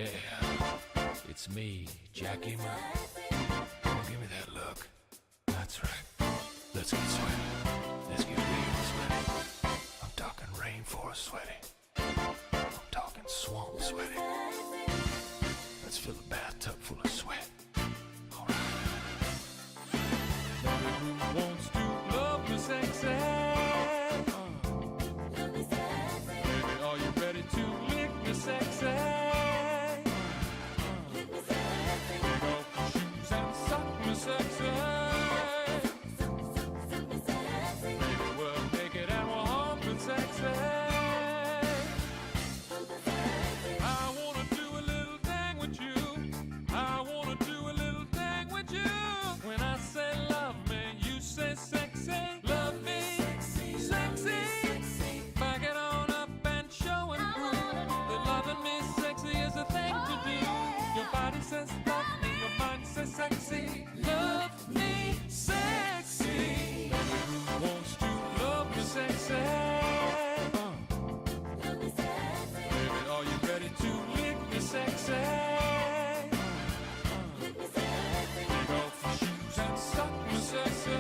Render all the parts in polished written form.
Yeah, it's me, Jackie Moon. Give me that look. That's right. Let's get sweaty. Let's get real sweaty. I'm talking rainforest sweaty. I'm talking swamp sweaty. Let's fill a bathtub full of sweat. All right. Who wants to love me sexy? Baby, are you ready to lick me sexy? Take off your shoes and suck me sexy. Baby, we're naked and we're humping sexy. I wanna do a little thing with you. I wanna do a little thing with you. When I say love me, you say sexy. Love me, sexy. Back it on up and show and prove that loving me sexy is a thing to do. Your body says love me, your mind says sexy. Love me sexy. Who wants to love me sexy? Baby, are you ready to lick me sexy? Take off your shoes and suck me sexy.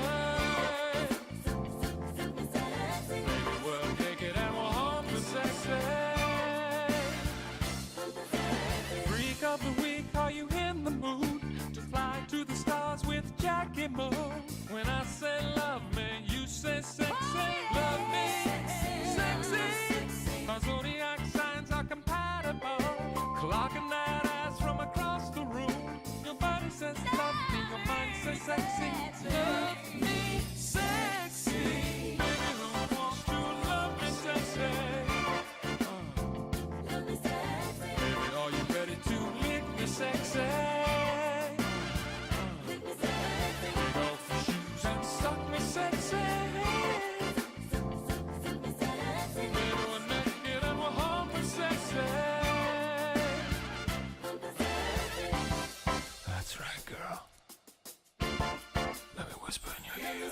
Baby, we're naked and we're humping sexy. Freak of the week, are you in the mood to fly to the stars with Jackie Moon? When I say love me, you say sexy. Love me, sexy. Our zodiac signs are compatible. Clocking that ass from across the room. Your body says love me, your mind says sexy. Love me, sexy. Baby, who wants to love me sexy? Baby, are you ready to lick me sexy? Take off your shoes and suck me sexy. Baby, we're naked and we're humping sexy. That's right, girl. Let me whisper in your ear.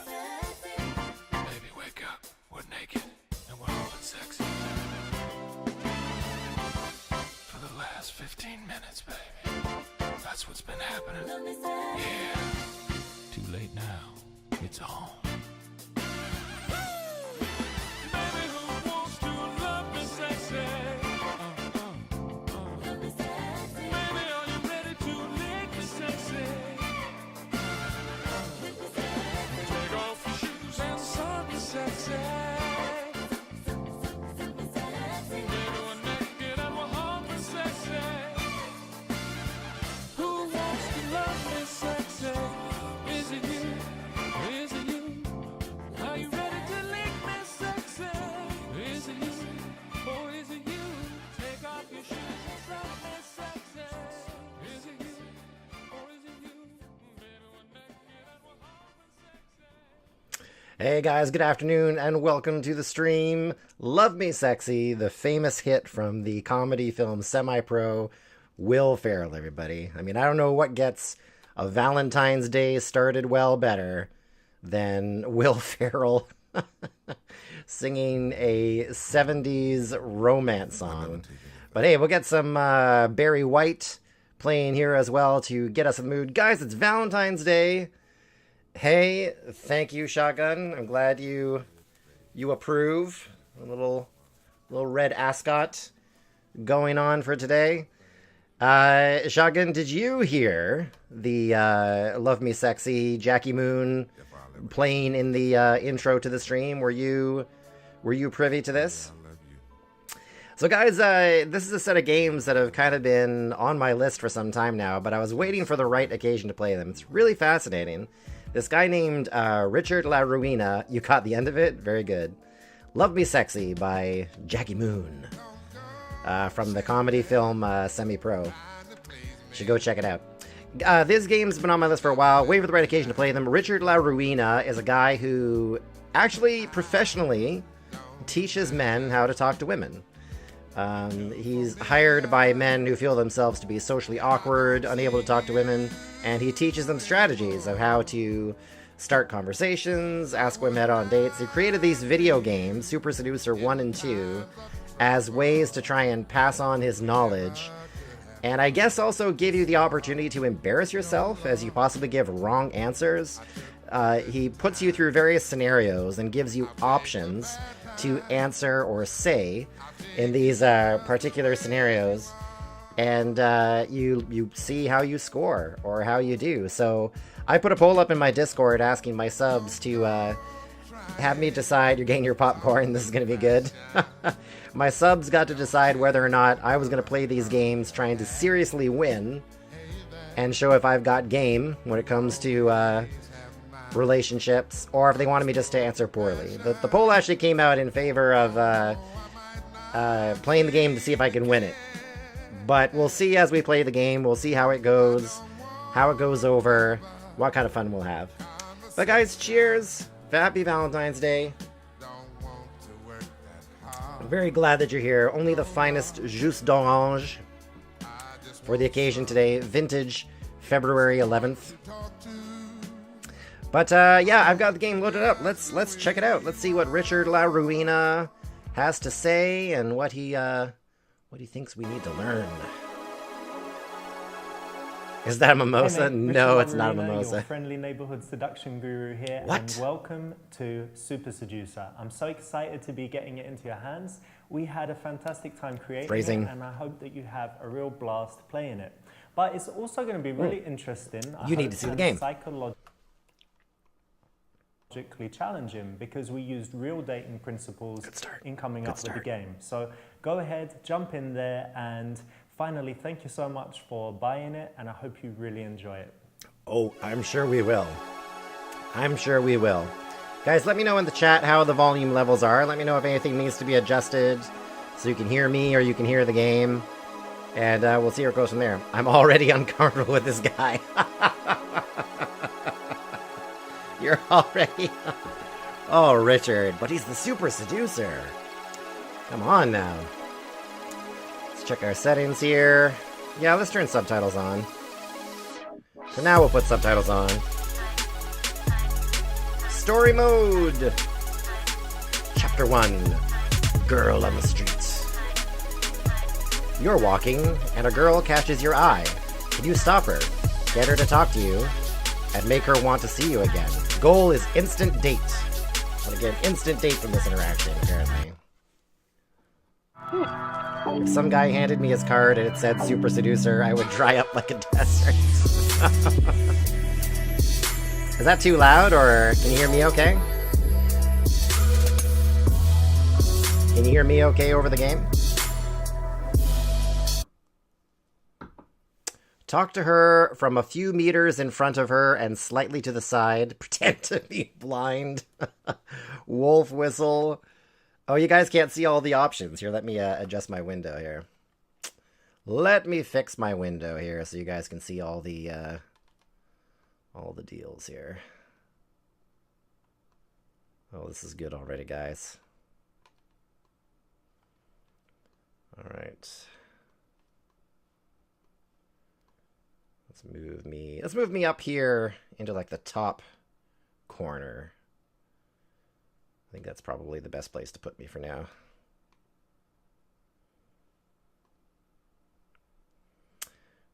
Baby, wake up. We're naked and we're humping sexy. For the last 15 minutes, baby. That's what's been happening. Yeah. Too late now. It's on. Baby, who wants to love me sexy? Baby, are you ready to lick me sexy? Take off your shoes and suck me sexy. Baby, we're naked and we're humping sexy. Who wants to love me sexy? Is it you? Is it you? Are you ready to lick me sexy? Is it you? Or is it you? Take off your shoes and suck me sexy. Is it you? Or is it you? Baby, we're naked and we're humping sexy. Hey guys, good afternoon and welcome to the stream. Love Me Sexy, the famous hit from the comedy film Semi-Pro, Will Ferrell, everybody. I mean, I don't know what gets a Valentine's Day started well better than Will Ferrell singing a 70s romance song. But hey, we'll get some Barry White playing here as well to get us in the mood. Guys, it's Valentine's Day. Hey, thank you, Shotgun. I'm glad you approve. A little red ascot going on for today. Shotgun, did you hear the Love Me Sexy Jackie Moon playing in the intro to the stream? Were you privy to this? So guys, this is a set of games that have kind of been on my list for some time now, but I was waiting for the right occasion to play them. It's really fascinating. This guy named Richard La Ruina, you caught the end of it? Very good. Love Me Sexy by Jackie Moon from the comedy film Semi-Pro. Should go check it out. This game's been on my list for a while. Wait for the right occasion to play them. Richard La Ruina is a guy who actually professionally teaches men how to talk to women. He's hired by men who feel themselves to be socially awkward, unable to talk to women, and he teaches them strategies of how to start conversations, ask women out on dates. He created these video games, Super Seducer 1 and 2, as ways to try and pass on his knowledge And I guess also give you the opportunity to embarrass yourself as you possibly give wrong answers. He puts you through various scenarios and gives you options to answer or say in these particular scenarios. And you see how you score or how you do. So I put a poll up in my Discord asking my subs to have me decide. You're getting your popcorn. This is going to be good. My subs got to decide whether or not I was going to play these games trying to seriously win and show if I've got game when it comes to relationships, or if they wanted me just to answer poorly. The poll actually came out in favor of playing the game to see if I can win it. But we'll see as we play the game. We'll see how it goes over, what kind of fun we'll have. But guys, cheers. Happy Valentine's Day. I'm very glad that you're here. Only the finest jus d'orange for the occasion today. Vintage February 11th. But yeah, I've got the game loaded up. Let's check it out. Let's see what Richard La Ruina has to say and what he thinks we need to learn. Is that a mimosa? Hey mate, no, Richard it's not a Marina, mimosa. Your friendly neighborhood seduction guru here. What? And welcome to Super Seducer. I'm so excited to be getting it into your hands. We had a fantastic time creating Phrasing. it, and I hope that you have a real blast playing it. But it's also going to be really interesting. You need to see the game. Psychologically challenging, because we used real dating principles in coming up with the game. So go ahead, jump in there, and finally, thank you so much for buying it, and I hope you really enjoy it. Oh, I'm sure we will. I'm sure we will. Guys, let me know in the chat how the volume levels are. Let me know if anything needs to be adjusted so you can hear me or you can hear the game. And we'll see where it goes from there. I'm already uncomfortable with this guy. You're already... Oh, Richard. But he's the super seducer. Come on now. Let's check our settings here. Yeah, let's turn subtitles on. For now, we'll put subtitles on. Story mode! Chapter 1. Girl on the streets. You're walking, and a girl catches your eye. Can you stop her, get her to talk to you, and make her want to see you again? Goal is instant date. And again, instant date from this interaction, apparently. If some guy handed me his card and it said Super Seducer, I would dry up like a desert. Is that too loud, or can you hear me okay? Can you hear me okay over the game? Talk to her from a few meters in front of her and slightly to the side. Pretend to be blind. Wolf whistle. Oh, you guys can't see all the options. Here, let me adjust my window here. Let me fix my window here so you guys can see all the deals here. Oh, this is good already, guys. All right. Let's move me up here into like the top corner. I think that's probably the best place to put me for now.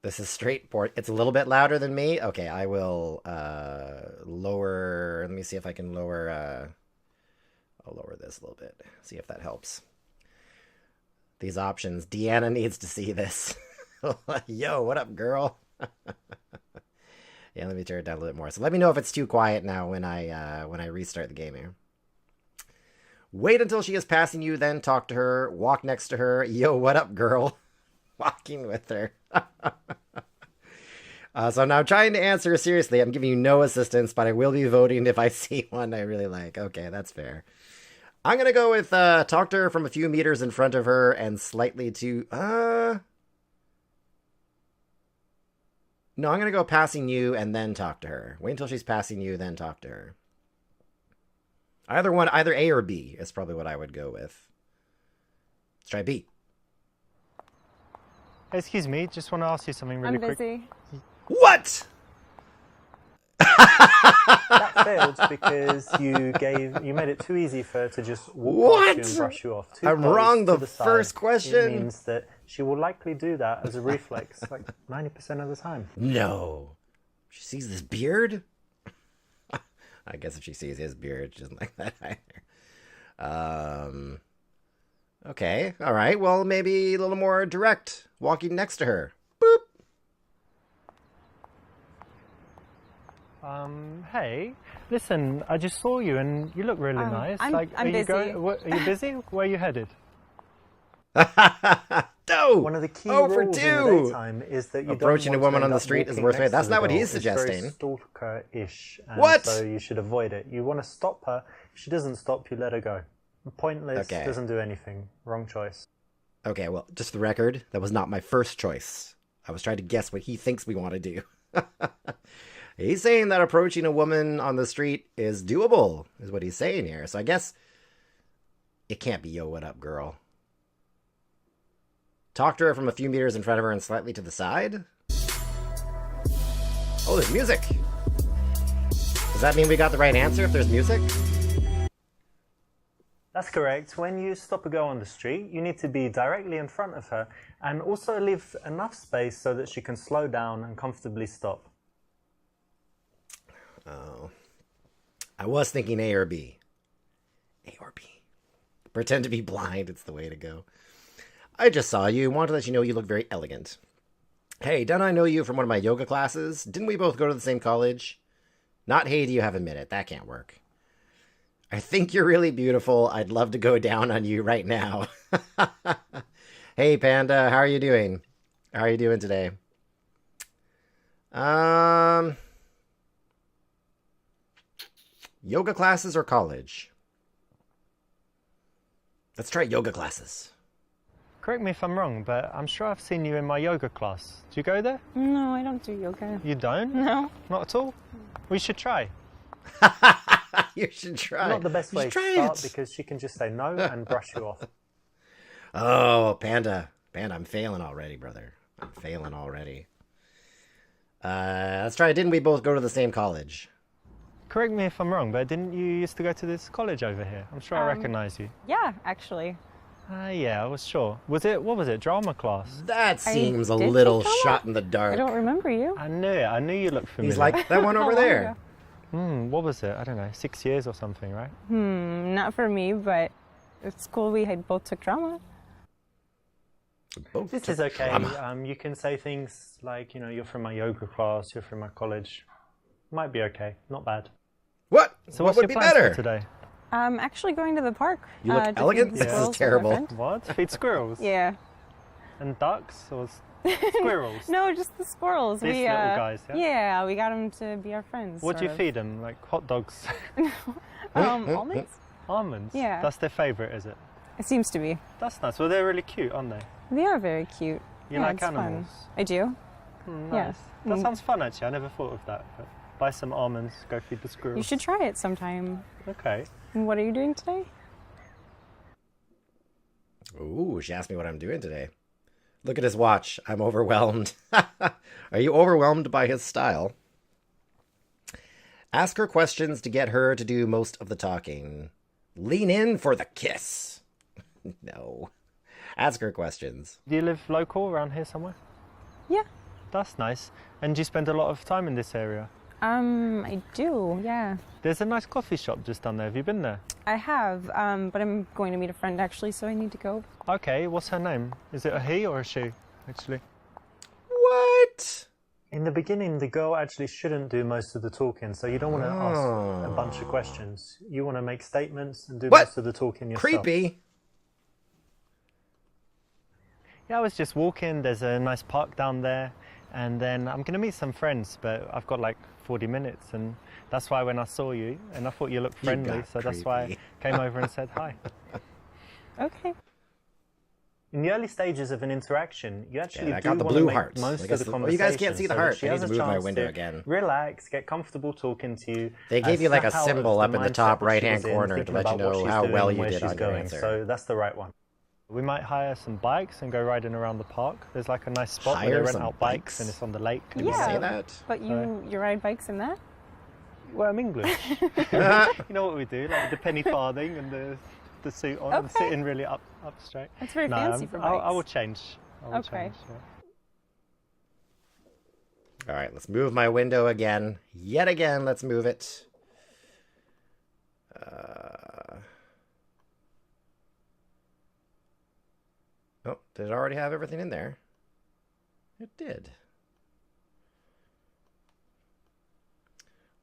This is straight port. It's a little bit louder than me. Okay, I will lower. Let me see if I can lower. I'll lower this a little bit. See if that helps. These options. Deanna needs to see this. Yo, what up, girl? Yeah, let me turn it down a little bit more. So let me know if it's too quiet now when I restart the game here. Wait until she is passing you, then talk to her. Walk next to her. Yo, what up, girl? Walking with her. So now I'm trying to answer seriously. I'm giving you no assistance, but I will be voting if I see one I really like. Okay, that's fair. I'm going to go with talk to her from a few meters in front of her and slightly to... No, I'm going to go passing you and then talk to her. Wait until she's passing you, then talk to her. Either one, either A or B is probably what I would go with. Let's try B. Excuse me, just want to ask you something really quick. I'm busy. What? That failed because you made it too easy for her to just walk past you and brush you off. Too I'm close wrong to the side. first question? It means that she will likely do that as a reflex, like 90% of the time. No. She sees this beard? I guess if she sees his beard, she doesn't like that either. Okay, all right. Well, maybe a little more direct. Walking next to her. Boop. Hey, listen, I just saw you and you look really nice. I'm busy. Are you busy? Where are you headed? No. One of the key Oh, for rules in two. the daytime is that you Approaching don't a want woman to on end the up street is the walking worst way. next That's to the not what girl. he's suggesting. It's very stalker-ish. And What? So you should avoid it. You want to stop her. If she doesn't stop, you let her go. Pointless, Okay. doesn't do anything. Wrong choice. Okay, well, just for the record, that was not my first choice. I was trying to guess what he thinks we want to do. He's saying that approaching a woman on the street is doable, is what he's saying here. So I guess it can't be, yo, what up, girl? Talk to her from a few meters in front of her and slightly to the side? Oh, there's music. Does that mean we got the right answer if there's music? That's correct. When you stop a girl on the street, you need to be directly in front of her and also leave enough space so that she can slow down and comfortably stop. Oh. I was thinking A or B. A or B. Pretend to be blind, it's the way to go. I just saw you. Want to let you know you look very elegant. Hey, don't I know you from one of my yoga classes? Didn't we both go to the same college? Not hey, do you have a minute? That can't work. I think you're really beautiful. I'd love to go down on you right now. Hey, Panda, how are you doing? How are you doing today? Yoga classes or college? Let's try yoga classes. Correct me if I'm wrong, but I'm sure I've seen you in my yoga class. Do you go there? No, I don't do yoga. You don't? No. Not at all? We should try. You should try. Not the best You way should to try start it. because she can just say no and brush you off. Oh, Panda. Panda, I'm failing already, brother. I'm failing already. Let's try it. Didn't we both go to the same college? Correct me if I'm wrong, but didn't you used to go to this college over here? I'm sure I recognise you. Yeah, actually. Yeah, I was sure. What was it, drama class? That seems a did little take drama? shot in the I dark. don't remember you. I knew it. I knew you looked familiar. He's like, that one How over long there. ago? What was it? I don't know, 6 years or something, right? Not for me, but it's cool we had both took drama. Both This took is okay. drama. You can say things like, you're from my yoga class, you're from my college. Might be okay. Not bad. What? So What what's would your be plans better? for today? I'm actually going to the park. You look to feed elegant? the This is squirrels with my terrible. friend. What? Feed squirrels? Yeah. And ducks or squirrels? No, just the squirrels. These little guys, yeah? Yeah, we got them to be our friends. What do you sort feed them? Like hot dogs? of. Almonds? Almonds? Yeah. That's their favourite, is it? It seems to be. That's nice. Well, they're really cute, aren't they? They are very cute. You yeah, like it's animals? Fun. I do. Nice. Yeah. That sounds fun, actually. I never thought of that. But buy some almonds, go feed the squirrels. You should try it sometime. Okay. And what are you doing today? Ooh, she asked me what I'm doing today. Look at his watch. I'm overwhelmed. Are you overwhelmed by his style? Ask her questions to get her to do most of the talking. Lean in for the kiss. No. Ask her questions. Do you live local around here somewhere? Yeah. That's nice. And do you spend a lot of time in this area? I do, yeah. There's a nice coffee shop just down there. Have you been there? I have, but I'm going to meet a friend actually, so I need to go. Okay, what's her name? Is it a he or a she, actually? What? In the beginning, the girl actually shouldn't do most of the talking, so you don't want to ask a bunch of questions. You want to make statements and do What? most of the talking yourself. Creepy. Yeah, I was just walking. There's a nice park down there. And then I'm going to meet some friends, but I've got like 40 minutes. And that's why when I saw you, and I thought you looked friendly, got so that's why I creepy. came over and said hi. Okay. In the early stages of an interaction, you actually Yeah, I do got the want blue to make heart. most I of guess the the- oh, conversation. you guys can't see the so that heart. she I has need to a move my chance window to again. Relax, get comfortable talking to you. They gave and you like a snap out of symbol the up in the mindset top that right-hand she's in, corner to thinking let you about what know she's how doing well and you where did she's on your going. answer. So that's the right one. We might hire some bikes and go riding around the park. There's like a nice spot Hire where they rent some out bikes? bikes and it's on the lake. Did you Yeah. say that? But you ride bikes in that? Well, I'm English. You know what we do? Like the penny farthing and the suit on and Okay. sitting really up straight. That's very fancy for I will bikes. change. I'll Okay. change, yeah. All right, let's move my window again. Yet again, let's move it. Oh, did it already have everything in there? It did.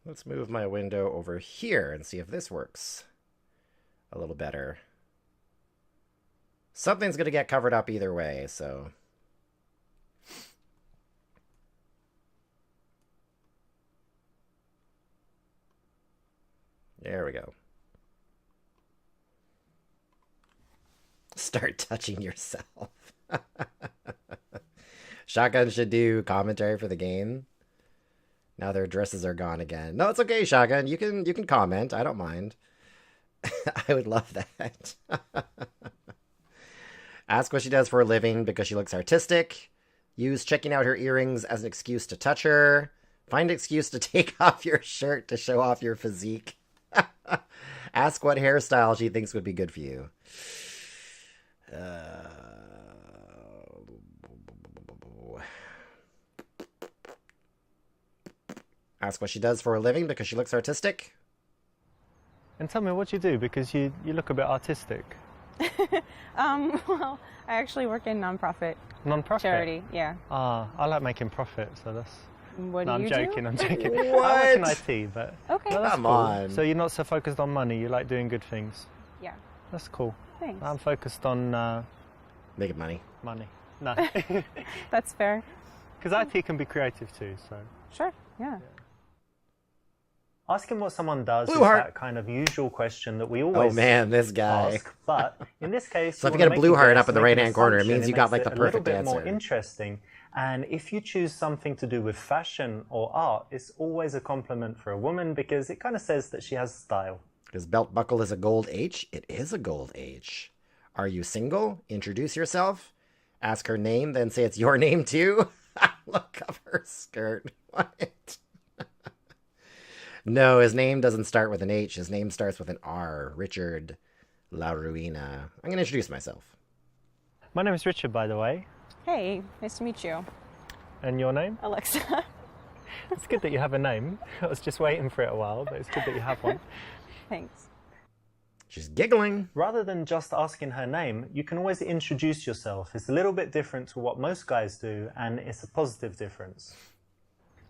Let's move my window over here and see if this works a little better. Something's going to get covered up either way, so... There we go. Start touching yourself. Shotgun should do commentary for the game. Now their dresses are gone again. No, it's okay, Shotgun. You can comment. I don't mind. I would love that. Ask what she does for a living because she looks artistic. Use checking out her earrings as an excuse to touch her. Find an excuse to take off your shirt to show off your physique. Ask what hairstyle she thinks would be good for you. Ask what she does for a living because she looks artistic. And tell me what you do, because you look a bit artistic. Well, I actually work in nonprofit Non-profit? charity. Yeah. Ah, I like making profit, so that's... What No, do I'm you joking, do? I'm joking. What? I work in IT, but... Okay. No, that's Come cool. on. So you're not so focused on money, you like doing good things. Yeah. That's cool. Thanks. I'm focused on Making money. money. No. That's fair. Because IT can be creative too, so... Sure. Yeah. Asking what someone does Blue is heart. that kind of usual question that we Oh always man, this guy. ask. But in this case, So if we you get wanna a blue make heart guess, up in the make an right-hand corner, it assumption. means you got, makes like, it the a little perfect bit more answer. interesting. And if you choose something to do with fashion or art, it's always a compliment for a woman because it kind of says that she has style. His belt buckle is a gold H. It is a gold H. Are you single? Introduce yourself. Ask her name, then say it's your name too. Look up her skirt. What? No, his name doesn't start with an H. His name starts with an R. Richard La Ruina. I'm going to introduce myself. My name is Richard, by the way. Hey, nice to meet you, And your name? Alexa. It's good that you have a name. I was just waiting for it a while, but it's good that you have one. Thanks. She's giggling. Rather than just asking her name, you can always introduce yourself. It's a little bit different to what most guys do, and it's a positive difference.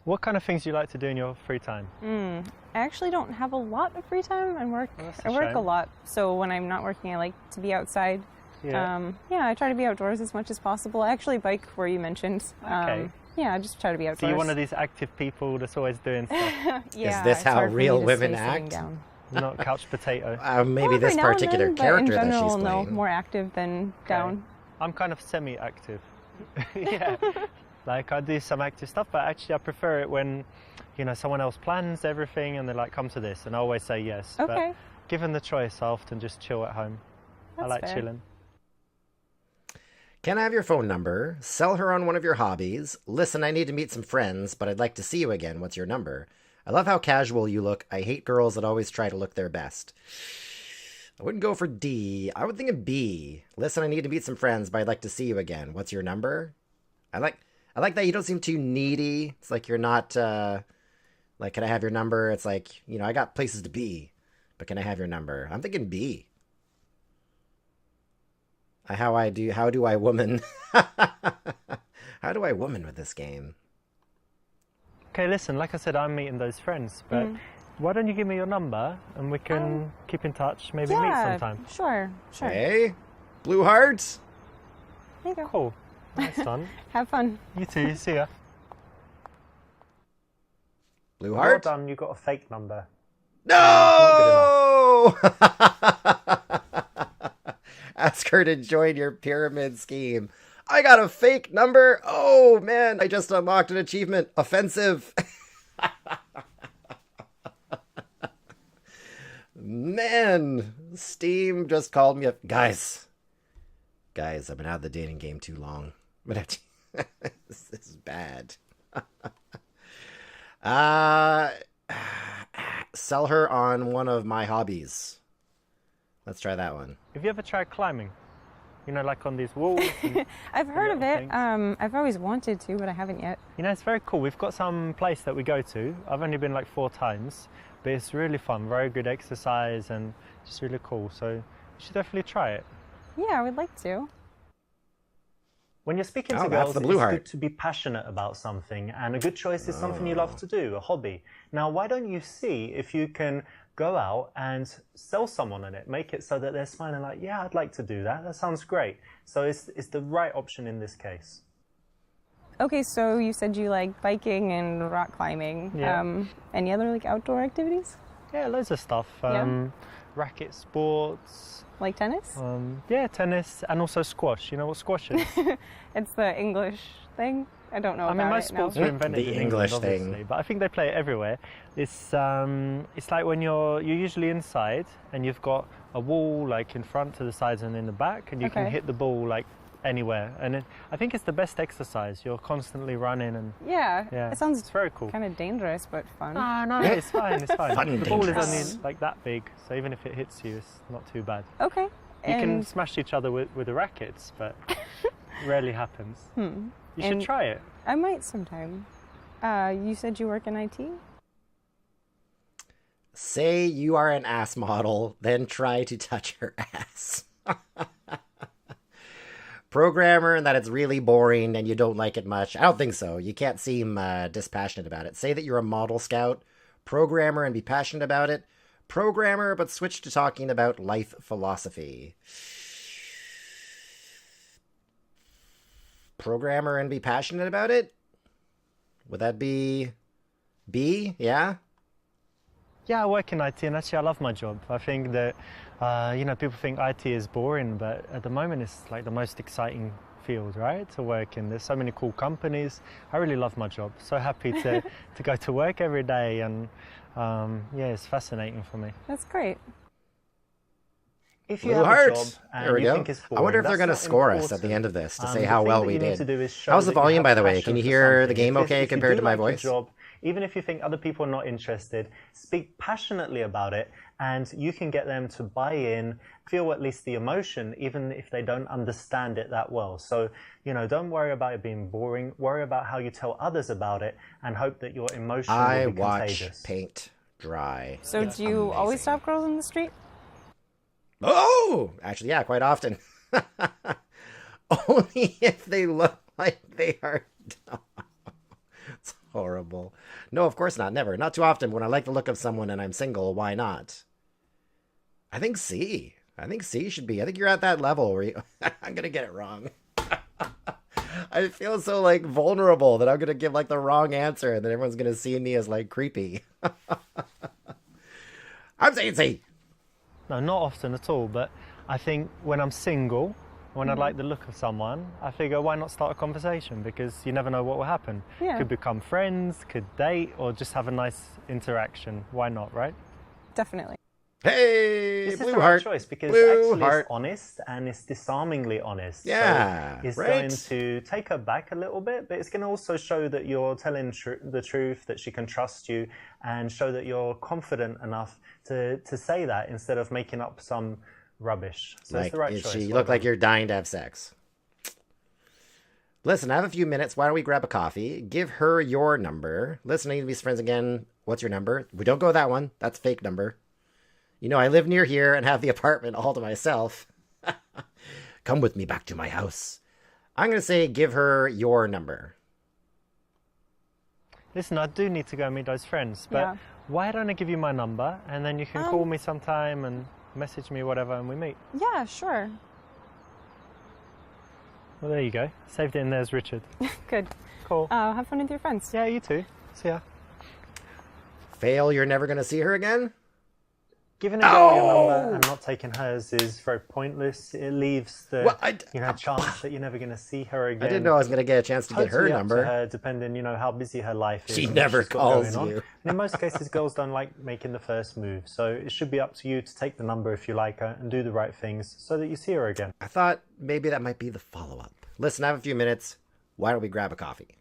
What kind of things do you like to do in your free time? I actually don't have a lot of free time. that's a I work shame. a lot, so when I'm not working, I like to be outside. Yeah. I try to be outdoors as much as possible. I actually bike where you mentioned. Okay. Yeah, I just try to be So outdoors. you're one of these active people that's always doing stuff, Yeah, Is this it's how hard for me real to women stay sitting act? down. not couch potato. Maybe Well, this every now and particular then, but character in that she's general, no, playing. more active than down. I'm kind of semi-active. Yeah. Like I do some active stuff, but actually I prefer it when, someone else plans everything and they're like, come to this, and I always say yes. Okay. But given the choice, I often just chill at home. I That's like fair. chilling. Can I have your phone number? Sell her on one of your hobbies. Listen, I need to meet some friends, but I'd like to see you again. What's your number? I love how casual you look. I hate girls that always try to look their best. I wouldn't go for D. I would think of B. Listen, I need to meet some friends, but I'd like to see you again. What's your number? I like that you don't seem too needy. It's like you're not, like, can I have your number? It's like, I got places to be, but can I have your number? I'm thinking B. How do I woman? How do I woman with this game? Okay, listen, like I said, I'm meeting those friends, but why don't you give me your number and we can keep in touch, maybe meet sometime. Sure. Hey, blue hearts. There you go. Cool. Nice fun. Have fun. You too, see ya. Blue Well heart. done, you got a fake number. No! Ask her to join your pyramid scheme. I got a fake number. Oh man, I just unlocked an achievement. Offensive. Man, Steam just called me up. Guys, I've been out of the dating game too long. But this is bad. Sell her on one of my hobbies. Let's try that one. Have you ever tried climbing? You know, like on these walls. And I've heard of little it. things. I've always wanted to, but I haven't yet. You know, it's very cool. We've got some place that we go to. I've only been like 4 times, but it's really fun. Very good exercise and just really cool. So you should definitely try it. Yeah, I would like to. When you're speaking Oh, to that's girls, the it's blue heart. good to be passionate about something, and a good choice is something you love to do, a hobby. Now, why don't you see if you can go out and sell someone on it, make it so that they're smiling like, yeah, I'd like to do that. That sounds great. So it's the right option in this case. Okay, so you said you like biking and rock climbing. Yeah. Any other like outdoor activities? Yeah, loads of stuff. Yeah. Racket sports. Like tennis? Yeah, tennis and also squash. You know what squash is? It's the English thing. I don't know I mean, about most it, no. sports were invented The in English England, thing. obviously, but I think they play it everywhere. It's like when you're usually inside and you've got a wall like in front, to the sides, and in the back, and you can Okay. hit the ball like anywhere. And I think it's the best exercise. You're constantly running, and Yeah, yeah, it sounds it's very cool. kind of dangerous, but fun. No, it's fine. It's fine. Fun and The ball is dangerous. only like that big, so even if it hits you, it's not too bad. Okay. You can And smash each other with the rackets, but rarely happens. You should And- try it. I might sometime. You said you work in IT? Say you are an ass model, then try to touch her ass. Programmer, and that it's really boring and you don't like it much. I don't think so. You can't seem dispassionate about it. Say that you're a model scout, programmer, and be passionate about it. Programmer, but switch to talking about life philosophy. Programmer and be passionate about it? Would that be B? Yeah? Yeah, I work in IT, and actually I love my job. I think that, people think IT is boring, but at the moment it's like the most exciting field, right, to work in. There's so many cool companies. I really love my job. So happy to go to work every day, and it's fascinating for me. That's great. If you Blue have heart. a job and There we you go. think it's boring, I wonder if they're going going to to score us at the end of this to say The how thing well that we you need did. to do is show How's the that you volume, have by the way? passion Can you for hear the something. game If okay you compared do to my like your voice? job, even if you think other people are not interested, speak passionately about it, and you can get them to buy in, feel at least the emotion, even if they don't understand it that well. So, don't worry about it being boring. Worry about how you tell others about it, and hope that your emotion I will be watch contagious. paint dry. So It's do you always amazing. stop girls in the street? Oh! Actually, yeah, quite often. Only if they look like they are dumb. It's horrible. No, of course not. Never. Not too often. When I like the look of someone and I'm single, why not? I think C. I think C should be. I think you're at that level where you... I'm going to get it wrong. I feel so, vulnerable that I'm going to give, the wrong answer and then everyone's going to see me as, creepy. I'm saying C. No, not often at all, but I think when I'm single, when I like the look of someone, I figure why not start a conversation, because you never know what will happen. Yeah. Could become friends, could date, or just have a nice interaction. Why not, right? Definitely. Hey, This is blue the right heart. choice, because Blue actually heart. it's honest and it's disarmingly honest. Yeah, so it's right? going to take her back a little bit, but it's going to also show that you're telling the truth, that she can trust you, and show that you're confident enough to say that instead of making up some rubbish. So it's the right choice. You Well look like done. you're dying to have sex. Listen, I have a few minutes. Why don't we grab a coffee? Give her your number. Listen, I need to be friends again. What's your number? We don't go that one. That's a fake number. I live near here and have the apartment all to myself. Come with me back to my house. I'm going to say give her your number. Listen, I do need to go meet those friends, but Yeah. why don't I give you my number, and then you can call me sometime and message me, whatever, and we meet. Yeah, sure. Well, there you go. Saved it in there as Richard. Good. Cool. Have fun with your friends. Yeah, you too. See ya. Fail, you're never going to see her again? Giving a girl your number and not taking hers is very pointless. It leaves the Well, chance that you're never going to see her again. I didn't know I was going to get a chance to get her Totally up number. to her, depending, how busy her life is. She and what never she's got calls going on. you. And in most cases, girls don't like making the first move. So it should be up to you to take the number if you like her and do the right things so that you see her again. I thought maybe that might be the follow-up. Listen, I have a few minutes. Why don't we grab a coffee?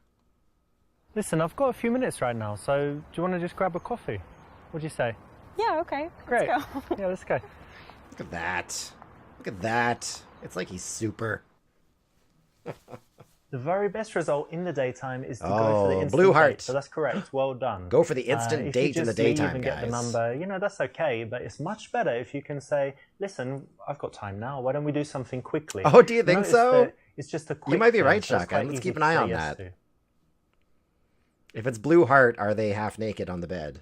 Listen, I've got a few minutes right now, so do you want to just grab a coffee? What do you say? Yeah, okay. Great. Let's go. Yeah, let's go. Look at that. Look at that. It's like he's super. The very best result in the daytime is to go for the Oh, instant blue heart. date. So that's correct. Well done. Go for the instant If date you in the just leave daytime, and get the guys. number, you know, that's okay. But it's much better if you can say, "Listen, I've got time now. Why don't we do something quickly?" Oh, do you think Notice so? that it's just a quick You might be thing, right, so it's Shotgun. quite Let's easy keep an to eye say on yes that. to. If it's blue heart, are they half naked on the bed?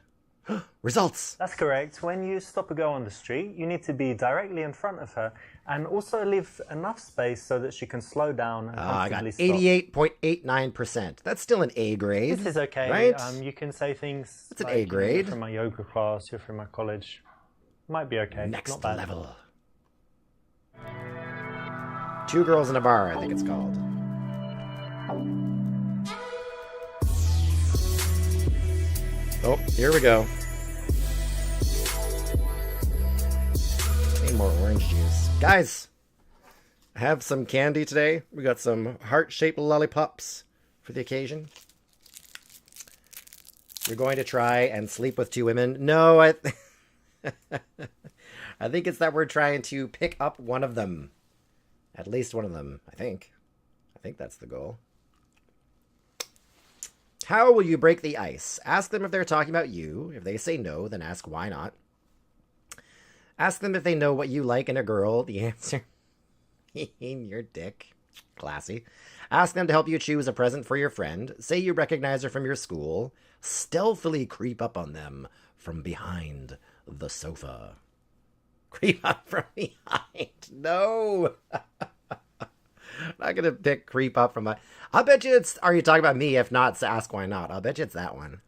Results! That's correct. When you stop a girl on the street, you need to be directly in front of her and also leave enough space so that she can slow down and I got comfortably stop. 88.89%. That's still an A grade. This is okay. Right? You can say things That's an like, A you know, grade. you're from my yoga class, you're from my college. Might be okay. Next Not bad. level. Two Girls in a Bar, I think it's called. Oh, here we go. Need more orange juice. Guys, I have some candy today. We got some heart-shaped lollipops for the occasion. You're going to try and sleep with two women. No, I think it's that we're trying to pick up one of them. At least one of them, I think. I think that's the goal. How will you break the ice? Ask them if they're talking about you. If they say no, then ask why not. Ask them if they know what you like in a girl. The answer, in your dick. Classy. Ask them to help you choose a present for your friend. Say you recognize her from your school. Stealthily creep up on them from behind the sofa. Creep up from behind. No. I'm not going to pick creep up from my... I'll bet you it's... Are you talking about me? If not, ask why not. I'll bet you it's that one.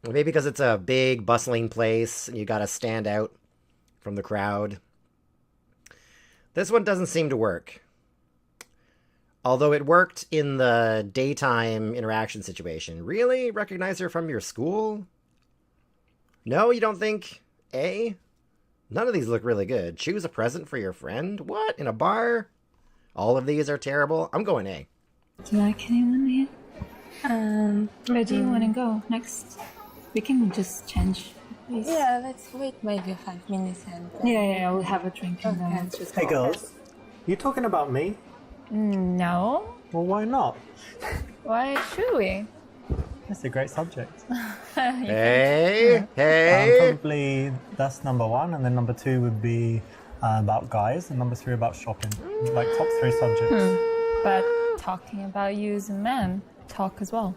Maybe because it's a big, bustling place and you got to stand out from the crowd. This one doesn't seem to work. Although it worked in the daytime interaction situation. Really? Recognize her from your school? No, you don't think? A? None of these look really good. Choose a present for your friend? What? In a bar? All of these are terrible? I'm going A. Do you like anyone here? Where do you want to go next? We can just change. Please. Yeah, let's wait maybe 5 minutes and... Yeah, we'll have a drink and then let's just Hey go. girls, you talking about me? No. Well, why not? Why should we? That's a great subject. Hey, hey. Probably that's number one, and then number two would be about guys, and number three about shopping. Like top three subjects. But talking about you as a man, talk as well.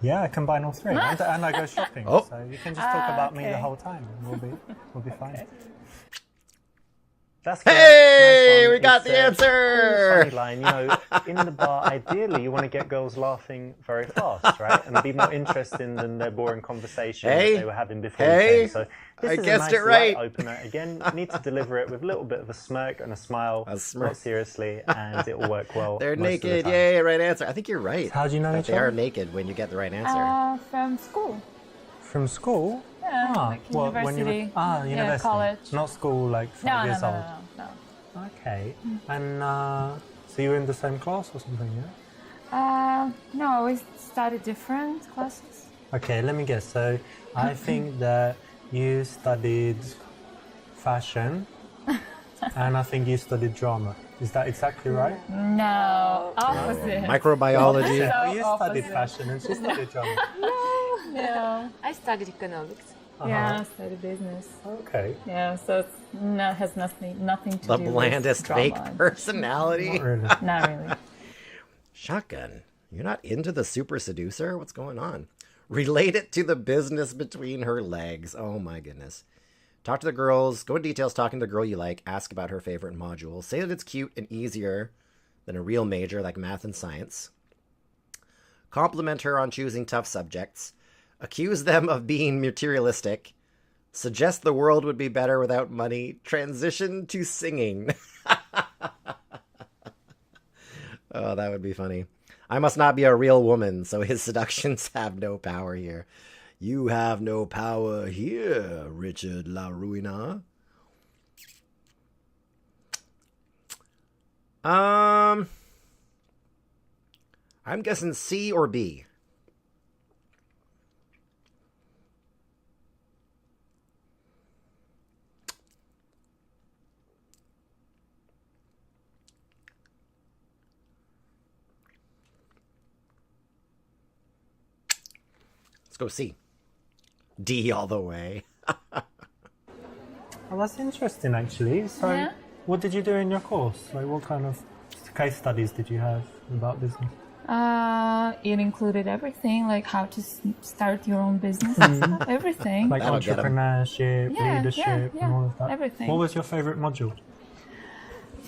Yeah, I combine all three, and I go shopping. Oh. So you can just talk about me the okay. whole time. We'll be fine. Okay. That's correct. Hey, Nice one. we got It's the a answer. cool, funny line. You know, in the bar, ideally, you want to get girls laughing very fast, right? And be more interesting than their boring conversation Hey. that they were having before Hey. you came. So this I is guessed a nice it right. light opener. Again, you need to deliver it with a little bit of a smirk and a smile, A smirk. not seriously, and it will work well. They're most of the naked. time. Yay, right answer. I think you're right. How do you know that each they are other? naked when you get the right answer. From school. From school? Yeah, like well, when you were, university. university. Yeah, college. Not school, like 5 years old. No. Okay. And so you were in the same class or something, yeah? No, we studied different classes. Okay, let me guess. So I think that you studied fashion and I think you studied drama. Is that exactly right? No, opposite. Microbiology. So You studied opposite. fashion and she studied drama. No. I studied economics. Yeah, I studied business. Okay. Yeah, so it's has nothing to The do blandest with drama. fake personality. Not really. Not really. Shotgun. You're not into the super seducer? What's going on? Relate it to the business between her legs. Oh my goodness. Talk to the girls. Go into details talking to the girl you like. Ask about her favorite module. Say that it's cute and easier than a real major like math and science. Compliment her on choosing tough subjects. Accuse them of being materialistic. Suggest the world would be better without money. Transition to singing. Oh, that would be funny. I must not be a real woman, so his seductions have no power here. You have no power here, Richard La Ruina. I'm guessing C or B. Let's go C. D all the way. Oh, that's interesting, actually. So, Yeah. what did you do in your course? Like, what kind of case studies did you have about business? It included everything, like how to start your own business, everything. Like That'll get 'em. entrepreneurship, Yeah, leadership, yeah, and all of that. everything. What was your favorite module?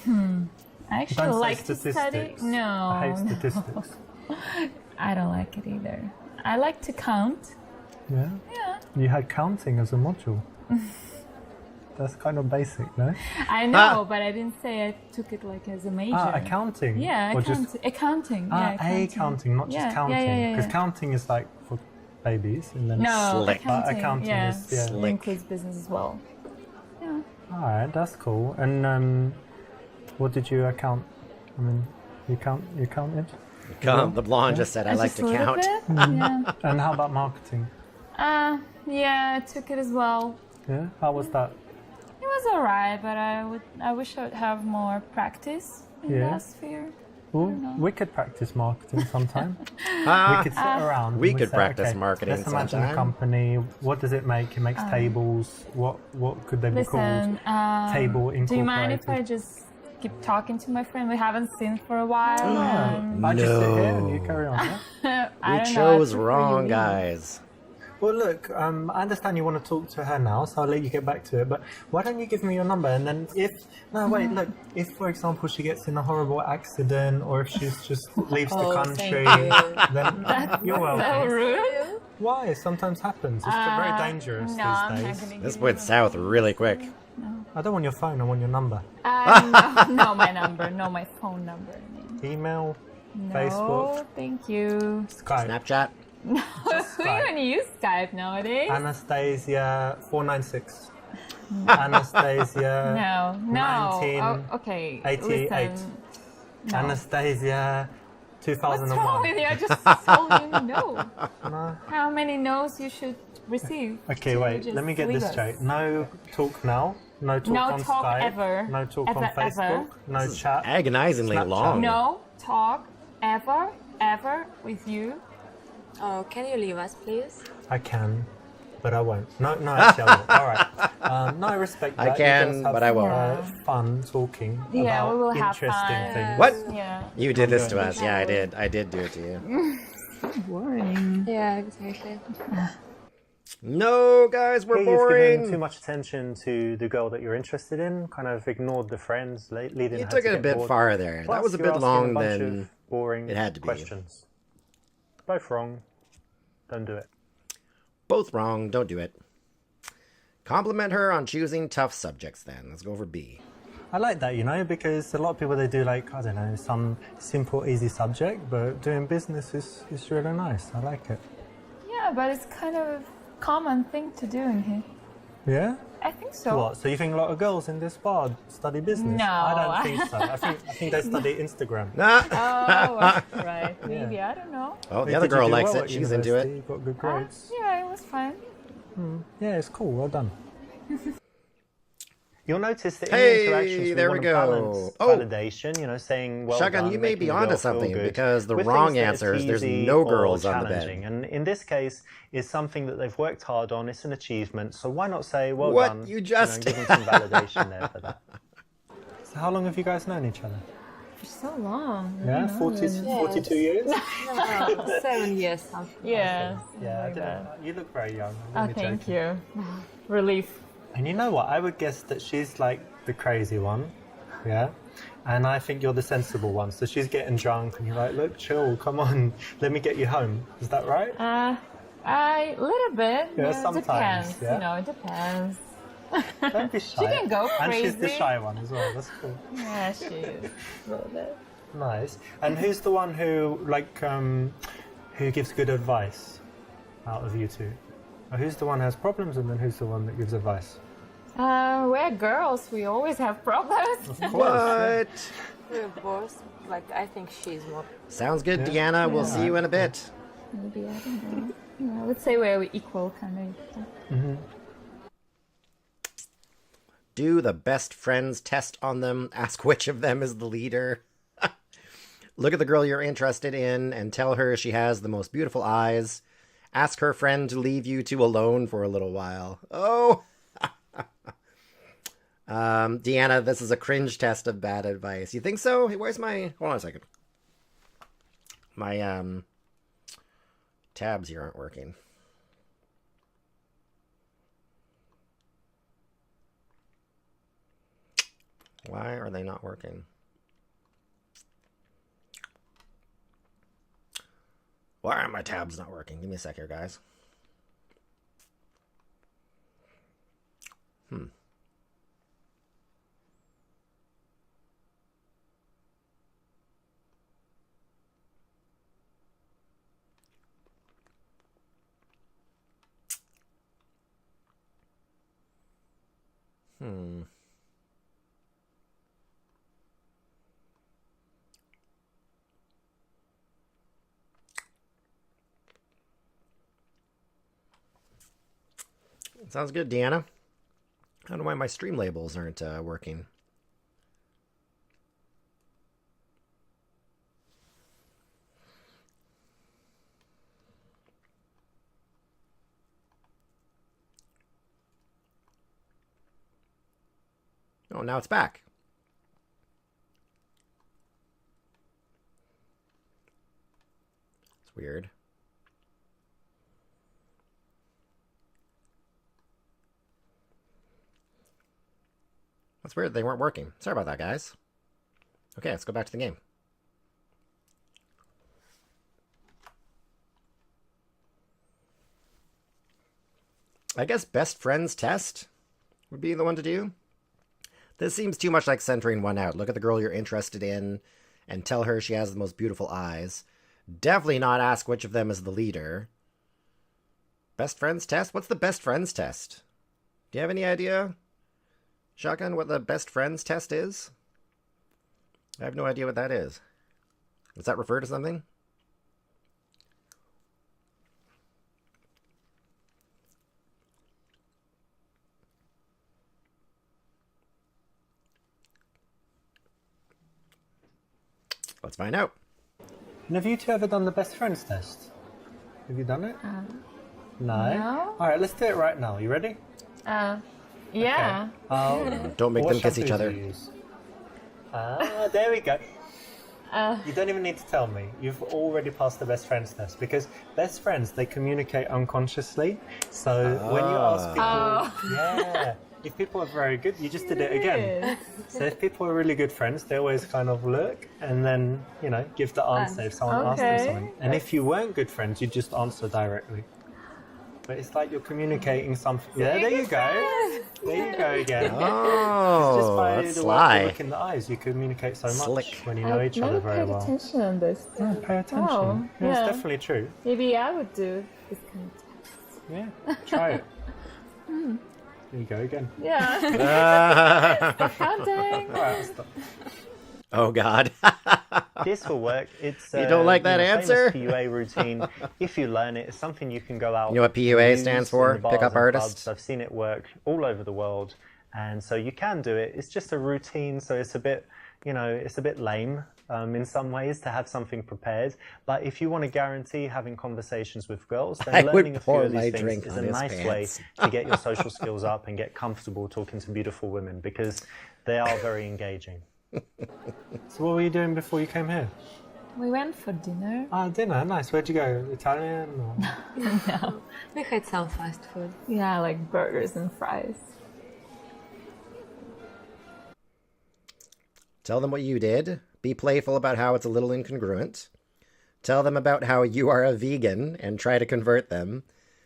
I actually Don't say like to study. statistics. No, I hate no. statistics. I don't like it either. I like to count. Yeah? Yeah. You had counting as a module. That's kind of basic, no? I know, but I didn't say I took it like as a major. Accounting. Yeah, Or accounting. just Accounting. Yeah, accounting, not just counting. Yeah. Because counting is like for babies, and then No, Slick. accounting. accounting yeah. is yeah. It Slick. includes business as well. Yeah. All right, that's cool. And what did you account? I mean, you counted. Come, the blonde just said, I like Just to a little count. bit, yeah. And how about marketing? Yeah, I took it as well. Yeah, how was that? It was alright, but I wish I would have more practice in Yeah. that sphere. Well, we could practice marketing sometime. We could sit around. we and could say, practice okay, marketing Let's imagine sometime. a company. What does it make? It makes tables. What could they be Listen, called? Table do you mind if I incorporated. just keep talking to my friend? We haven't seen for a while. I just sit here and you carry on. Yeah? I We don't know, I chose prefer you wrong, leave. guys. Well, look, I understand you want to talk to her now, so I'll let you get back to it. But why don't you give me your number? And then if, for example, she gets in a horrible accident or if she's just leaves the Oh, country, thank you. then you're So welcome. rude. Why? It sometimes happens. It's very dangerous No, I'm these not days. gonna This give went you south really quick. I don't want your phone, I want your number. no, my number, no, my phone number. I mean. Email, No, Facebook, thank you. Skype. Snapchat. Who even use Skype nowadays? Anastasia 496. Anastasia No. 1988. Oh, okay. Listen. No. Anastasia What's wrong 2001. with you? I just told you no. No. How many no's you should receive? Okay, to wait. just Let me get leave this us? straight. No talk now. No talk No on talk Skype. ever. No talk on Ever, Facebook. ever. No chat. Agonizingly Snapchat. long. No talk ever with you. Oh, can you leave us, please? I can, but I won't. No, actually I won't. All right. No, I respect I that. can, You guys have, but I won't. Fun talking Yeah, about we will have interesting fun. things. What? Yeah. You did this to doing us. Yeah, I did. I did do it to you. Boring. Yeah, exactly. No, guys, we're You've given too boring. much attention to the girl that you're interested in. Kind of ignored the friends, leading You her took to it a get bit bored. far there. Plus, That was a you're bit asking long bunch than of boring it had to be. questions. Both wrong. Don't do it. Both wrong. Don't do it. Compliment her on choosing tough subjects then. Let's go over B. I like that, because a lot of people, they do like, I don't know, some simple, easy subject, but doing business is really nice. I like it. Yeah, but it's kind of a common thing to do in here. Yeah? I think so. What? So you think a lot of girls in this bar study business? No. I don't think so. I think they study Instagram. Ah. Oh, right. Maybe. I don't know. Oh, the Did other you girl do likes well it. at She's into university? it. You got good grades. Yeah, it was fine. Yeah, it's cool. Well done. You'll notice that in Hey, the interactions we there we want to go. balance Oh. validation, saying well Shotgun, done, you may making be the onto girl feel something good, because the with wrong things that are answers, there's teasy no or girls on the bed. challenging. And in this case, is something that they've worked hard on. It's an achievement. So why not say well What? done? You just give them some validation there for that. So how long have you guys known each other? For so long. Yeah, 42 years. No, 7 years something. Yeah. Yeah, I like that. didn't, you look very young. I'm Oh, only thank joking. you. Relief. And you know what? I would guess that she's like the crazy one, yeah? And I think you're the sensible one. So she's getting drunk and you're like, look, chill, come on, let me get you home. Is that right? A little bit. Yeah, It sometimes, depends. yeah. It depends. Don't be shy. can go And she's the crazy. shy one as well. That's cool. Yeah, she is. A little bit. Nice. And who's the one who, who gives good advice out of you two? Or who's the one who has problems and then who's the one that gives advice? We're girls. We always have problems. What? We're both, I think she's more. Sounds good, Yeah. Deanna. We'll see you in a bit. Maybe, I don't know. Yeah, I would say we're equal, kind of. Do the best friends test on them. Ask which of them is the leader. Look at the girl you're interested in and tell her she has the most beautiful eyes. ask her friend to leave you two alone for a little while. Oh! Deanna, this is a cringe test of bad advice. You think so? Hey, where's my... Hold on a second. My, tabs here aren't working. Why are they not working? Why are my tabs not working? Give me a sec here, guys. Sounds good, Deanna. I don't know why my stream labels aren't working. Oh, now it's back. It's weird. That's weird. They weren't working. Sorry about that, guys. Okay, let's go back to the game. I guess best friends test would be the one to do. This seems too much like centering one out. Look at the girl you're interested in and tell her she has the most beautiful eyes. Definitely not ask which of them is the leader. Best friends test? What's the best friends test? Do you have any idea, Shotgun, what the best friends test is? I have no idea what that is. Does that refer to something? Let's find out. And have you two ever done the best friends test? Have you done it? No? No. Alright, let's do it right now. You ready? Yeah. Don't make What them kiss shampoo each do other. you use? There we go. You don't even need to tell me. You've already passed the best friends test because best friends, they communicate unconsciously. So when you ask people, yeah, if people are very good, you just did it again. So if people are really good friends, they always kind of look and then, you know, give the answer if someone asks them something. And if you weren't good friends, you just answer directly. But it's like you're communicating something. Yeah, there you go. There you go again. Oh, Just by that's the way sly. you look in the eyes, you communicate so much Slick. when you know each other very paid well. attention on this. Yeah, pay attention. Wow, Yeah, it's yeah. definitely true. Maybe I would do this kind of test. Yeah, try it. There you go again. Yeah. Counting. All right, stop. Oh, God. This will work. It's You don't like that answer? famous PUA routine. If you learn it, it's something you can go out. You know what PUA use stands in for? the bars Pick up and artist? clubs. I've seen it work all over the world, and so you can do it. It's just a routine, so it's a bit, you know, it's a bit lame in some ways to have something prepared. But if you want to guarantee having conversations with girls, I then would learning a few pour of my these things drink is on a his nice way pants. to get your social skills up and get comfortable talking to beautiful women because they are very engaging. So what were you doing before you came here? We went for dinner. Ah, dinner, nice. Where'd you go? Italian? Or... No. We had some fast food. Yeah, like burgers and fries. Tell them what you did. Be playful about how it's a little incongruent. Tell them about how you are a vegan and try to convert them.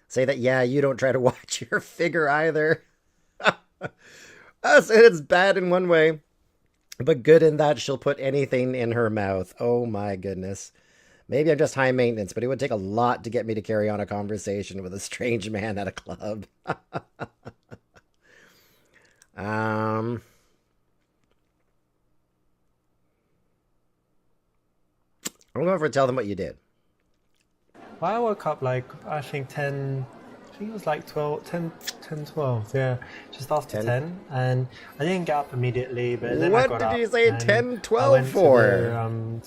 Say that, yeah, you don't try to watch your figure either. So it's bad in one way, but good in that she'll put anything in her mouth. Oh my goodness. Maybe I'm just high maintenance, but it would take a lot to get me to carry on a conversation with a strange man at a club. I'm going to tell them what you did. Well, I woke up like, I think 10, think it was like 12, 10, 10, 12, yeah, just after 10. 10. And I didn't get up immediately, but then I What got did up you say and 10, I 12 went for?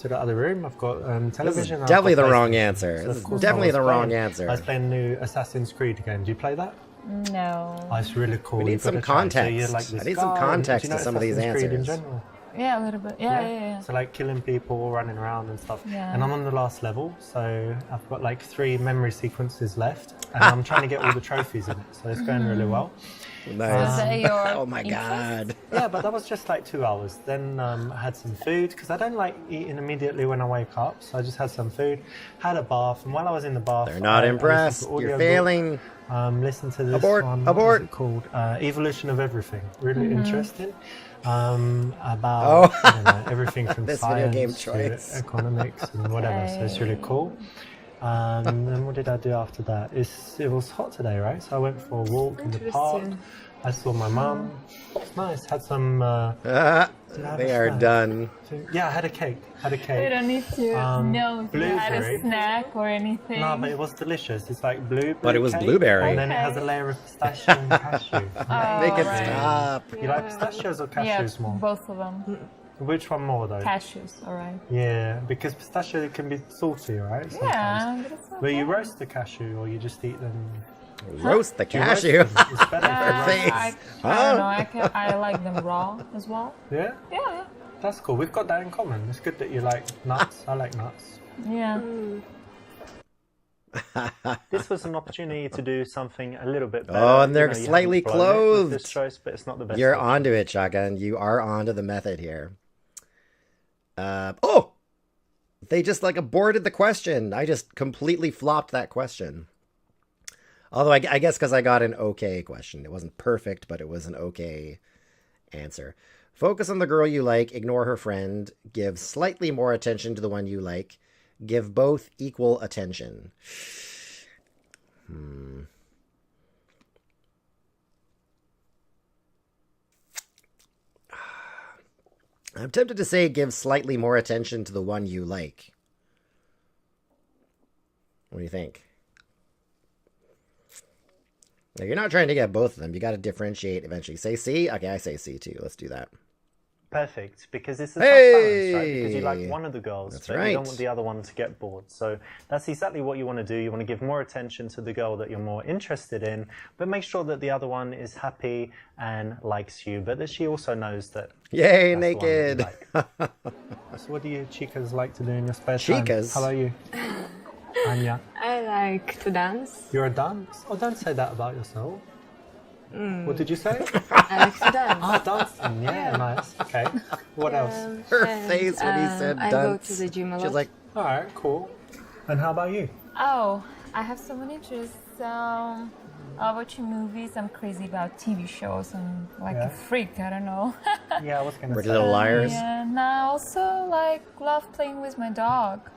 To the other room. I've got This is television. and I've definitely got the wrong PlayStation. answer. So This of is course definitely I was the wrong playing- answer. I was playing the new Assassin's Creed game. Do you play that? No. Oh, it's really cool. We need You've got some to try it. So context. you're like this I need some guy, context do you know to some of these Assassin's Creed in answers. general? Yeah, a little bit. Yeah. So like killing people, running around and stuff. Yeah. And I'm on the last level, so I've got like 3 memory sequences left, and I'm trying to get all the trophies in it. So it's going really well. Nice. Is that your Oh my god. Yeah, but that was just like 2 hours. Then I had some food because I don't like eating immediately when I wake up. So I just had some food, had a bath, and while I was in the bath, They're not I impressed. listened to You're audiobook. failing. Listen to this Abort, one. abort. What is it called? Evolution of Everything. Really interesting. About Oh. I don't know, everything from This video science game to choice. economics and whatever. So it's really cool. Then what did I do after that? It was hot today, right? So I went for a walk in the park. Interesting. I saw my mum. It's nice. Had some. Did I have They a are snack? done. Yeah, I had a cake. You don't need to know if you had blueberry. a snack or anything. No, but it was delicious. It's like blueberry. But it was cake, blueberry. And then it has a layer of pistachio and cashew. Make it right. stop. You like pistachios or cashews more? both of them. Which one more though? Cashews, all right. Yeah, because pistachio can be salty, right? Sometimes. Yeah, but it's not But you bad. roast the cashew or you just eat them? Roast the Do you roast cashew. them? It's better if you roast face. I Huh? don't know. I like them raw as well. them. Yeah, Yeah, that's cool. We've got that in common. It's good that you like nuts. I like nuts. yeah. This was an opportunity to do something a little bit better. Oh, and they're You slightly haven't blown it with clothed. This choice, but it's not the best. You're option. onto it, Shotgun. You are onto the method here. Oh! They just like aborted the question. I just completely flopped that question. Although I guess because I got an okay question. It wasn't perfect, but it was an okay answer. Focus on the girl you like, ignore her friend, give slightly more attention to the one you like, give both equal attention. I'm tempted to say give slightly more attention to the one you like. What do you think? Now, you're not trying to get both of them. You got to differentiate eventually. Say C? Okay, I say C too. Let's do that. Perfect, because it's a Hey! tough balance, right? Because you like one of the girls, That's but you right. don't want the other one to get bored. So that's exactly what you want to do. You want to give more attention to the girl that you're more interested in, but make sure that the other one is happy and likes you, but that she also knows that. Yay, that's the one that you naked! like. So what do you chicas like to do in your spare time? Chicas? How about you, Anya? I like to dance. You're a dance? Oh, don't say that about yourself. What did you say? I like to dance. Ah, dancing. Yeah, nice. Okay. What else? Her And, face when he said I dunce. go to the gym a lot. She's like, All right, cool. And how about you? Oh, I have so many interests. I watch movies. I'm crazy about TV shows. I'm like Yeah. a freak. I don't know. Yeah, I was gonna Pretty say. Little Liars. Yeah, and I also love playing with my dog.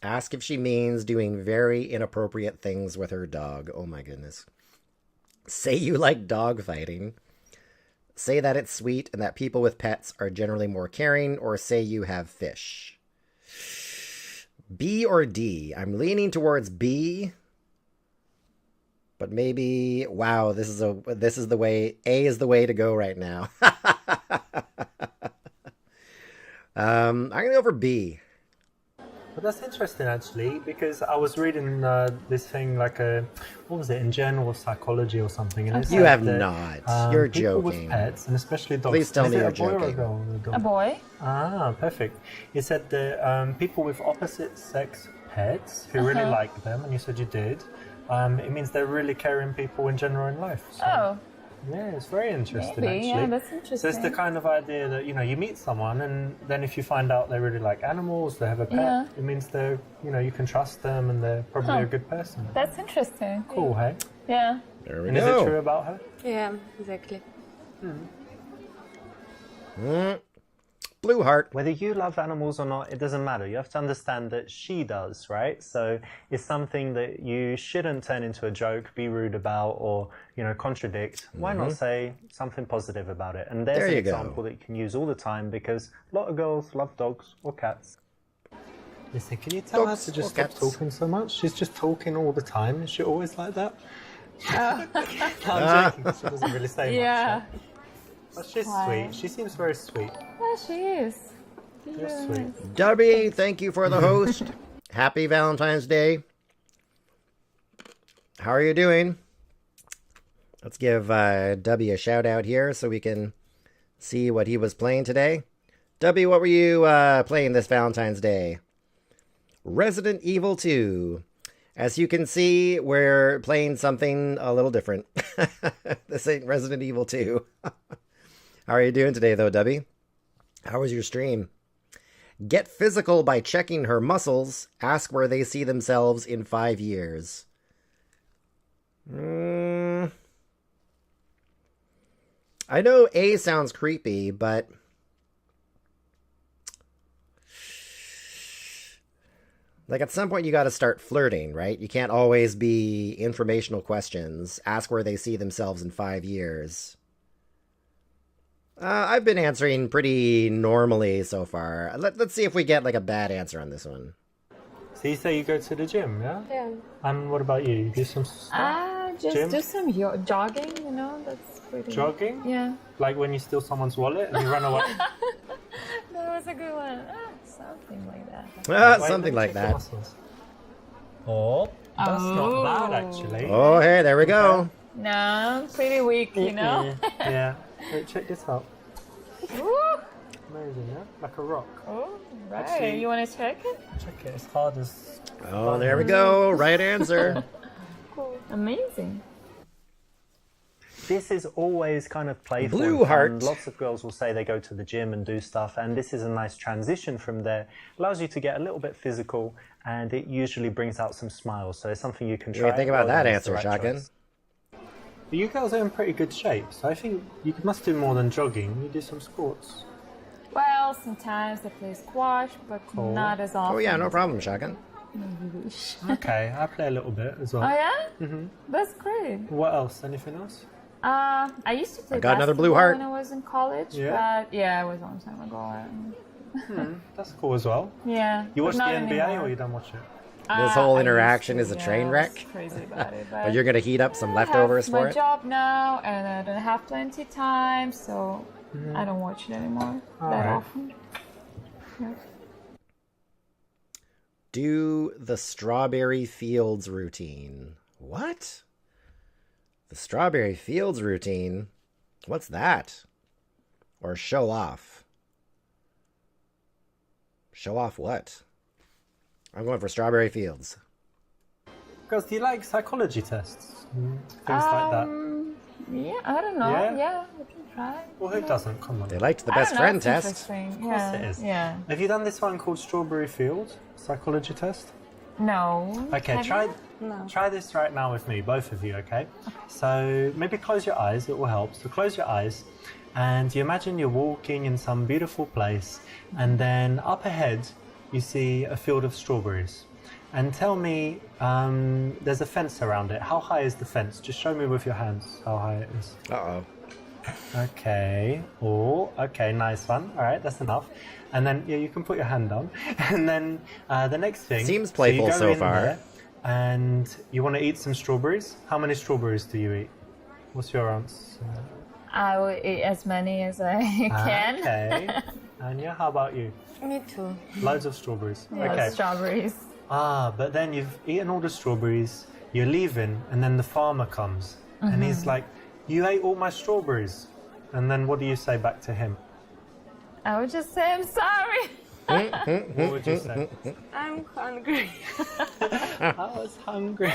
Ask if she means doing very inappropriate things with her dog. Oh my goodness. Say you like dog fighting. Say that it's sweet and that people with pets are generally more caring, or say you have fish. B or D? I'm leaning towards B. But maybe, wow, this is the way, A is the way to go right now. I'm gonna go for B. But that's interesting, actually, because I was reading this thing like what was it, in Journal of Psychology or something, and it You said have that, not. You're people joking. with pets, and especially dogs. Please tell is me it you're a boy or a joking. girl? Or a dog? A boy. Ah, perfect. It said that people with opposite sex pets who really like them, and you said you did, it means they're really caring people in general in life. So, Oh, yeah, it's very interesting, maybe. actually. Yeah, that's So interesting. it's the kind of idea that, you meet someone, and then if you find out they really like animals, they have a pet, Yeah. it means they're, you can trust them and they're probably a good person. That's interesting. Cool, hey? Yeah. There we And is it true go. about her? Yeah, exactly. Blue heart. Whether you love animals or not, it doesn't matter. You have to understand that she does, right? So it's something that you shouldn't turn into a joke, be rude about, or, contradict. Why not say something positive about it? And there's There an you go. example that you can use all the time, because a lot of girls love dogs or cats. Listen, can you tell her Dogs to just or stop cats? talking so much? She's just talking all the time. Is she always like that? Oh. No, I'm joking. She doesn't really say Yeah. much. But she's Quiet. sweet. She seems very sweet. Yeah, she is. She's You're really sweet. nice. Debbie, thank you for the host. Happy Valentine's Day. How are you doing? Let's give Debbie a shout out here so we can see what he was playing today. Debbie, what were you playing this Valentine's Day? Resident Evil 2. As you can see, we're playing something a little different. This ain't Resident Evil 2. How are you doing today, though, Debbie? How was your stream? Get physical by checking her muscles. Ask where they see themselves in 5 years. I know A sounds creepy, but like at some point you got to start flirting, right? You can't always be informational questions. Ask where they see themselves in 5 years. I've been answering pretty normally so far. Let's see if we get like a bad answer on this one. So you say you go to the gym, yeah? Yeah. And what about you? You do some Just Gym? do some jogging, you know, that's pretty... jogging? Yeah. Like when you steal someone's wallet and you run away? That was a good one. Something like that. Wait, Something let like me check your that. muscles. Oh, that's not bad actually. Oh, hey, there we go. No, I'm pretty weak, you know? Yeah. Wait, check this out. Woo! Amazing, yeah? Like a rock. Oh, right. Actually- You want to check it? Check it as hard as... Oh, there we go. Right answer. Cool. Amazing. This is always kind of playful. Blue and fun. heart. Lots of girls will say they go to the gym and do stuff, and this is a nice transition from there. Allows you to get a little bit physical, and it usually brings out some smiles. So it's something you can What do try. you think about Well, that it's the answer, right Shotgun? choice. But you girls are in pretty good shape, so I think you must do more than jogging. You do some sports. Well, sometimes I play squash, but Cool. not as often. Oh, yeah, no problem, Shotgun. Okay, I play a little bit as well. Oh, yeah? Mm-hmm. That's great. What else? Anything else? I used to play I got another blue basketball heart. when I was in college, Yeah? but yeah, it was a long time ago. That's cool as well. Yeah. You watch but the not NBA anymore. or you don't watch it? This whole I used interaction to, is a yeah, train I was wreck? crazy about it, But you're going to heat up some I have leftovers my for it? job now, and I don't have plenty time, so I don't watch it anymore that Alright. often. Yeah. Do the Strawberry Fields routine. What? The Strawberry Fields routine? What's that? Or show off? Show off what? I'm going for Strawberry Fields. Girls, do you like psychology tests? Things like that. Yeah, I don't know. Yeah? Yeah, we can try. Well, who doesn't? Come on. They liked the I best don't know, friend it's test. interesting. Of course it is. Yeah. Have you done this one called Strawberry Field psychology test? No. Okay, Have try you? try this right now with me, both of you, okay? So maybe close your eyes, it will help. So close your eyes and you imagine you're walking in some beautiful place and then up ahead you see a field of strawberries. And tell me, there's a fence around it. How high is the fence? Just show me with your hands how high it is. Uh-oh. Okay. Oh, okay, nice one. All right, that's enough. And then yeah, you can put your hand on. And then the next thing. Seems so playful you go so in far. there and you want to eat some strawberries. How many strawberries do you eat? What's your answer? I will eat as many as I can. Okay. And yeah, how about you? Me too. Loads of strawberries. Yeah, Okay. strawberries. But then you've eaten all the strawberries, you're leaving, and then the farmer comes. And he's like, you ate all my strawberries. And then what do you say back to him? I would just say I'm sorry. What would you say? I'm hungry. I was hungry.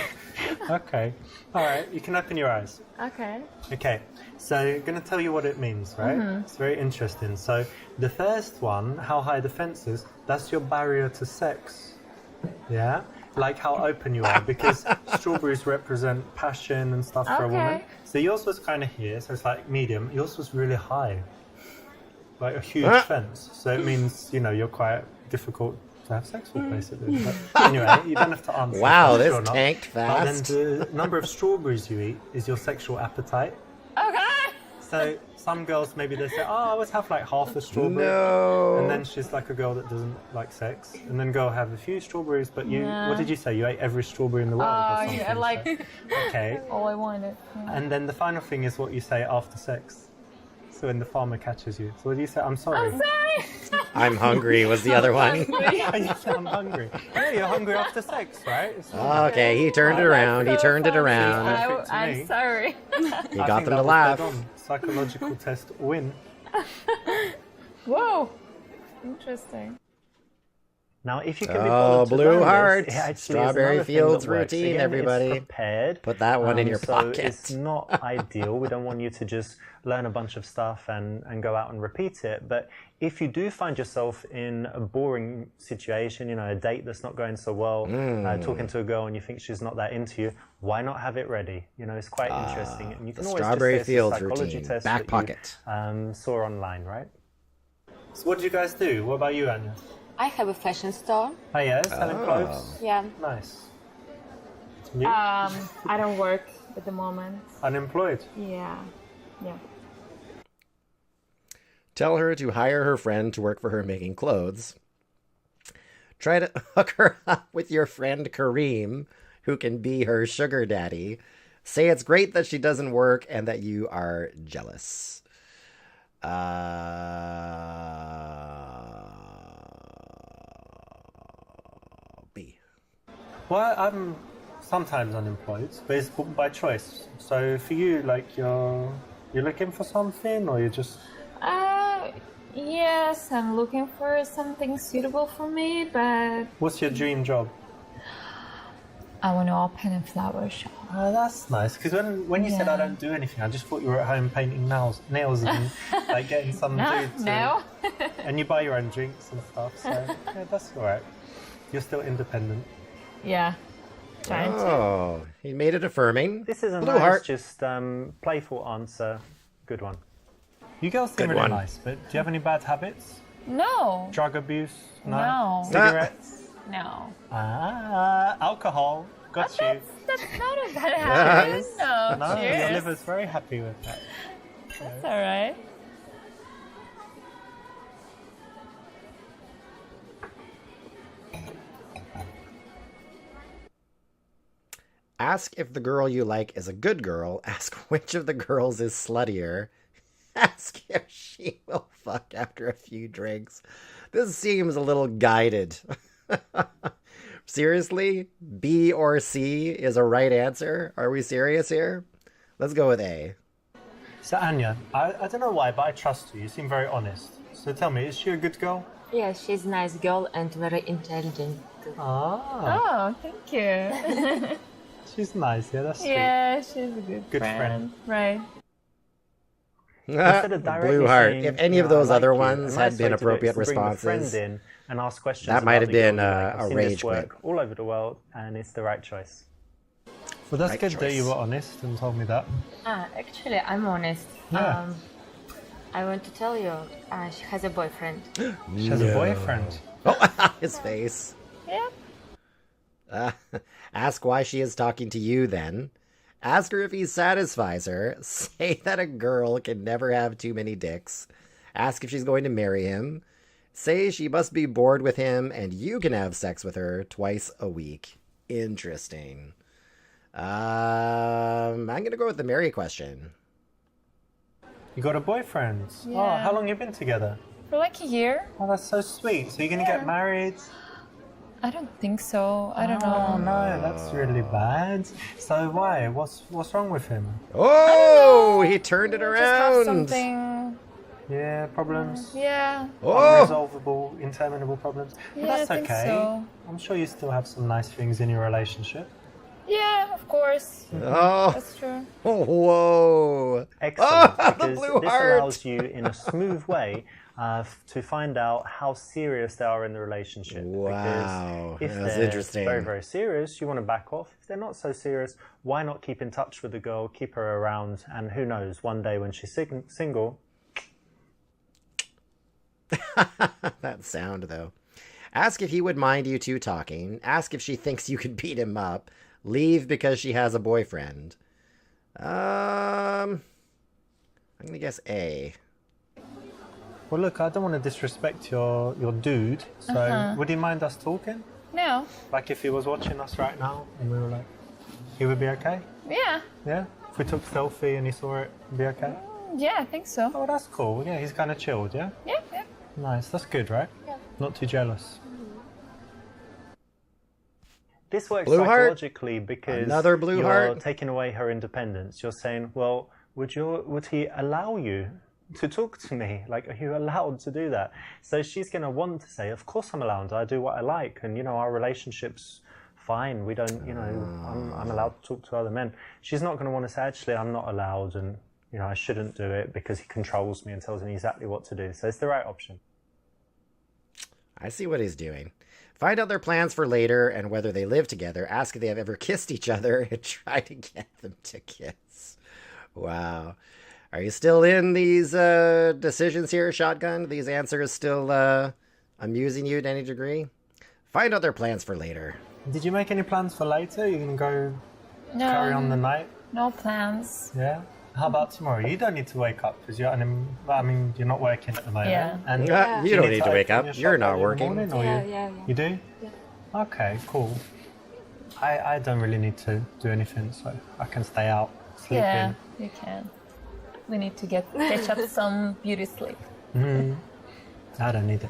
Okay. All right, you can open your eyes. Okay. Okay, so I'm going to tell you what it means, right? It's very interesting. So the first one, how high the fence is, that's your barrier to sex. Yeah? Like how open you are, because strawberries represent passion and stuff for a woman. Okay. So yours was kind of here, so it's like medium. Yours was really high. Like a huge fence. So it means, you know, you're quite difficult to have sex with, basically. But anyway, you don't have to answer. Wow, if I'm this sure not. tanked But then fast. the number of strawberries you eat is your sexual appetite. Okay. some girls maybe they say, oh, I always have like half a strawberry. No. And then she's like a girl that doesn't like sex. And then go have a few strawberries, but you, Nah. what did you say? You ate every strawberry in the world or something? Yeah, like Okay. all I wanted. Yeah. And then the final thing is what you say after sex. So when the farmer catches you. So what do you say? I'm sorry. I'm sorry. I'm hungry was the other one. You say, I'm hungry. Yeah, you're hungry after sex, right? It's not- Okay, he turned it around. He turned it around. Perfect to me. I'm sorry. He I got think them that to was laugh. dead on. Psychological test win. Whoa. Interesting. Now, if you can be Oh, bothered to Blue learn this, Heart. it actually is Strawberry another thing Fields that works. routine, Again, everybody. It's prepared. Put that one in your so pocket. It's not ideal. We don't want you to just learn a bunch of stuff and go out and repeat it. But if you do find yourself in a boring situation, you know, a date that's not going so well, talking to a girl and you think she's not that into you, why not have it ready? You know, it's quite interesting. And you can The always Strawberry just say Fields it's a psychology routine, test back that pocket. You, saw online, right? So what do you guys do? What about you, Anya? I have a fashion store. Oh, yeah, selling clothes. Yeah. Nice. You? I don't work at the moment. Unemployed? Yeah. Yeah. Tell her to hire her friend to work for her making clothes. Try to hook her up with your friend Kareem, who can be her sugar daddy. Say it's great that she doesn't work and that you are jealous. B. Well, I'm sometimes unemployed, but it's by choice. So for you, like you're looking for something, or you're just Yes, I'm looking for something suitable for me, but what's your dream job? I want to open a flower shop. Oh, that's nice. Because when you said I don't do anything, I just thought you were at home painting nails and like getting some dude to, No. and you buy your own drinks and stuff. So yeah, that's all right. You're still independent. Yeah. Trying to. Oh, he made it affirming. This is a Blue nice, Heart. just playful answer. Good one. You girls seem Good really one. nice, but do you have any bad habits? No. Drug abuse? No. Cigarettes? No. Alcohol. Got you. That's not a bad habit. No. No, your Cheers. liver's very happy with that. That's all right. Ask if the girl you like is a good girl. Ask which of the girls is sluttier. Ask if she will fuck after a few drinks. This seems a little guided. Seriously? B or C is a right answer? Are we serious here? Let's go with A. So Anya, I don't know why, but I trust you. You seem very honest. So tell me, is she a good girl? Yeah, she's a nice girl and very intelligent. Ah, Oh, thank you. she's nice. Yeah, that's sweet. Yeah, she's a good friend. Right. Instead of directly Blue Heart. saying, If any you of know, I those like other you, ones a had nice been way to do it appropriate is to bring the friend responses, in and ask questions. that about might have the girl been you like. a I've seen rage this work quit. all over the world, and it's the right choice. Well, that's Right good that you choice. were honest and told me that. Actually, I'm honest. Yeah. I want to tell you, she has a boyfriend. She has a boyfriend. Oh, his face. Yeah. Ask why she is talking to you then. Ask her if he satisfies her. Say that a girl can never have too many dicks. Ask if she's going to marry him. Say she must be bored with him and you can have sex with her twice a week. Interesting. I'm going to go with the marry question. You got a boyfriend? Oh, Yeah. how long you been together? For like a year? Oh, that's so sweet. So you're gonna get married? I don't think so. I don't Oh know. no, that's really bad. So why? What's wrong with him? Oh, he turned it Just have around. something. Yeah, problems. Yeah. Oh, Unresolvable, interminable problems. But Yeah, that's I think okay. so. I'm sure you still have some nice things in your relationship. Yeah, of course. oh, That's true. whoa. Excellent, Oh, the because blue this heart. allows you, in a smooth way, to find out how serious they are in the relationship. Wow, Because if that's they're interesting. very, very serious, you want to back off. If they're not so serious, why not keep in touch with the girl, keep her around, and who knows, one day when she's single. That sound, though. Ask if he would mind you two talking. Ask if she thinks you could beat him up. Leave because she has a boyfriend. I'm I'm gonna guess A. Well, look, I don't want to disrespect your dude, so would you mind us talking? No. Like if he was watching us right now and we were like, he would be okay? Yeah. Yeah? If we took a selfie and he saw it, it'd be okay? Yeah, I think so. Oh, that's cool. Yeah, he's kind of chilled, yeah? Yeah, yeah. Nice, that's good, right? Yeah. Not too jealous. This works Blue heart. psychologically because Another blue you're heart. taking away her independence. You're saying, well, would he allow you to talk to me? Like, are you allowed to do that? So she's going to want to say, of course I'm allowed. I do what I like. And, you know, our relationship's fine. We don't, you know, I'm allowed to talk to other men. She's not going to want to say, actually, I'm not allowed. And, you know, I shouldn't do it because he controls me and tells me exactly what to do. So it's the right option. I see what he's doing. Find out their plans for later and whether they live together. Ask if they have ever kissed each other and try to get them to kiss. Wow. Are you still in these decisions here, Shotgun? These answers still amusing you to any degree? Find out their plans for later. Did you make any plans for later? You're going to go carry on the night? No plans. Yeah? How about tomorrow? You don't need to wake up because you're not working at the moment. Yeah. And You don't need to wake open up. your You're shop not early in the working. morning, or Yeah. You do? Yeah. Okay, cool. I don't really need to do anything, so I can stay out, sleep Yeah, you can. We need to catch up some beauty sleep. in. I don't need it.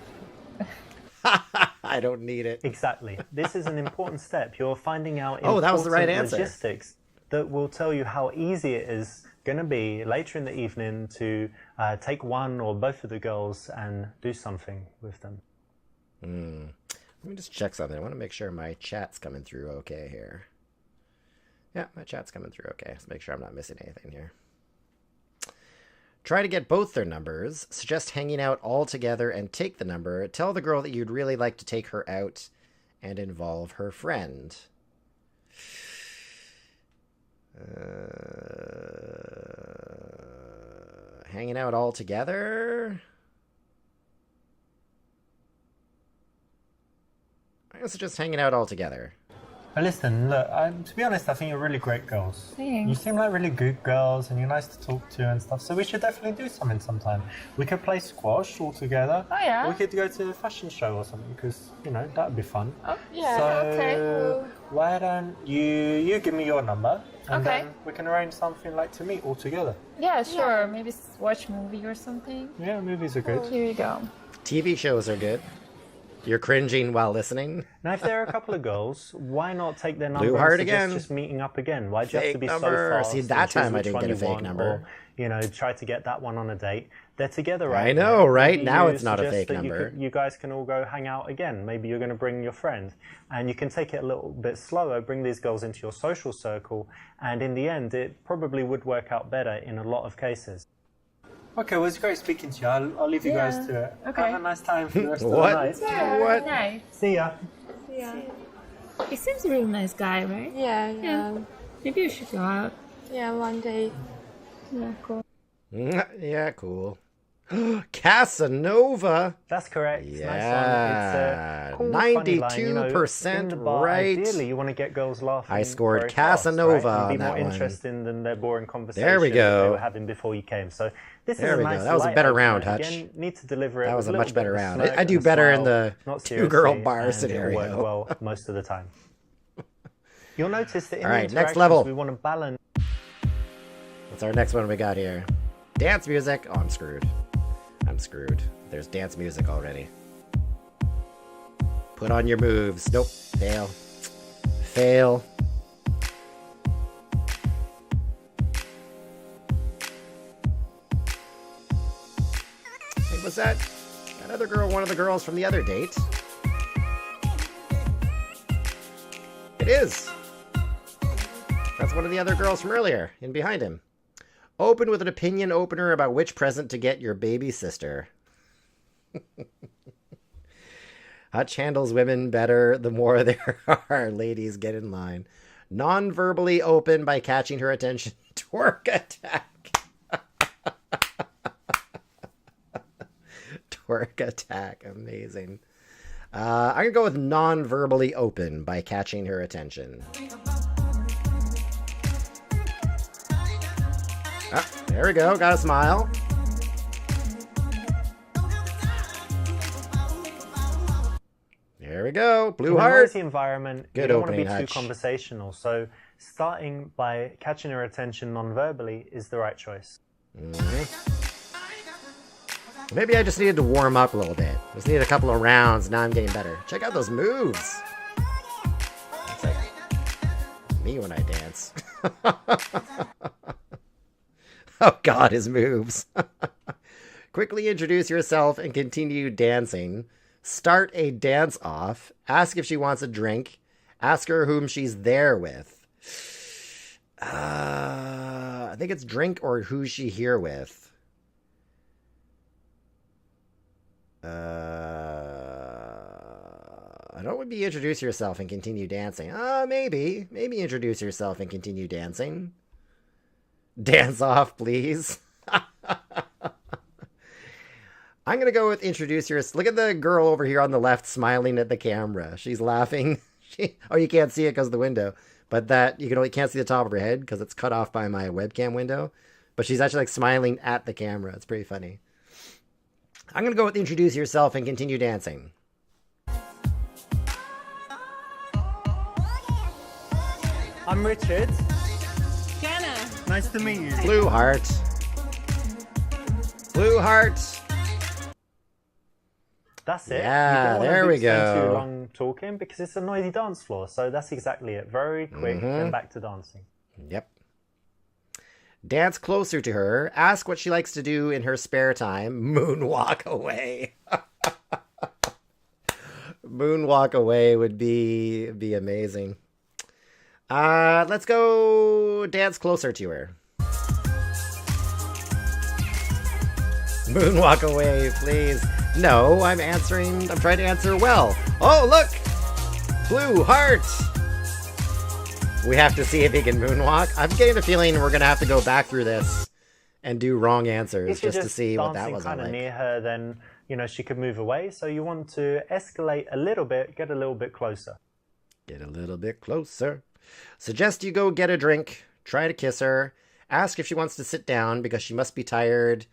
I don't need it. Exactly. This is an important step. You're finding out Oh, that was the right important answer. logistics that will tell you how easy it is going to be later in the evening to take one or both of the girls and do something with them. Let me just check something. I want to make sure my chat's coming through okay here. Yeah, my chat's coming through okay. Let's make sure I'm not missing anything here. Try to get both their numbers. Suggest hanging out all together and take the number. Tell the girl that you'd really like to take her out and involve her friend. Hanging out all together? I guess it's just hanging out all together. But listen, look, to be honest, I think you're really great girls. Thanks. You seem like really good girls and you're nice to talk to and stuff, so we should definitely do something sometime. We could play squash all together. Oh, yeah? We could go to a fashion show or something, because, you know, that would be fun. Oh, yeah, So, okay. why don't you give me your number, and Okay. then we can arrange something like to meet all together. Yeah, sure. Maybe watch a movie or something. Yeah, movies are good. Here you go. TV shows are good. You're cringing while listening. Now, if there are a couple of girls, why not take their number Blue heart and suggest again. just meeting up again? Why do you have to Fake be number. so fast? See, and that choose time I which didn't one get a you fake want, number. Or, you know, try to get that one on a date. They're together right I now. know, right? Maybe Now you it's not a suggest fake that number. You guys can all go hang out again. Maybe you're going to bring your friend. And you can take it a little bit slower, bring these girls into your social circle. And in the end, it probably would work out better in a lot of cases. Okay, well, it's great speaking to you. I'll leave you guys to it. Okay. Have a nice time for the rest What? of the night. What? Nice. See ya. He seems a real nice guy, right? Yeah. Maybe we should go out. Yeah, one day. Yeah, cool. Yeah, cool. Casanova. That's correct. Yeah, Nice one. It's a cool, funny line, you know, 92% in the bar, right. Ideally, you want to get girls laughing. I scored very fast, Casanova right? And be on more that one. interesting than their boring conversation There we that go. they were having before you came. So this There is a we go. nice That was a light better opener. round, Huttch. Again, need to deliver it. That was with a little much better bit of round. smirk I do and a better in smile, the not two-girl seriously, bar and it'll scenario. work well most of the time. You'll notice that in All the right, next interactions, level. we want to balance. What's our next one we got here? Dance music. Oh, I'm screwed. I'm screwed. There's dance music already. Put on your moves. Nope. Fail. Fail. Hey, was that other girl one of the girls from the other date? It is. That's one of the other girls from earlier, in behind him. Open with an opinion opener about which present to get your baby sister. Huttch handles women better the more there are. Ladies, get in line. Non-verbally open by catching her attention. Twerk attack. Twerk attack. Amazing. I'm going to go with non-verbally open by catching her attention. There we go. Got a smile. There we go. Blue In a heart. noisy environment, Good you don't want to opening, be too Huttch. conversational. So starting by catching her attention non-verbally is the right choice. Maybe I just needed to warm up a little bit. Just needed a couple of rounds. Now I'm getting better. Check out those moves. It's like me when I dance. Oh God, his moves. Quickly introduce yourself and continue dancing. Start a dance off. Ask if she wants a drink. Ask her whom she's there with. I think it's drink or who's she here with. I don't would be introduce yourself and continue dancing. Maybe introduce yourself and continue dancing. Dance off, please. I'm going to go with introduce yourself. Look at the girl over here on the left smiling at the camera. She's laughing. Oh, you can't see it because of the window. But that, you can't see the top of her head because it's cut off by my webcam window. But she's actually like smiling at the camera. It's pretty funny. I'm going to go with introduce yourself and continue dancing. I'm Richard. Jana. Nice to meet you. Blue heart. Blue heart. That's it. Yeah, you don't there want we to spend go. too long talking because it's a noisy dance floor. So that's exactly it. Very quick and back to dancing. Yep. Dance closer to her. Ask what she likes to do in her spare time. Moonwalk away. Moonwalk away would be amazing. Let's go dance closer to her. Moonwalk away, please. No, I'm trying to answer well. Oh, look! Blue heart! We have to see if he can moonwalk. I'm getting the feeling we're going to have to go back through this and do wrong answers just to see what that was kind of like. near her, then, she could move away. So you want to escalate a little bit, get a little bit closer. Get a little bit closer. Suggest you go get a drink. Try to kiss her. Ask if she wants to sit down because she must be tired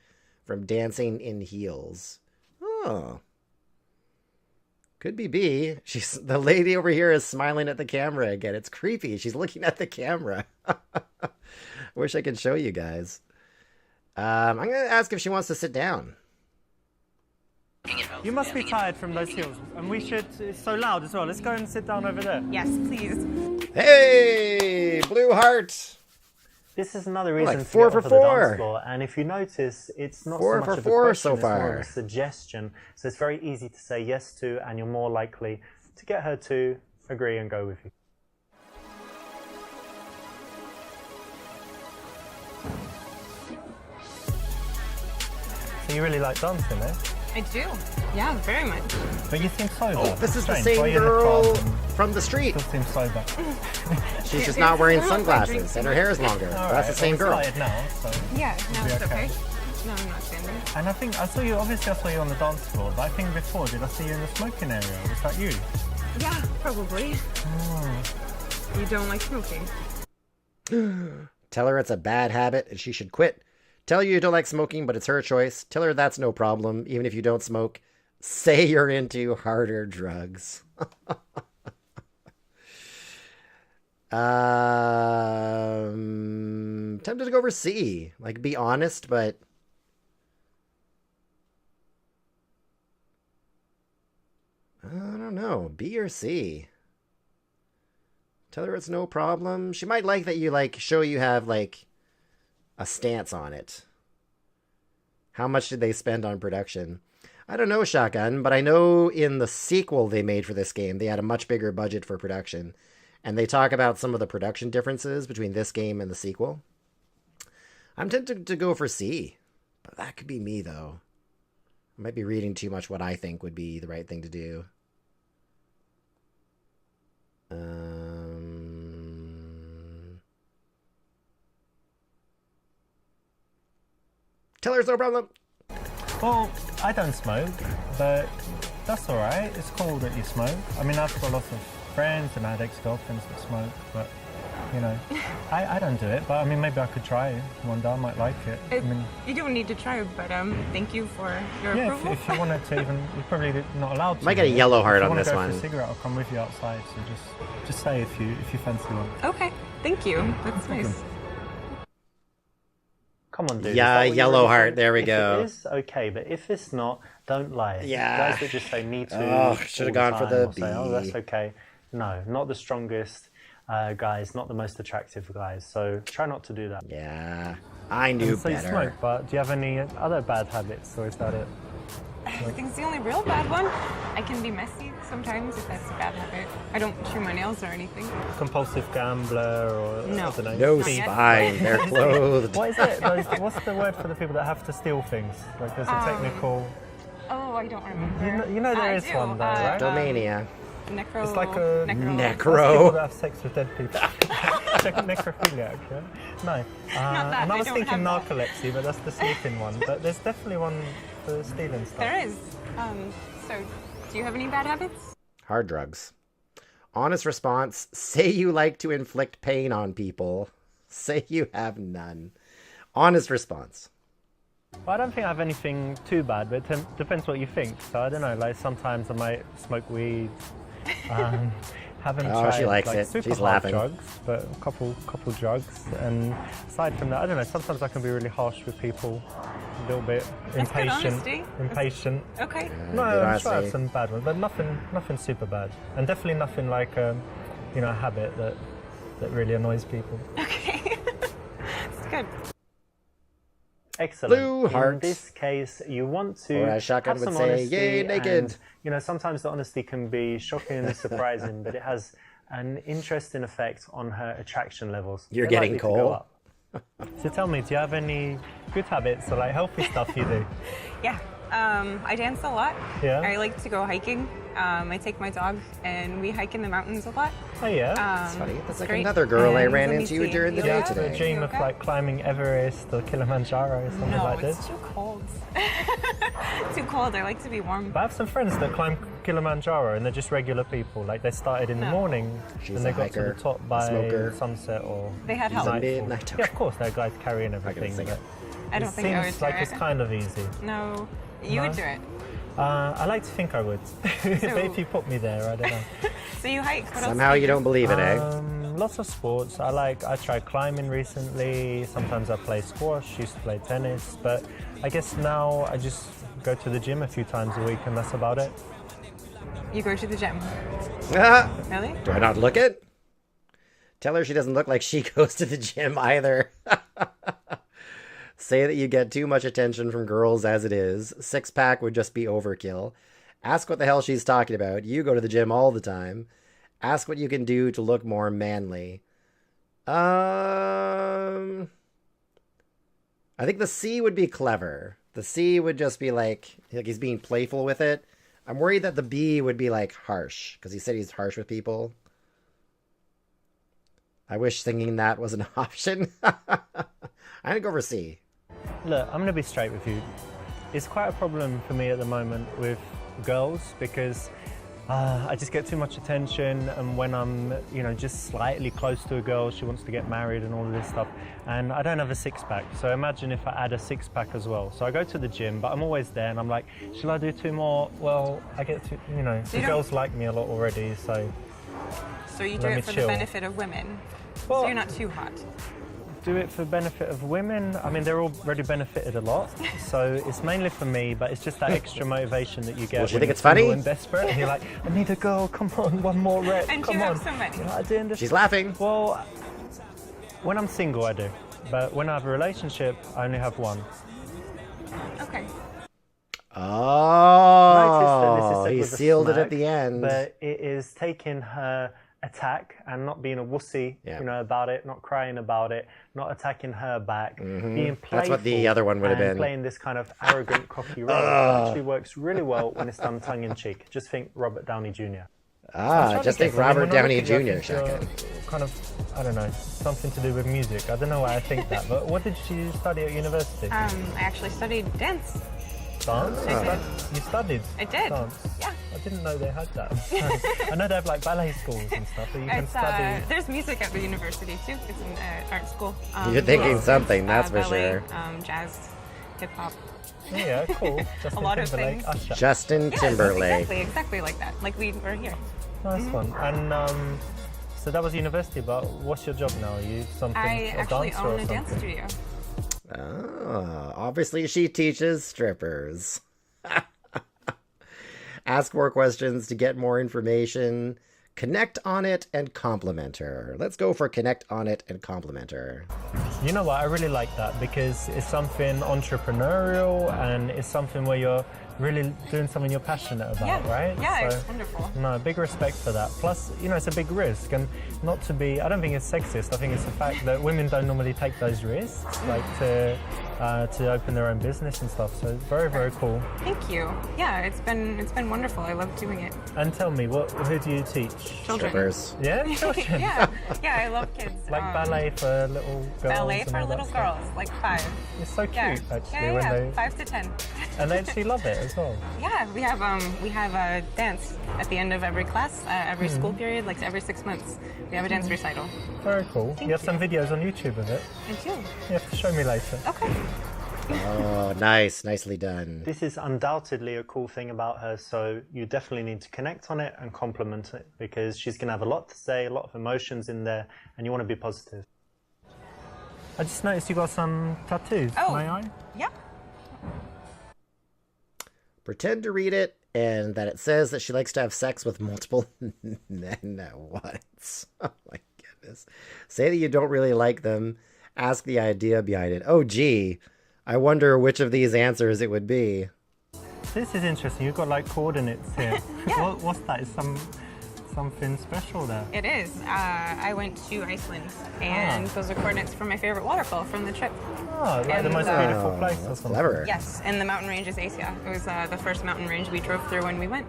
from dancing in heels. Oh. Could be B. The lady over here is smiling at the camera again. It's creepy. She's looking at the camera. Wish I could show you guys. I'm going to ask if she wants to sit down. You must be tired from those heels, and it's so loud as well. Let's go and sit down over there. Yes, please. Hey, Blue Heart. This is another reason like to 4 get for onto the 4. dance floor. And if you notice, it's not 4 so for much of a 4 question, so it's more far. of a suggestion. So it's very easy to say yes to, and you're more likely to get her to agree and go with you. So you really like dancing, eh? I do. Yeah, very much. But you seem sober. Oh, this is the Strange. Why are same you in the girl club and from the street. still seem sober. She's just not wearing sunglasses and her hair is longer. All That's right, the same well, girl. it's lighted now, so. Yeah, no, be it's okay. okay. No, I'm not standing. And I think I saw you on the dance floor, but I think before, did I see you in the smoking area? Was that you? Yeah, probably. Oh. You don't like smoking? Tell her it's a bad habit and she should quit. Tell you don't like smoking, but it's her choice. Tell her that's no problem, even if you don't smoke. Say you're into harder drugs. Tempted to go over C. Like, be honest, but... I don't know. B or C? Tell her it's no problem. She might like that you, show you have, a stance on it. How much did they spend on production? I don't know, Shotgun, but I know in the sequel they made for this game, they had a much bigger budget for production. And they talk about some of the production differences between this game and the sequel. I'm tempted to go for C, but that could be me, though. I might be reading too much what I think would be the right thing to do. Tell her it's no problem. Well, I don't smoke, but that's alright. It's cool that you smoke. I mean, I've got lots of friends and I had ex-girlfriends that smoke, but you know. I don't do it, but I mean, maybe I could try it one day. I might like it. I mean, You don't need to try, but thank you for your yeah, approval. if you wanted to even, you're probably not allowed to. Might get a yellow heart on If this you want one. to go for a cigarette, I'll come with you outside. So just say if you fancy one. Okay, thank you. That's nice. Come on, dude. Yeah, is that what you yellow really heart, think? there we If go. It is okay, but if it's not, don't lie. Yeah. Guys that just say me too. Oh, should've all gone for time, the or say, oh, that's B. okay. No, not the strongest guys, not the most attractive guys. So try not to do that. Yeah, I knew So you better. smoke, but do you have any other bad habits, or is that it? I think it's the only real bad one. I can be messy sometimes if that's a bad habit. I don't chew my nails or anything. Compulsive gambler, or No. I don't know. No Not yet. spine, they're clothed. What is it? What's the word for the people that have to steal things? Like there's a technical. Oh, I don't remember. You know there I is do. one though, right? Domania. Necro. It's like a necro. People Necro. that have sex with dead people. Necrophiliac, yeah? No. that, and I I was don't thinking have narcolepsy, but that's the sleeping one. But there's definitely one for stealing stuff. There is. So, do you have any bad habits? Hard drugs. Honest response, say you like to inflict pain on people. Say you have none. Honest response. Well, I don't think I have anything too bad, but it depends what you think. So I don't know, like sometimes I might smoke weed. Haven't Oh, tried she likes like it. super She's hard laughing. drugs, but a couple drugs. And aside from that, I don't know, sometimes I can be really harsh with people, a little bit That's good impatient. honesty. Impatient. Okay. No, good I'm sure I have honesty. some bad ones, but nothing super bad. And definitely nothing like a habit that really annoys people. Okay. It's good. Excellent. Blue heart. In this case, you want to Or as Shotgun have would some say, honesty, "Yay, naked." and, you know, sometimes the honesty can be shocking and surprising, but it has an interesting effect on her attraction levels. You're They're getting likely to go coal. up. So tell me, do you have any good habits or like healthy stuff you do? Yeah. I dance a lot. Yeah? I like to go hiking. I take my dog and we hike in the mountains a lot. Oh yeah. That's funny. That's it's like great. another girl I And ran let me into see. during the You day okay? today. A dream You of okay? like climbing Everest or Kilimanjaro or something No, like this. it's too cold. Too cold. I like to be warm. But I have some friends that climb Kilimanjaro and they're just regular people. Like they started in the No. morning She's and they a got to hiker, the top a by smoker. sunset or They had help. a nightfall. midnight Yeah, of course, there are guys carrying everything. sing But it. I don't it think I would seems do like it. it's kind of easy. No, you No? would do it. I like to think I would. But if you put me there, I don't know. So you hike. What else Somehow do you do? don't believe it, eh? Lots of sports. I tried climbing recently. Sometimes I play squash, used to play tennis. But I guess now I just go to the gym a few times a week and that's about it. You go to the gym. Ah, Really? do I not look it? Tell her she doesn't look like she goes to the gym either. Say that you get too much attention from girls as it is. Six-pack would just be overkill. Ask what the hell she's talking about. You go to the gym all the time. Ask what you can do to look more manly. I think the C would be clever. The C would just be like he's being playful with it. I'm worried that the B would be like harsh, because he said he's harsh with people. I wish thinking that was an option. I'm gonna go for C. Look, I'm going to be straight with you. It's quite a problem for me at the moment with girls because I just get too much attention, and when I'm, just slightly close to a girl, she wants to get married and all of this stuff, and I don't have a six-pack. So imagine if I add a six-pack as well. So I go to the gym, but I'm always there, and I'm like, shall I do two more? Well, I get to, the girls like me a lot already, so So you do Let me it for chill. the benefit of women. Well- So you're not too hot. do it for benefit of women. I mean, they're already benefited a lot, so it's mainly for me, but it's just that extra motivation that you get. Well, you when think you're it's funny? single and desperate, and you're like, I need a girl, come on, one more rep, And come you on. have so many. I do understand. She's laughing. Well, when I'm single, I do, but when I have a relationship, I only have one. Okay. Oh, said he with a sealed it at smirk, the end. But it is taking her attack and not being a wussy, Yeah. about it, not crying about it, not attacking her back, being playful. That's what the other one would have and been. playing this kind of arrogant, cocky role. It actually works really well when it's done tongue in cheek. Just think Robert Downey Jr. Just think Robert Downey Jr. Shaka. Shaka. Kind of, I don't know, something to do with music. I don't know why I think that, but what did you study at university? I actually studied dance. Dance? You studied I did. dance? Yeah. I didn't know they had that. I know they have like ballet schools and stuff, but you can study. There's music at the university too. It's an art school. You're thinking something, that's for ballet, sure. Jazz, hip hop. Yeah, cool. A lot of things. Usher. Justin Yes, Timberlake. exactly like that. Like we were here. Nice one. And so that was university, but what's your job now? Are you something? I a actually dancer own or a dance something? studio. Oh, obviously she teaches strippers. Ask more questions to get more information. Connect on it and compliment her. Let's go for connect on it and compliment her. You know what? I really like that because it's something entrepreneurial and it's something where you're really doing something you're passionate about, right? Yeah, So, it's wonderful. No, big respect for that. Plus, you know, it's a big risk, and not to be, I don't think it's sexist. I think it's the fact that women don't normally take those risks, like to open their own business and stuff. So it's very, very cool. Thank you. Yeah, it's been wonderful. I love doing it. And tell me, who do you teach? Children. Strippers. Yeah, children. yeah, I love kids. Like ballet for little girls. Ballet and for all that little stuff. girls, like 5. It's so cute, Yeah, actually, when they 5 to 10. and they actually love it as well. Yeah, we have a dance at the end of every class, every school period, like every 6 months. We have a dance recital. Very cool. Thank You have you. some videos on YouTube of it. I do. You have to show me later. Okay. Oh, nice. Nicely done. This is undoubtedly a cool thing about her, so you definitely need to connect on it and compliment it because she's going to have a lot to say, a lot of emotions in there, and you want to be positive. I just noticed you got some tattoos. Oh. May I? Yeah. Pretend to read it and that it says that she likes to have sex with multiple men at once. Oh my goodness. Say that you don't really like them. Ask the idea behind it. Oh, gee. I wonder which of these answers it would be. This is interesting. You've got like coordinates here. What's that? Is something special there? It is. I went to Iceland, and those are coordinates for my favorite waterfall from the trip. Oh, like the And, most beautiful place or That's something. clever. Yes, and the mountain range is Asia. It was the first mountain range we drove through when we went.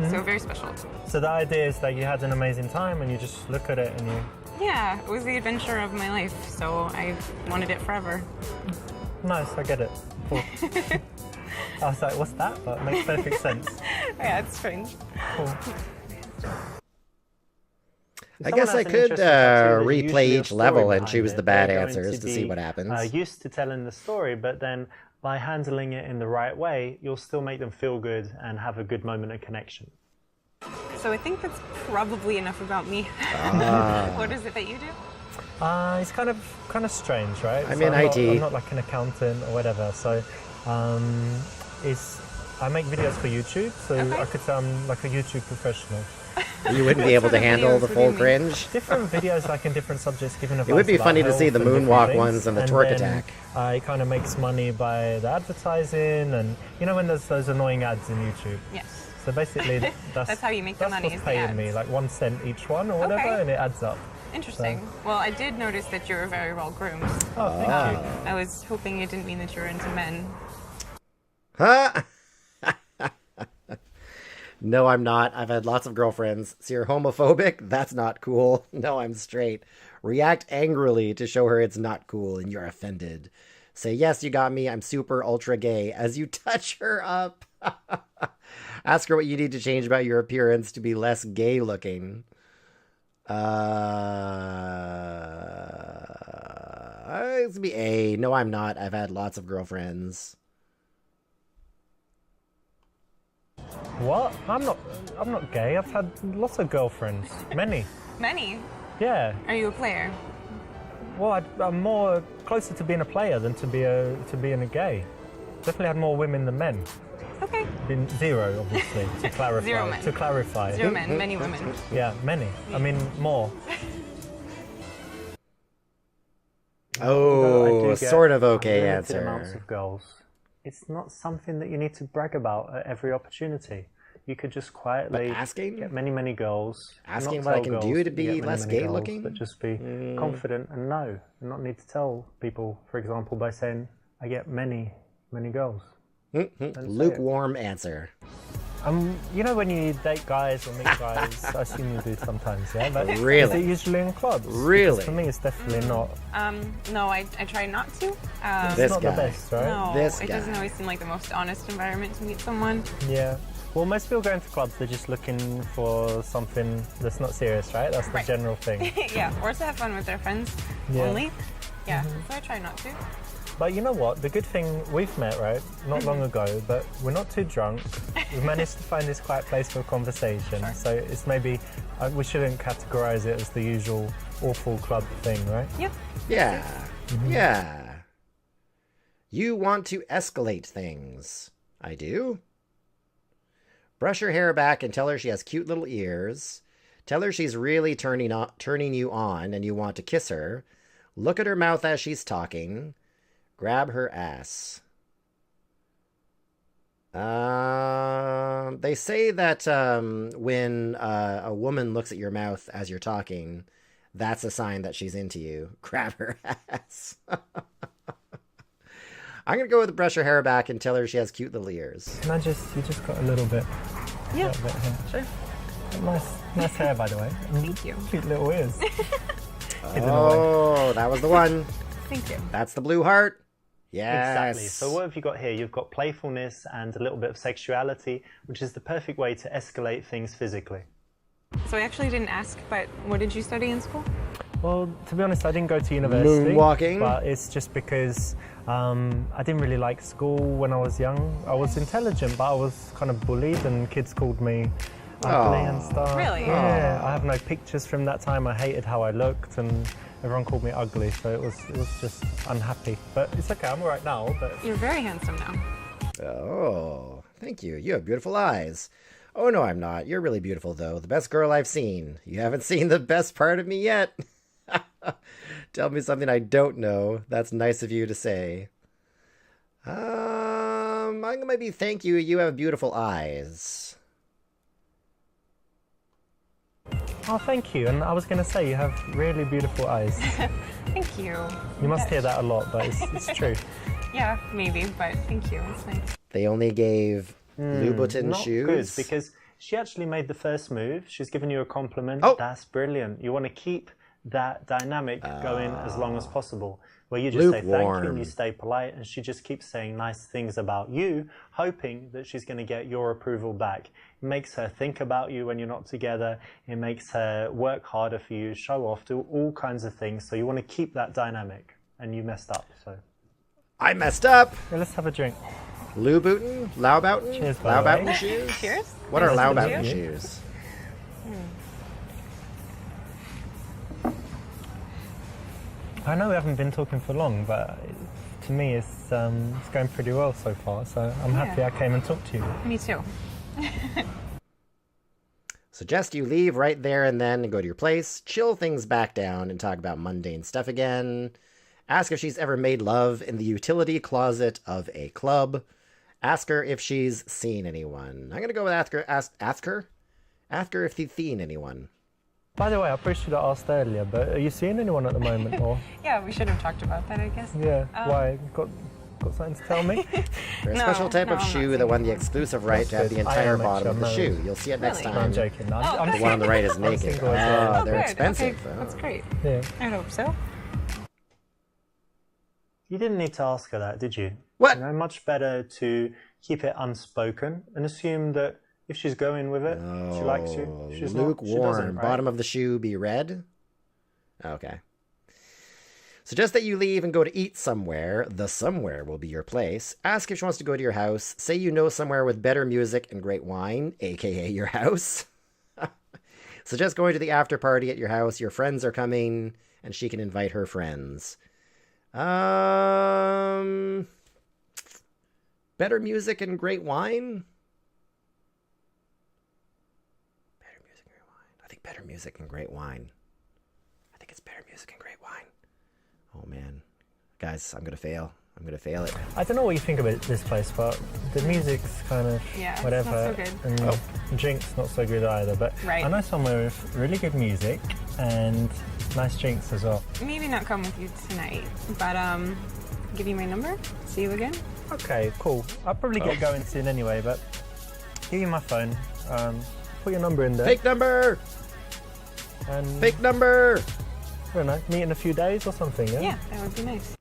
So very special. So the idea is that you had an amazing time and you just look at it and you... Yeah, it was the adventure of my life, so I wanted it forever. Nice, I get it. Cool. I was like, what's that? But it makes perfect sense. Yeah, it's strange. Cool. I guess I could replay each level and choose the bad answers to see what happens. Used to telling the story, but then by handling it in the right way, you'll still make them feel good and have a good moment of connection. So I think that's probably enough about me. What is it that you do? It's kind of strange, right? I'm So in I'm IT. I'm not like an accountant or whatever. So I make videos for YouTube, so Okay. I could say I'm like a YouTube professional. You wouldn't be able to sort of handle videos the would full you make? cringe. Different videos, like in different subjects, giving advice. It would be about funny to see health the and different moonwalk things. ones and the twerk then, attack. It kind of makes money by the advertising, and you know when there's those annoying ads in YouTube. Yes. So basically, that's how you make the money, That's is what's the paying me, ads. like 1 cent each one or whatever, Okay. and it adds up. Interesting. Well, I did notice that you were very well groomed. Oh, thank you. I was hoping you didn't mean that you were into men. Huh? No, I'm not. I've had lots of girlfriends. So you're homophobic? That's not cool. No, I'm straight. React angrily to show her it's not cool and you're offended. Say, yes, you got me. I'm super ultra gay as you touch her up. Ask her what you need to change about your appearance to be less gay looking. It's gonna be A. No, I'm not. I've had lots of girlfriends. What? I'm not gay. I've had lots of girlfriends. Many. Many? Yeah. Are you a player? Well, I'm more closer to being a player than to being a gay. Definitely had more women than men. Okay. Been zero, obviously, to clarify. Zero men. To clarify. 0 men, many women. Yeah, many. I mean, more. Oh, Although I do get sort of okay unlimited amounts answer. of girls. It's not something that you need to brag about at every opportunity. You could just quietly But asking? get many, many girls. and Asking not what I tell can girls do to that you be get many, less many gay girls, looking? But just be confident and know, and not need to tell people, for example, by saying, I get many, many girls. Lukewarm answer. You know when you date guys or meet guys, I assume you do sometimes, yeah? But Really? Is it usually in clubs? Really? Because for me, it's definitely not. No, I try not to. This It's not guy. the best, right? No, This it doesn't guy. always seem like the most honest environment to meet someone. Yeah. Well, most people going to clubs, they're just looking for something that's not serious, right? That's the Right. general thing. Yeah, or to have fun with their friends Yeah. only. Yeah, so I try not to. But you know what? The good thing, we've met, right? Not long ago, but we're not too drunk. We've managed to find this quiet place for a conversation. Sure. So it's maybe, we shouldn't categorize it as the usual awful club thing, right? Yep. Yeah. Yeah. You want to escalate things. I do. Brush her hair back and tell her she has cute little ears. Tell her she's really turning you on and you want to kiss her. Look at her mouth as she's talking. Grab her ass. They say that when a woman looks at your mouth as you're talking, that's a sign that she's into you. Grab her ass. I'm going to go with brush her hair back and tell her she has cute little ears. Can I you just got a little bit. Yeah, Little bit here. sure. Nice hair, by the way. Thank you. Cute little ears. Oh, that was the one. Thank you. That's the blue heart. Yes. Exactly. So what have you got here? You've got playfulness and a little bit of sexuality, which is the perfect way to escalate things physically. So I actually didn't ask, but what did you study in school? Well, to be honest, I didn't go to university. Moonwalking. But it's just because I didn't really like school when I was young. I was intelligent, but I was kind of bullied and kids called me ugly and stuff. Really? Yeah. I have no pictures from that time. I hated how I looked and everyone called me ugly, so it was just unhappy. But it's okay, I'm all right now. But You're very handsome now. Oh, thank you. You have beautiful eyes. Oh, no, I'm not. You're really beautiful, though. The best girl I've seen. You haven't seen the best part of me yet. Tell me something I don't know. That's nice of you to say. I'm gonna maybe thank you. You have beautiful eyes. oh, thank you. And I was going to say, you have really beautiful eyes. Thank you. You must hear that a lot, but it's true. Yeah, maybe, but thank you. It's nice. They only gave Louboutin Not shoes. good, because she actually made the first move. She's given you a compliment. Oh. That's brilliant. You want to keep that dynamic going as long as possible, where you just say thank you Lukewarm. and you stay polite, and she just keeps saying nice things about you, hoping that she's going to get your approval back. It makes her think about you when you're not together. It makes her work harder for you, show off, do all kinds of things. So you want to keep that dynamic, and you messed up. So I messed up. yeah, let's have a drink. Louboutin? Lauboutin? Cheers, by the way. Lauboutin shoes? Cheers. What are Nice to meet Lauboutin you. shoes? I know we haven't been talking for long, but to me it's going pretty well so far. So I'm happy I came and talked to you. Me too. Suggest you leave right there and then and go to your place, chill things back down and talk about mundane stuff again. Ask if she's ever made love in the utility closet of a club. Ask her if she's seen anyone. I'm going to go with ask her. Ask her if you've seen anyone. By the way, I probably should have asked earlier, but are you seeing anyone at the moment? Or Yeah, we should have talked about that, I guess. yeah, why? Got something to tell me? For a No, special type no, of I'm not shoe seeing that won the anyone. exclusive right to have the That's good. I entire am bottom of the actually, I'm shoe. You'll see it next Really? No, I'm time. joking. I'm good. The one on the right is naked. single as well. Oh, Oh, they're good. expensive. Okay. Oh. That's great. Yeah. I hope so. You didn't need to ask her that, did you? What? You know, much better to keep it unspoken and assume that if she's going with it, she likes you. If she's not, she Lukewarm. doesn't, right? Bottom of the shoe be red. Okay. Suggest that you leave and go to eat somewhere. The somewhere will be your place. Ask if she wants to go to your house. Say you know somewhere with better music and great wine, aka your house. Suggest going to the after party at your house. Your friends are coming, and she can invite her friends. Better music and great wine? Better music and great wine. I think better music and great wine. I think it's better music and great wine. Oh man. Guys, I'm gonna fail. I'm gonna fail it. I don't know what you think about this place, but the music's kind of Yeah, it's whatever. not so good. And Oh. drinks not so good either. But Right. I know somewhere with really good music and nice drinks as well. Maybe not come with you tonight, but give you my number. See you again. Okay, cool. I'll probably get going soon anyway, but give you my phone. Put your number in there. Fake number! And Fake number! I don't know, meet in a few days or something, yeah? Yeah, that would be nice.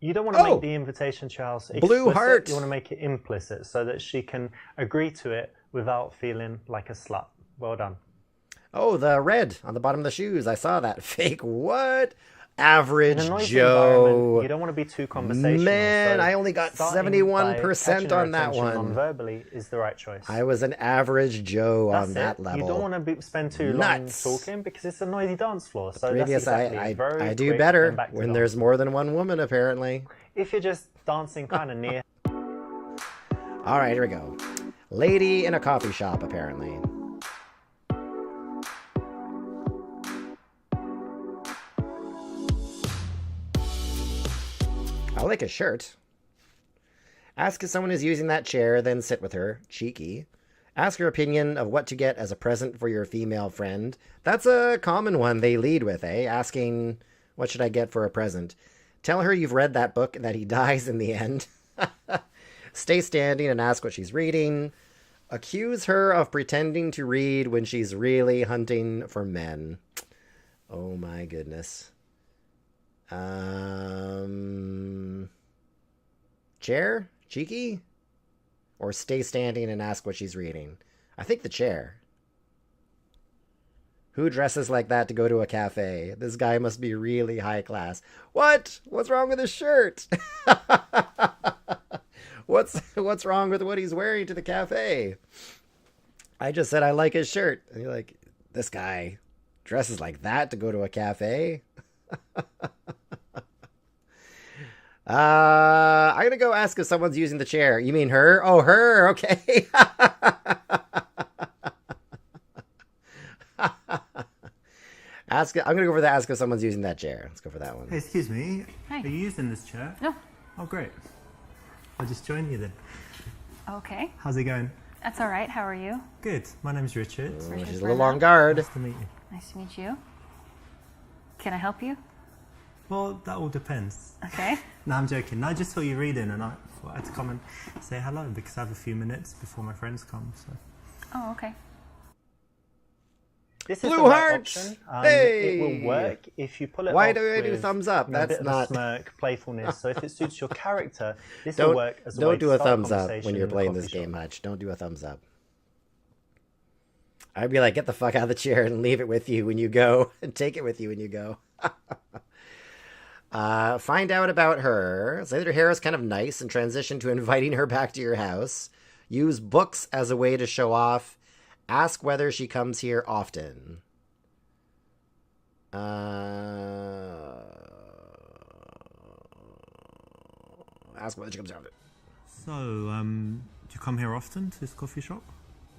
You don't want to Oh! make the invitation to your house Blue explicit. heart. You want to make it implicit so that she can agree to it without feeling like a slut. Well done. Oh, the red on the bottom of the shoes. I saw that. Fake what? Average In a noisy Joe. environment, you don't want to be too conversational. Man, so I only got starting 71% by on that catching her one. attention non-verbally is the right choice. I was an average Joe That's on that it. level. You don't want to spend too Nuts. long talking because it's a noisy dance floor. So Previous, that's exactly I do better when there's more than one woman, apparently. If you're just dancing kind of near. All right, here we go. Lady in a coffee shop, apparently. I like a shirt. Ask if someone is using that chair, then sit with her. Cheeky. Ask her opinion of what to get as a present for your female friend. That's a common one they lead with, eh? Asking, what should I get for a present? Tell her you've read that book and that he dies in the end. Stay standing and ask what she's reading. Accuse her of pretending to read when she's really hunting for men. Oh my goodness. Chair? Cheeky? Or stay standing and ask what she's reading? I think the chair. Who dresses like that to go to a cafe? This guy must be really high class. What? What's wrong with his shirt? What's wrong with what he's wearing to the cafe? I just said I like his shirt. And you're like, this guy dresses like that to go to a cafe? I'm gonna go ask if someone's using the chair. You mean her? Oh, her. Okay. I'm gonna go for that. Ask if someone's using that chair. Let's go for that one. Hey, excuse me. Hi. Are you using this chair? No. Oh, great. I'll just join you then. Okay. How's it going? That's all right. How are you? Good. My name's Richard. Oh, Richard she's a little Brenna. on guard. Nice to meet you. Nice to meet you. Can I help you? Well, that all depends. Okay. No, I'm joking. No, I just saw you reading and I thought I had to come and say hello because I have a few minutes before my friends come. So. Oh, okay. This is Blue the right heart! option. Hey! It will work if you pull it Why off do I do with, thumbs up? you know, a That's bit not- of a smirk, playfulness. So if it suits your character, this Don't will work as a way don't do to a start thumbs up conversation when you're in the playing coffee this shop. game, Huttch. Don't do a thumbs up. I'd be like, get the fuck out of the chair and leave it with you when you go, and take it with you when you go. Find out about her. Say that her hair is kind of nice and transition to inviting her back to your house. Use books as a way to show off. Ask whether she comes here often. Ask whether she comes here often. So, do you come here often to this coffee shop?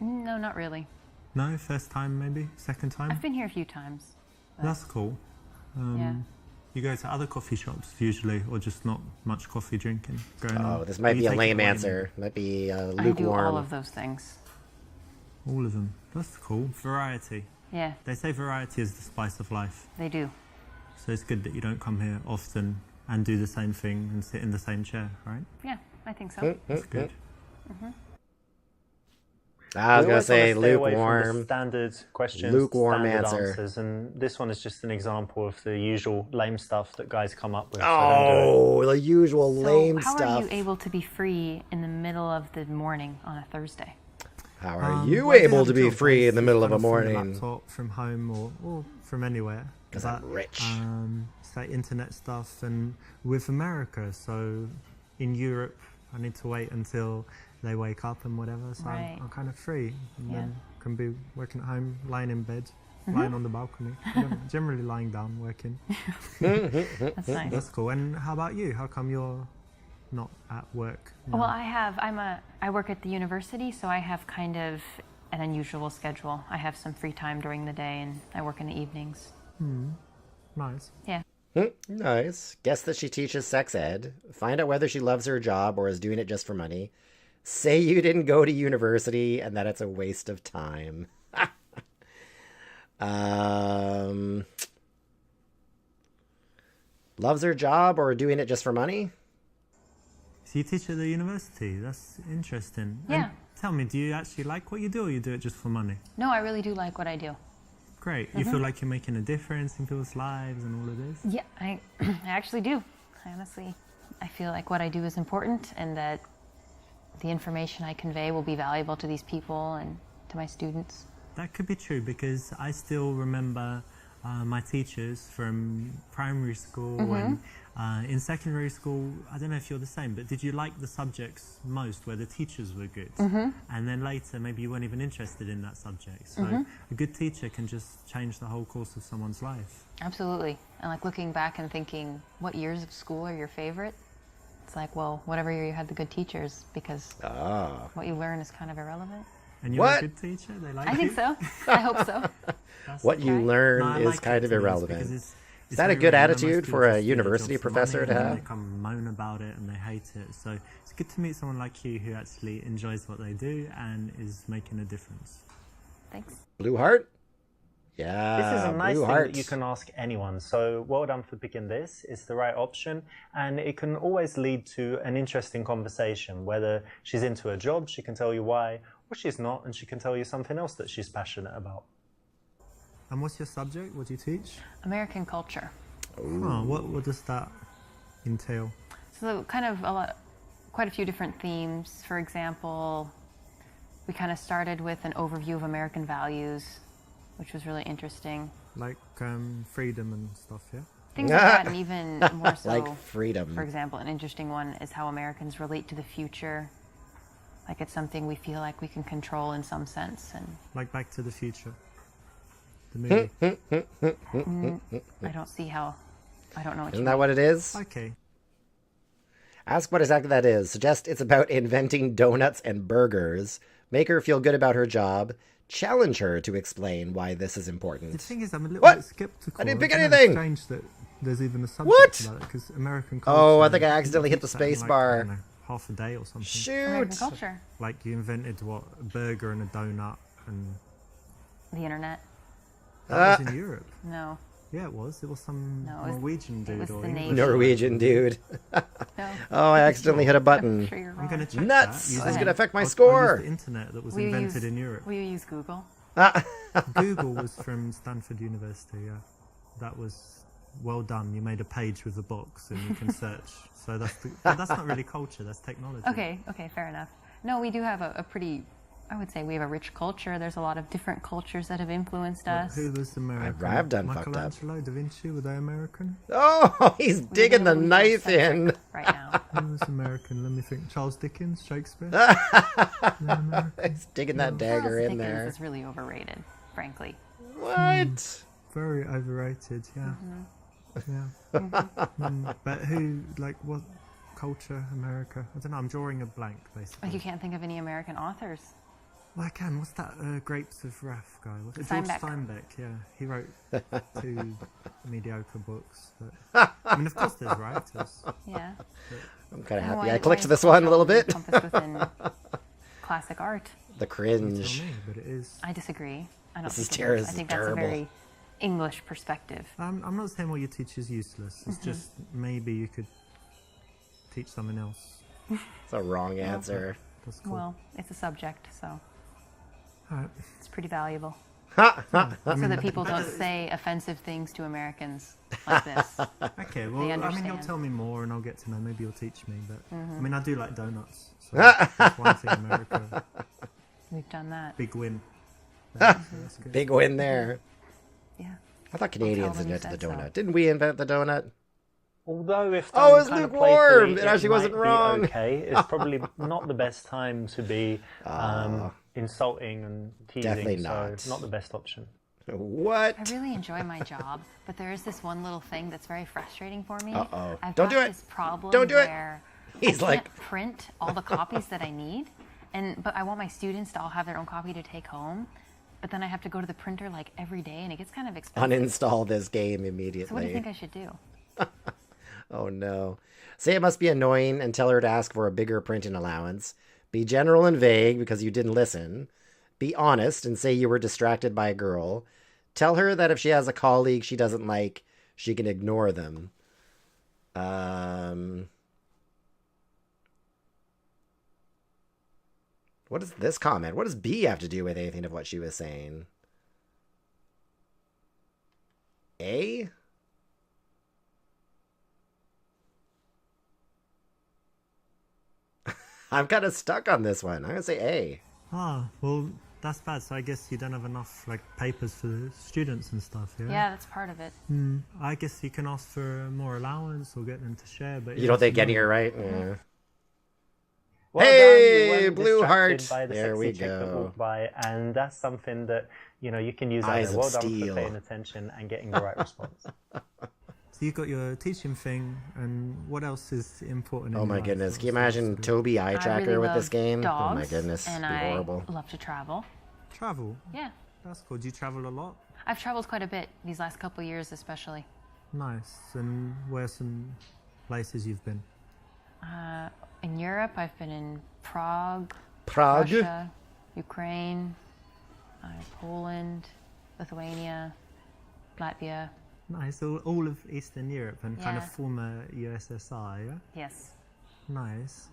No, not really. No? First time maybe? Second time? I've been here a few times. That's cool. Yeah. You go to other coffee shops usually, or just not much coffee drinking going on? Oh, this might You be a take it lame away. answer. Might be I do lukewarm. all of those things. All of them. That's cool. Variety. Yeah, They say variety is the spice of life. they do. So it's good that you don't come here often and do the same thing and sit in the same chair, right? Yeah, I think so. That's good. I was We going to always say wanna stay away from the lukewarm. standard questions, Lukewarm standard answer. answers, and this one is just an example of the usual lame stuff that guys come up with. so don't do it. Oh, the usual lame So how stuff. are you able to be free in the middle of the morning on a Thursday? How are you Well, I do able have to a be job. free I in the just middle of a run from the morning? laptop, from home, or from anywhere. 'Cause But, I'm rich. It's like internet stuff, and with America, so in Europe, I need to wait until they wake up and whatever. So Right. I'm kind of free, and Yeah. then can be working at home, lying in bed, Mm-hmm. lying on the balcony, generally lying down, working. That's nice. That's cool. And how about you? How come you're not at work? Well, I work at the university, so I have kind of an unusual schedule. I have some free time during the day, and I work in the evenings. Nice. Yeah. Nice. Guess that she teaches sex ed. Find out whether she loves her job or is doing it just for money. Say you didn't go to university and that it's a waste of time. Loves her job or doing it just for money? So you teach at the university. That's interesting. Yeah. And tell me, do you actually like what you do, or you do it just for money? No, I really do like what I do. Great. You feel like you're making a difference in people's lives and all of this? Yeah, I actually do. I honestly I feel like what I do is important and that the information I convey will be valuable to these people and to my students. That could be true because I still remember my teachers from primary school and in secondary school. I don't know if you're the same, but did you like the subjects most where the teachers were good? And then later maybe you weren't even interested in that subject. So a good teacher can just change the whole course of someone's life. Absolutely. And like looking back and thinking, what years of school are your favorite? It's like, well, whatever year you had the good teachers, because what you learn is kind of irrelevant. And you're a good teacher? They like I think so. I hope so. What you learn is kind of irrelevant. Is that a good attitude for a university professor to have? They come moan about it and they hate it. So it's good to meet someone like you who actually enjoys what they do and is making a difference. Thanks. Blue heart? Yeah, This is a nice blue thing heart. that you can ask anyone. So well done for picking this. It's the right option. And it can always lead to an interesting conversation. Whether she's into a job, she can tell you why, or she's not, and she can tell you something else that she's passionate about. And what's your subject? What do you teach? American culture. Oh, what does that entail? So kind of quite a few different themes. For example, we kind of started with an overview of American values, which was really interesting. Like freedom and stuff, yeah? Things like that, and even more so, like freedom. For example, an interesting one is how Americans relate to the future. Like it's something we feel like we can control in some sense. And Like Back to the Future, the movie. I don't see how, I don't know what Isn't that what it is? Okay. Ask what exactly that is. Suggest it's about inventing donuts and burgers. Make her feel good about her job. Challenge her to explain why this is important. The thing is, I'm a little What? bit skeptical. I didn't pick find it anything. Strange that there's even a subject What? about it, because American culture. Oh, I think I accidentally you hit the teach that in, space like, bar. I don't know, half a day or something. American Shoot! culture, Like you invented what, a burger and a donut, and the internet. that was in Europe. No, Yeah, it was. It was some No, it was- Norwegian it dude was or the English. Navy. Norwegian dude. no. Oh, I accidentally hit a button. I'm sure you're I'm wrong. going to check Nuts! that. This is ahead. going to affect my I'll score. use the internet that was Will you invented use- in Europe. Will you use Google? Google was from Stanford University, yeah. That was well done. You made a page with a box and you can search. So but that's not really culture, that's technology. Okay, fair enough. No, we do have a pretty, I would say we have a rich culture. There's a lot of different cultures that have influenced us. Who was American? I've done fucked up. Michelangelo, Da Vinci, were they American? Oh, he's digging the We're knife Egocentric in. right now. Who was American? Let me think. Charles Dickens, Shakespeare? He's digging that dagger Charles in Dickens there. is really overrated, frankly. What? Very overrated, yeah. Mm-hmm. Yeah. But who, like, what culture, America? I don't know, I'm drawing a blank, basically. Like you can't think of any American authors. Well, I can. What's that Grapes of Wrath guy? What's it? Steinbeck. George Steinbeck, yeah. He wrote 2 mediocre books. But, I mean, of course there's writers. Yeah. I'm kind of And happy why- I clicked why this is one a culture little always bit. encompassed within classic art. The You cringe. tell me, but it is. I disagree. I don't This is think it terrible. is. I think that's a Terrible. very English perspective. I'm not saying what you teach is useless. It's Mm-hmm. just maybe you could teach someone else. It's a wrong answer. That's cool. Well, it's a subject, so Alright. it's pretty valuable. I So mean, that people don't say offensive things to Americans like this. Okay, well, They I mean, you'll understand. tell me more and I'll get to know. Maybe you'll teach me. But Mm-hmm. I mean, I do like donuts. So that's one thing America. We've done that. Big win. That's good. Big win there. Yeah. I thought Canadians them you invented the said so. donut. Didn't we invent the donut? Although if Oh, done it's kind of lukewarm. playfully, It actually wasn't might be wrong. Okay, it's probably not the best time to be insulting and teasing. Definitely so not. not the best option. What? I really enjoy my job, but there is this one little thing that's very frustrating for me. Uh-oh. I've Don't got do it. this problem Don't do it. where He's I like- can't print all the copies that I need, but I want my students to all have their own copy to take home. But then I have to go to the printer like every day, and it gets kind of expensive. Uninstall this game So what do you immediately. think I should do? Oh no. Say it must be annoying and tell her to ask for a bigger printing allowance. Be general and vague because you didn't listen. Be honest and say you were distracted by a girl. Tell her that if she has a colleague she doesn't like, she can ignore them. What is this comment? What does B have to do with anything of what she was saying? A? I'm kind of stuck on this one. I'm going to say A. Ah, well, that's bad. So I guess you don't have enough like papers for the students and stuff, yeah? Yeah, that's part of it. I guess you can ask for more allowance or get them to share, but You don't think getting it right? Yeah. Well Hey, done. You weren't Blue distracted heart. by the There we sexy chick that go. walked by, and that's something that you can use. Eyes There. of Well done steel. for paying attention and getting the right response. So you've got your teaching thing, and what else is important? Oh in my your life? goodness. What Can you else is imagine to do? Toby eye I tracker really with love this game? dogs, Oh my goodness. and It'd be horrible. I love to travel. Travel? Yeah, That's cool. Do you travel a lot? I've traveled quite a bit these last couple of years, especially. Nice. And where some places you've been? In Europe, I've been in Prague, Prague? Russia, Ukraine, Poland, Lithuania, Latvia. Nice. All of Eastern Europe and kind of Yeah. former USSR, yeah? Yes. Nice.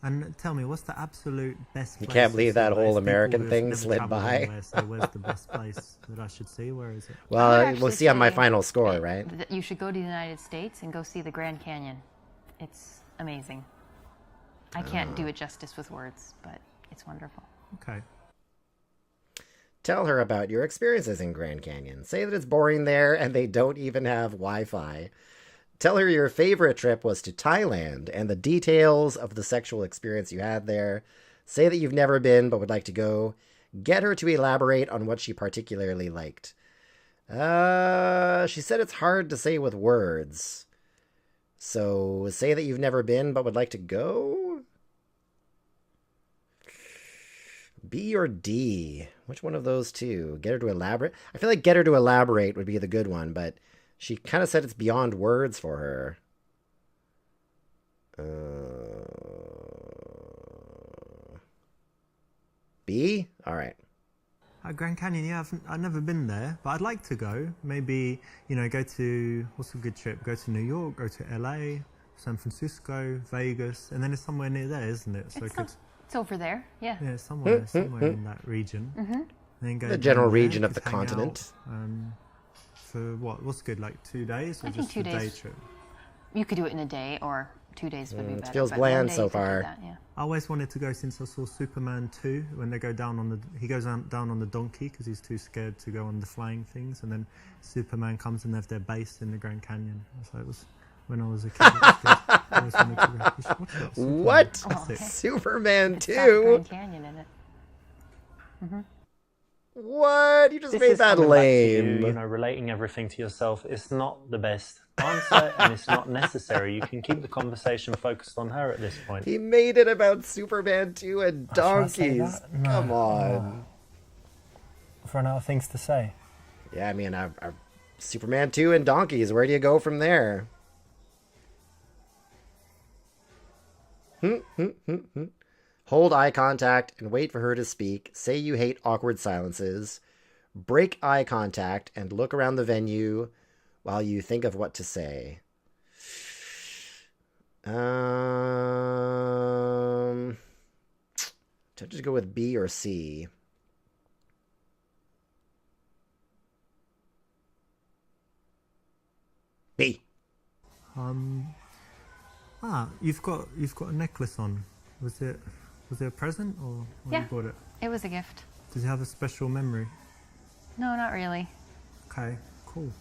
And tell me, what's the absolute best You place can't to believe see? that Like, whole if people American who've thing never slid travelled by. anywhere say, where's the best place that I should see? Where is it? Well, I would we'll actually see on my say final score, right? that you should go to the United States and go see the Grand Canyon. It's amazing. I can't do it justice with words, but it's wonderful. Okay. Tell her about your experiences in Grand Canyon. Say that it's boring there and they don't even have Wi-Fi. Tell her your favorite trip was to Thailand and the details of the sexual experience you had there. Say that you've never been but would like to go. Get her to elaborate on what she particularly liked. She said it's hard to say with words. So say that you've never been but would like to go? B or D? Which one of those two? Get her to elaborate? I feel like get her to elaborate would be the good one, but she kind of said it's beyond words for her. B? All right. Grand Canyon, yeah, I've never been there, but I'd like to go. Maybe, go to, what's a good trip? Go to New York, go to LA, San Francisco, Vegas, and then it's somewhere near there, isn't it? So It's over there, yeah. yeah, somewhere in that region. Mm-hmm. And then go The down general there, region of just the hang out, continent. For what's good, like 2 days or I think just 2 a day days. trip? You could do it in a day, or 2 days would be It better. feels but bland 1 day so you could do far. that, yeah. I always wanted to go since I saw Superman 2 when they go down on he goes down on the donkey because he's too scared to go on the flying things, and then Superman comes and they have their base in the Grand Canyon. So it was when I was a kid. It was good. I always wanted to go. You should watch that, Superman. What? Oh, okay. Superman It's got 2? Grand Canyon in it. What? You just This made is that coming back to lame. you, relating everything to yourself is not the best answer, and it's not necessary. You can keep the conversation focused on her at this point. He made it about Superman 2 and Should I say donkeys. that? No. Come on. I've run out of things to say. Yeah, I mean, Superman 2 and donkeys. Where do you go from there? Hold eye contact and wait for her to speak. Say you hate awkward silences. Break eye contact and look around the venue while you think of what to say. Should I just go with B or C? B. You've got a necklace on. Was it a present or when Yeah. you bought it? It was a gift. Does it have a special memory? No, not really. Okay, cool.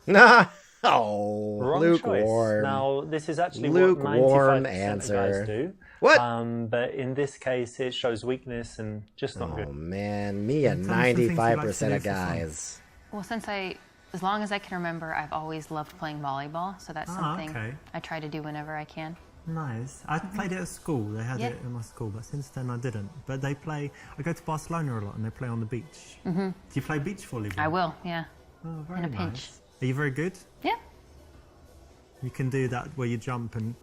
Nah. Oh, Wrong lukewarm. choice. Now, this is actually Lukewarm what 95% answer. of guys do. What? But in this case, it shows weakness and just not Oh good. man, me and Tell me some things you like to 95% do of for fun. guys. Well, as long as I can remember, I've always loved playing volleyball, so that's something okay. I try to do whenever I can. Nice. I played it at school. They had Yeah. it in my school, but since then I didn't. But I go to Barcelona a lot and they play on the beach. Mm-hmm. Do you play beach volleyball? I will, yeah. Oh, very In a nice. pinch. Are you very good? Yeah. You can do that where you jump and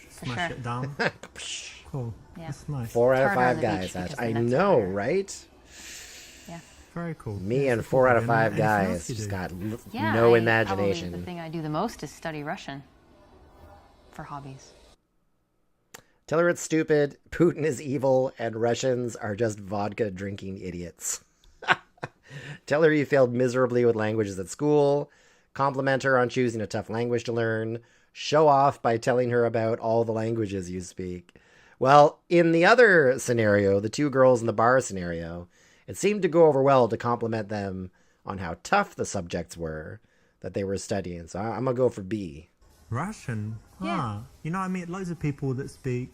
smash sure. it down. Cool. Yeah. That's nice. 4 out of harder on 5 the guys. beach because I the nets are know, harder. right? Yeah. Very cool. Me Yeah, and it's 4 out cool. of 5 Anything else guys you just do? got Yeah. no Probably the imagination. thing I do the most is study Russian for hobbies. Tell her it's stupid, Putin is evil, and Russians are just vodka drinking idiots. Tell her you failed miserably with languages at school. Compliment her on choosing a tough language to learn. Show off by telling her about all the languages you speak. Well, in the other scenario, the two girls in the bar scenario, it seemed to go over well to compliment them on how tough the subjects were that they were studying. So I'm going to go for B. Russian? Yeah. Ah, you know, I meet loads of people that speak,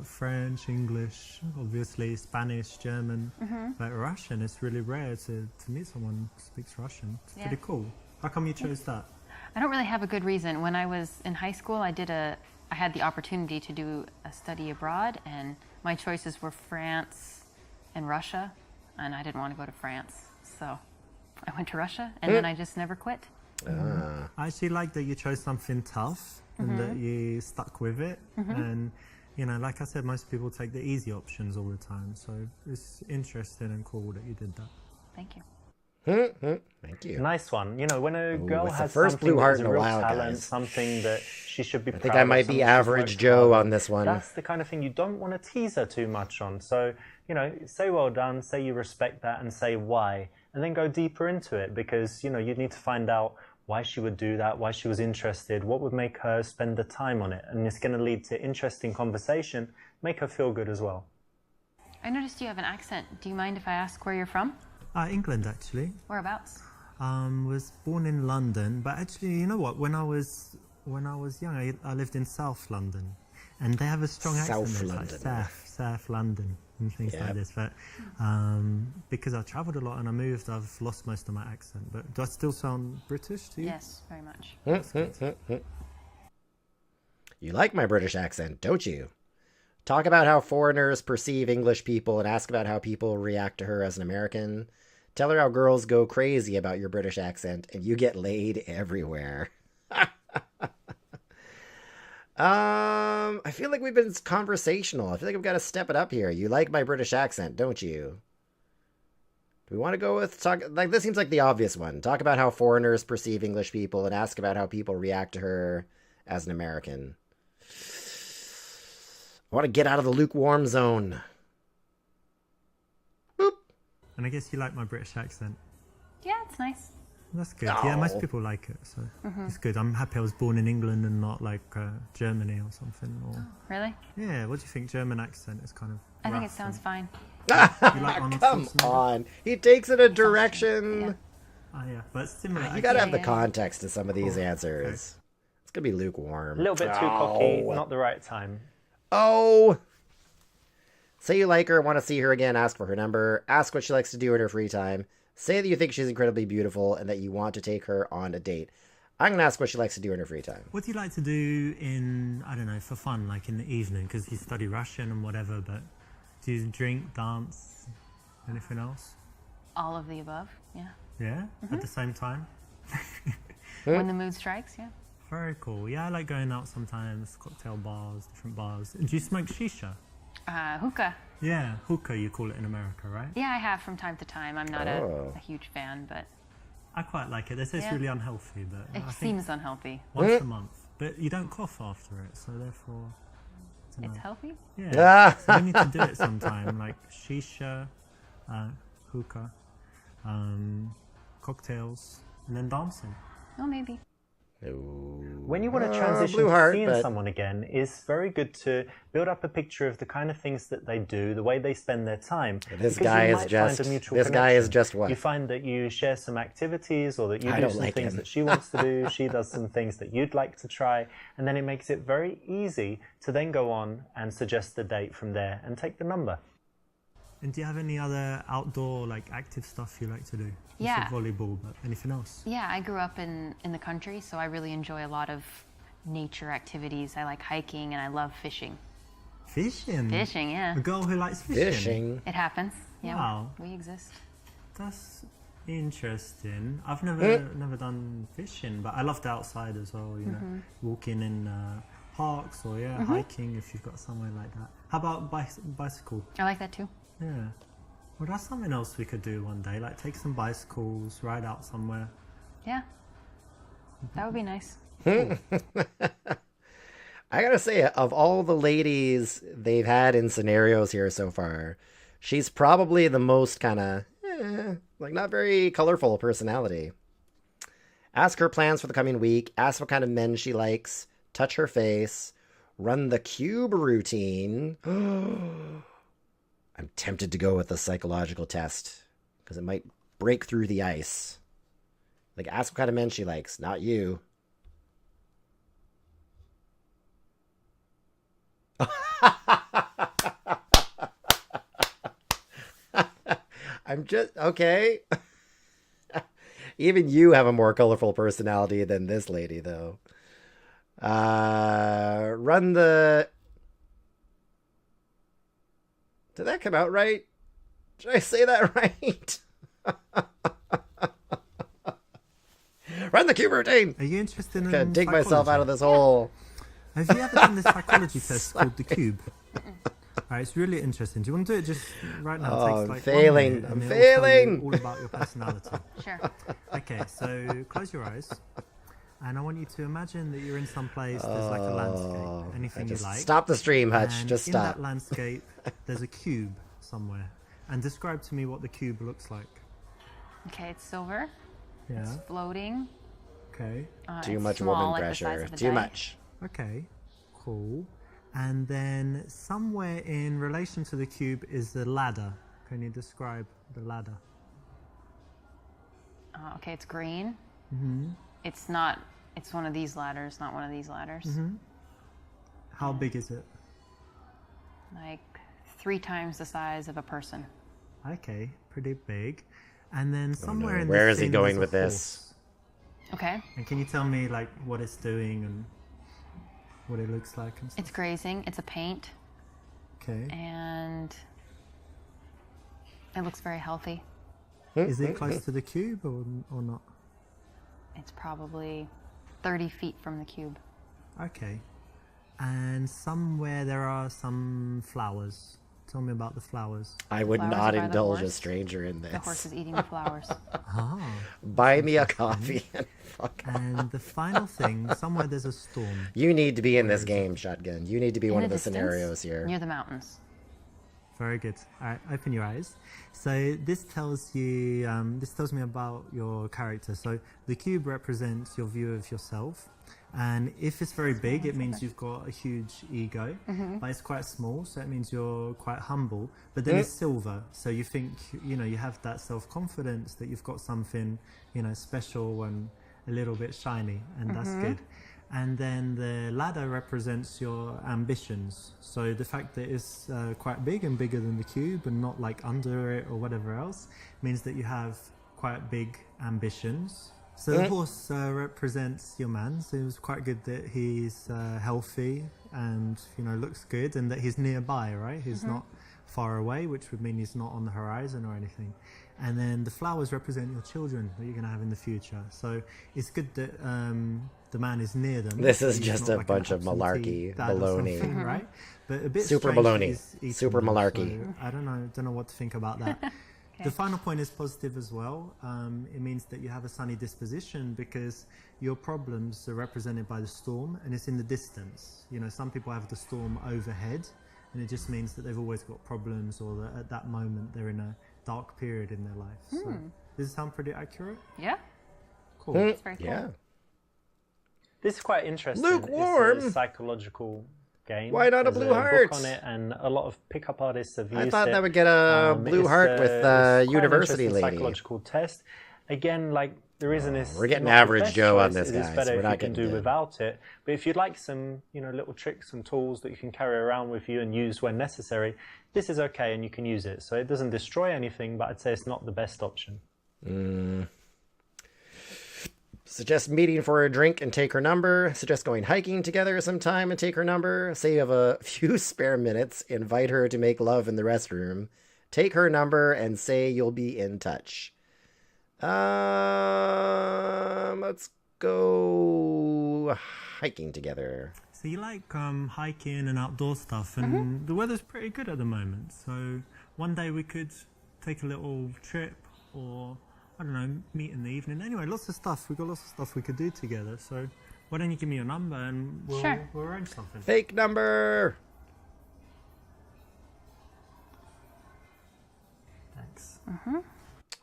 French, English, obviously, Spanish, German. But Russian, it's really rare to meet someone who speaks Russian. It's pretty cool. How come you chose that? I don't really have a good reason. When I was in high school, I had the opportunity to do a study abroad, and my choices were France and Russia, and I didn't want to go to France. So I went to Russia, and then I just never quit. I actually like that you chose something tough and that you stuck with it. And, you know, like I said, most people take the easy options all the time. So it's interesting and cool that you did that. Thank you. Thank you. Nice one. You know, when a girl it's the has first something Blue that Heart is in a a real while, talent, guys. something that she should be I proud think I of, might something be she's average worked Joe hard on this one. That's the kind of thing you don't want to tease her too much on. So, you know, say well done, say you respect that, and say why, and then go deeper into it, because, you know, you need to find out why she would do that, why she was interested, what would make her spend the time on it, and it's going to lead to interesting conversation, make her feel good as well. I noticed you have an accent. Do you mind if I ask where you're from? England, actually. Whereabouts? Was born in London, but actually, you know what? When I was young, I lived in South London, and they have a strong accent. South It's London. like South London, and things Yeah. like this. But because I travelled a lot and I moved, I've lost most of my accent. But do I still sound British to you? Yes, very much. You like my British accent, don't you? Talk about how foreigners perceive English people and ask about how people react to her as an American. Tell her how girls go crazy about your British accent and you get laid everywhere. I feel like we've been conversational. I feel like we've got to step it up here. You like my British accent, don't you? Do we want to go with this seems like the obvious one. Talk about how foreigners perceive English people and ask about how people react to her as an American. I want to get out of the lukewarm zone. Boop. And I guess you like my British accent. Yeah, it's nice. That's good. Yeah, most Oh. people like it, so it's good. I'm happy I was born in England and not like Germany or something. Or Really? yeah, what do you think? German accent is kind of. I think it rough sounds fine. You like Arnold Come Schwarzenegger? on. He takes it a direction. Yeah. Oh yeah, but it's similar. You gotta have the Yeah. context to some of these answers. It's gonna be lukewarm. A little bit too cocky, not the right time. Oh! Say you like her, want to see her again, ask for her number, ask what she likes to do in her free time, say that you think she's incredibly beautiful and that you want to take her on a date. I'm going to ask what she likes to do in her free time. What do you like to do in, I don't know, for fun, like in the evening? Because you study Russian and whatever, but do you drink, dance, anything else? All of the above, yeah. Yeah? At the same time? When the mood strikes, yeah. Very cool. Yeah, I like going out sometimes, cocktail bars, different bars. Do you smoke shisha? Hookah. Yeah, hookah you call it in America, right? Yeah, I have from time to time. I'm not Oh. a huge fan, but I quite like it. They say it's Yeah. really unhealthy, but it I think seems unhealthy. once a month. But you don't cough after it, so therefore... I don't It's know. healthy? Yeah, so we need to do it sometime, like shisha, hookah, cocktails, and then dancing. Oh, maybe. When you want to transition Blue to Heart, seeing but- someone again, it's very good to build up a picture of the kind of things that they do, the way they spend their time. This because guy you is might find just- a mutual this guy is connection. just what? You find that you share some activities, or that you I do don't some like things him. that she wants to do, she does some things that you'd like to try, and then it makes it very easy to then go on and suggest the date from there and take the number. And do you have any other outdoor, like, active stuff you like to do? You Yeah. said volleyball, but anything else? Yeah, I grew up in the country, so I really enjoy a lot of nature activities. I like hiking and I love fishing. Fishing? Fishing, yeah. A girl who likes fishing? Fishing. It happens. Yeah, Wow. we exist. That's interesting. I've never done fishing, but I love the outside as well, you know, walking in parks or, hiking if you've got somewhere like that. How about bicycle? I like that too. Yeah. Well, that's something else we could do one day, like take some bicycles, ride out somewhere. Yeah. That would be nice. I gotta say, of all the ladies they've had in scenarios here so far, she's probably the most kind of, like, not very colorful personality. Ask her plans for the coming week, ask what kind of men she likes, touch her face, Run the cube routine. I'm tempted to go with the psychological test because it might break through the ice. Like, ask what kind of men she likes, not you. I'm just okay. Even you have a more colorful personality than this lady, though. Run the... Did that come out right? Did I say that right? Run the cube routine! Are you interested in Gotta dig myself psychology? out of this hole. Have you ever done this psychology test called the cube? Alright, it's really interesting. Do you want to do it just right now? Oh, It takes like failing. 1 minute, I'm and it will tell you failing. all about your personality. Sure. Okay, so close your eyes, and I want you to imagine that you're in some place. There's like a landscape, anything you like. Stop the stream, Huttch. And Just in stop. that landscape, there's a cube somewhere. And describe to me what the cube looks like. Okay, it's silver. Yeah. It's floating. Okay. Too It's much small, woman like the size pressure. of a Too die. much. Okay. Cool. And then somewhere in relation to the cube is the ladder. Can you describe the ladder? Okay, it's green. Mm-hmm. It's not. It's one of these ladders, not one of these ladders. Mm-hmm. How big is it? Like 3 times the size of a person. Okay, pretty big. And then somewhere in Where this is he scene going there's with a this? horse. Okay. And can you tell me like what it's doing and what it looks like and stuff? It's grazing. It's a paint, Okay. and it looks very healthy. Is it close to the cube or not? It's probably 30 feet from the cube. Okay. And somewhere there are some flowers. Tell me about the flowers. I would Flowers not by the indulge a horse. stranger in The horse this. is eating the flowers. Ah. Buy me a coffee and fuck off. And the final thing, somewhere there's a storm. You need to be in this game, Shotgun. You need to be In one the of the distance, scenarios here. near the mountains. Very good. All right, open your eyes. So this tells you, this tells me about your character. So the cube represents your view of yourself. And if it's very big, it means you've got a huge ego, but it's quite small, so it means you're quite humble. But then it's silver, so you think, you know, you have that self-confidence that you've got something, you know, special and a little bit shiny, and that's good. And then the ladder represents your ambitions. So the fact that it's quite big and bigger than the cube and not like under it or whatever else means that you have quite big ambitions. So the horse represents your man, so it was quite good that he's healthy and, you know, looks good, and that he's nearby, right? He's not far away, which would mean he's not on the horizon or anything. And then the flowers represent your children that you're going to have in the future. So it's good that the man is near them. This is He's just not a like an bunch of absentee malarkey, dad or baloney. something, right? But a bit Super strange that baloney. he's eating Super them, malarkey. so I don't know what to think about that. The final point is positive as well. It means that you have a sunny disposition because your problems are represented by the storm, and it's in the distance. You know, some people have the storm overhead, and it just means that they've always got problems, or that at that moment they're in a dark period in their life. So, does it sound pretty accurate? Yeah, Cool. it's very cool. Yeah. This is quite interesting. Lukewarm. It's a psychological game. Why not a There's blue heart? book on it, and a lot of pickup artists have used I thought it. that would get a blue It's, heart with it's quite an university interesting lady. psychological test. Again, like the reason is We're getting not the average best Joe on choice, this, it is guys. better We're if not you can getting do good. without it. But if you'd like some, you know, little tricks and tools that you can carry around with you and use when necessary, this is okay and you can use it. So it doesn't destroy anything, but I'd say it's not the best option. Suggest meeting for a drink and take her number. Suggest going hiking together sometime and take her number. Say you have a few spare minutes. Invite her to make love in the restroom. Take her number and say you'll be in touch. Let's go hiking together. So you like hiking and outdoor stuff, and the weather's pretty good at the moment. So one day we could take a little trip, or I don't know, meet in the evening. Anyway, lots of stuff. We've got lots of stuff we could do together. So why don't you give me your number and we'll arrange something. Fake number. Thanks.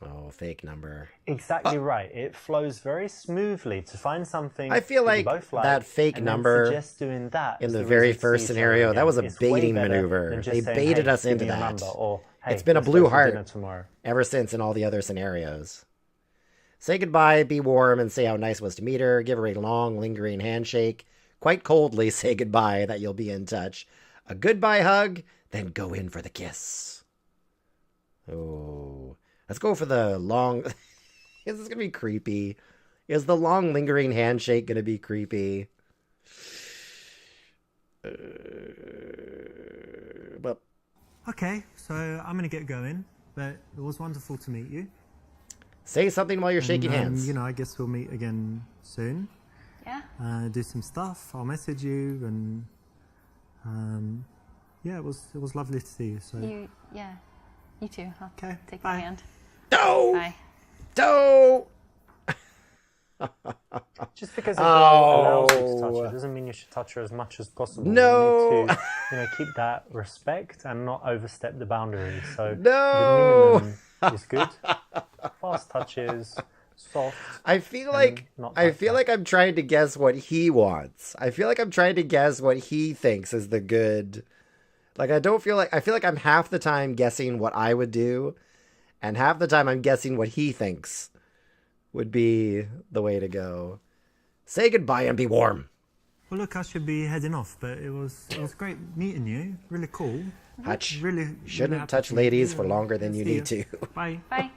Oh, fake number. Exactly right. It flows very smoothly to find something I feel that you like both like, that fake and then number suggest doing that in as the reason very to first see each other scenario, that again. was a It's way baiting better maneuver. than just They saying, baited "Hey, us give into me your that. number," or, "Hey, It's been a let's go blue for heart dinner tomorrow." ever since in all the other scenarios. Say goodbye, be warm, and say how nice it was to meet her. Give her a long, lingering handshake. Quite coldly say goodbye, that you'll be in touch. A goodbye hug, then go in for the kiss. Oh, let's go for the long... Is this going to be creepy? Is the long, lingering handshake going to be creepy? Well, Okay, so I'm going to get going, but it was wonderful to meet you. say something while you're shaking And, hands. You know, I guess we'll meet again soon. Yeah. Do some stuff. I'll message you, and yeah, it was lovely to see you. So You too. I'll Okay, take bye. your hand. No! Bye. No! Just because a girl allows you to touch Oh. her doesn't mean you should touch her as much as possible. No. You need to, keep that respect and not overstep the boundaries. So No. the minimum is good. Fast touches, soft. I feel and like not I like feel that. like I'm trying to guess what he wants. I feel like I'm trying to guess what he thinks is the good. Like I feel like I'm half the time guessing what I would do, and half the time I'm guessing what he thinks would be the way to go. Say goodbye and be warm. well, look, I should be heading off, but it was great meeting you. Really cool. Hutch, Really shouldn't happy touch to meet ladies you, for and longer than you see need to. Bye. Bye.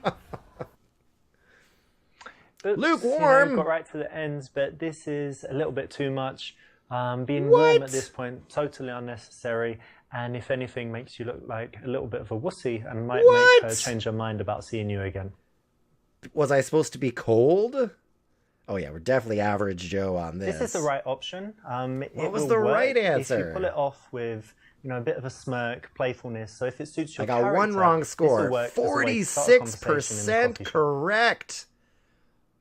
Oops, Lukewarm. Got right to the ends, but this is a little bit too much. Being What? warm at this point, totally unnecessary. And if anything, makes you look like a little bit of a wussy and might What? make her change her mind about seeing you again. Was I supposed to be cold? Oh yeah, we're definitely average Joe on this. This is the right option. What was the right If answer? you pull it off with, a bit of a smirk, playfulness. So if it suits your I got one character, wrong this'll score. work as a way to start a conversation in the 46% coffee shop. correct.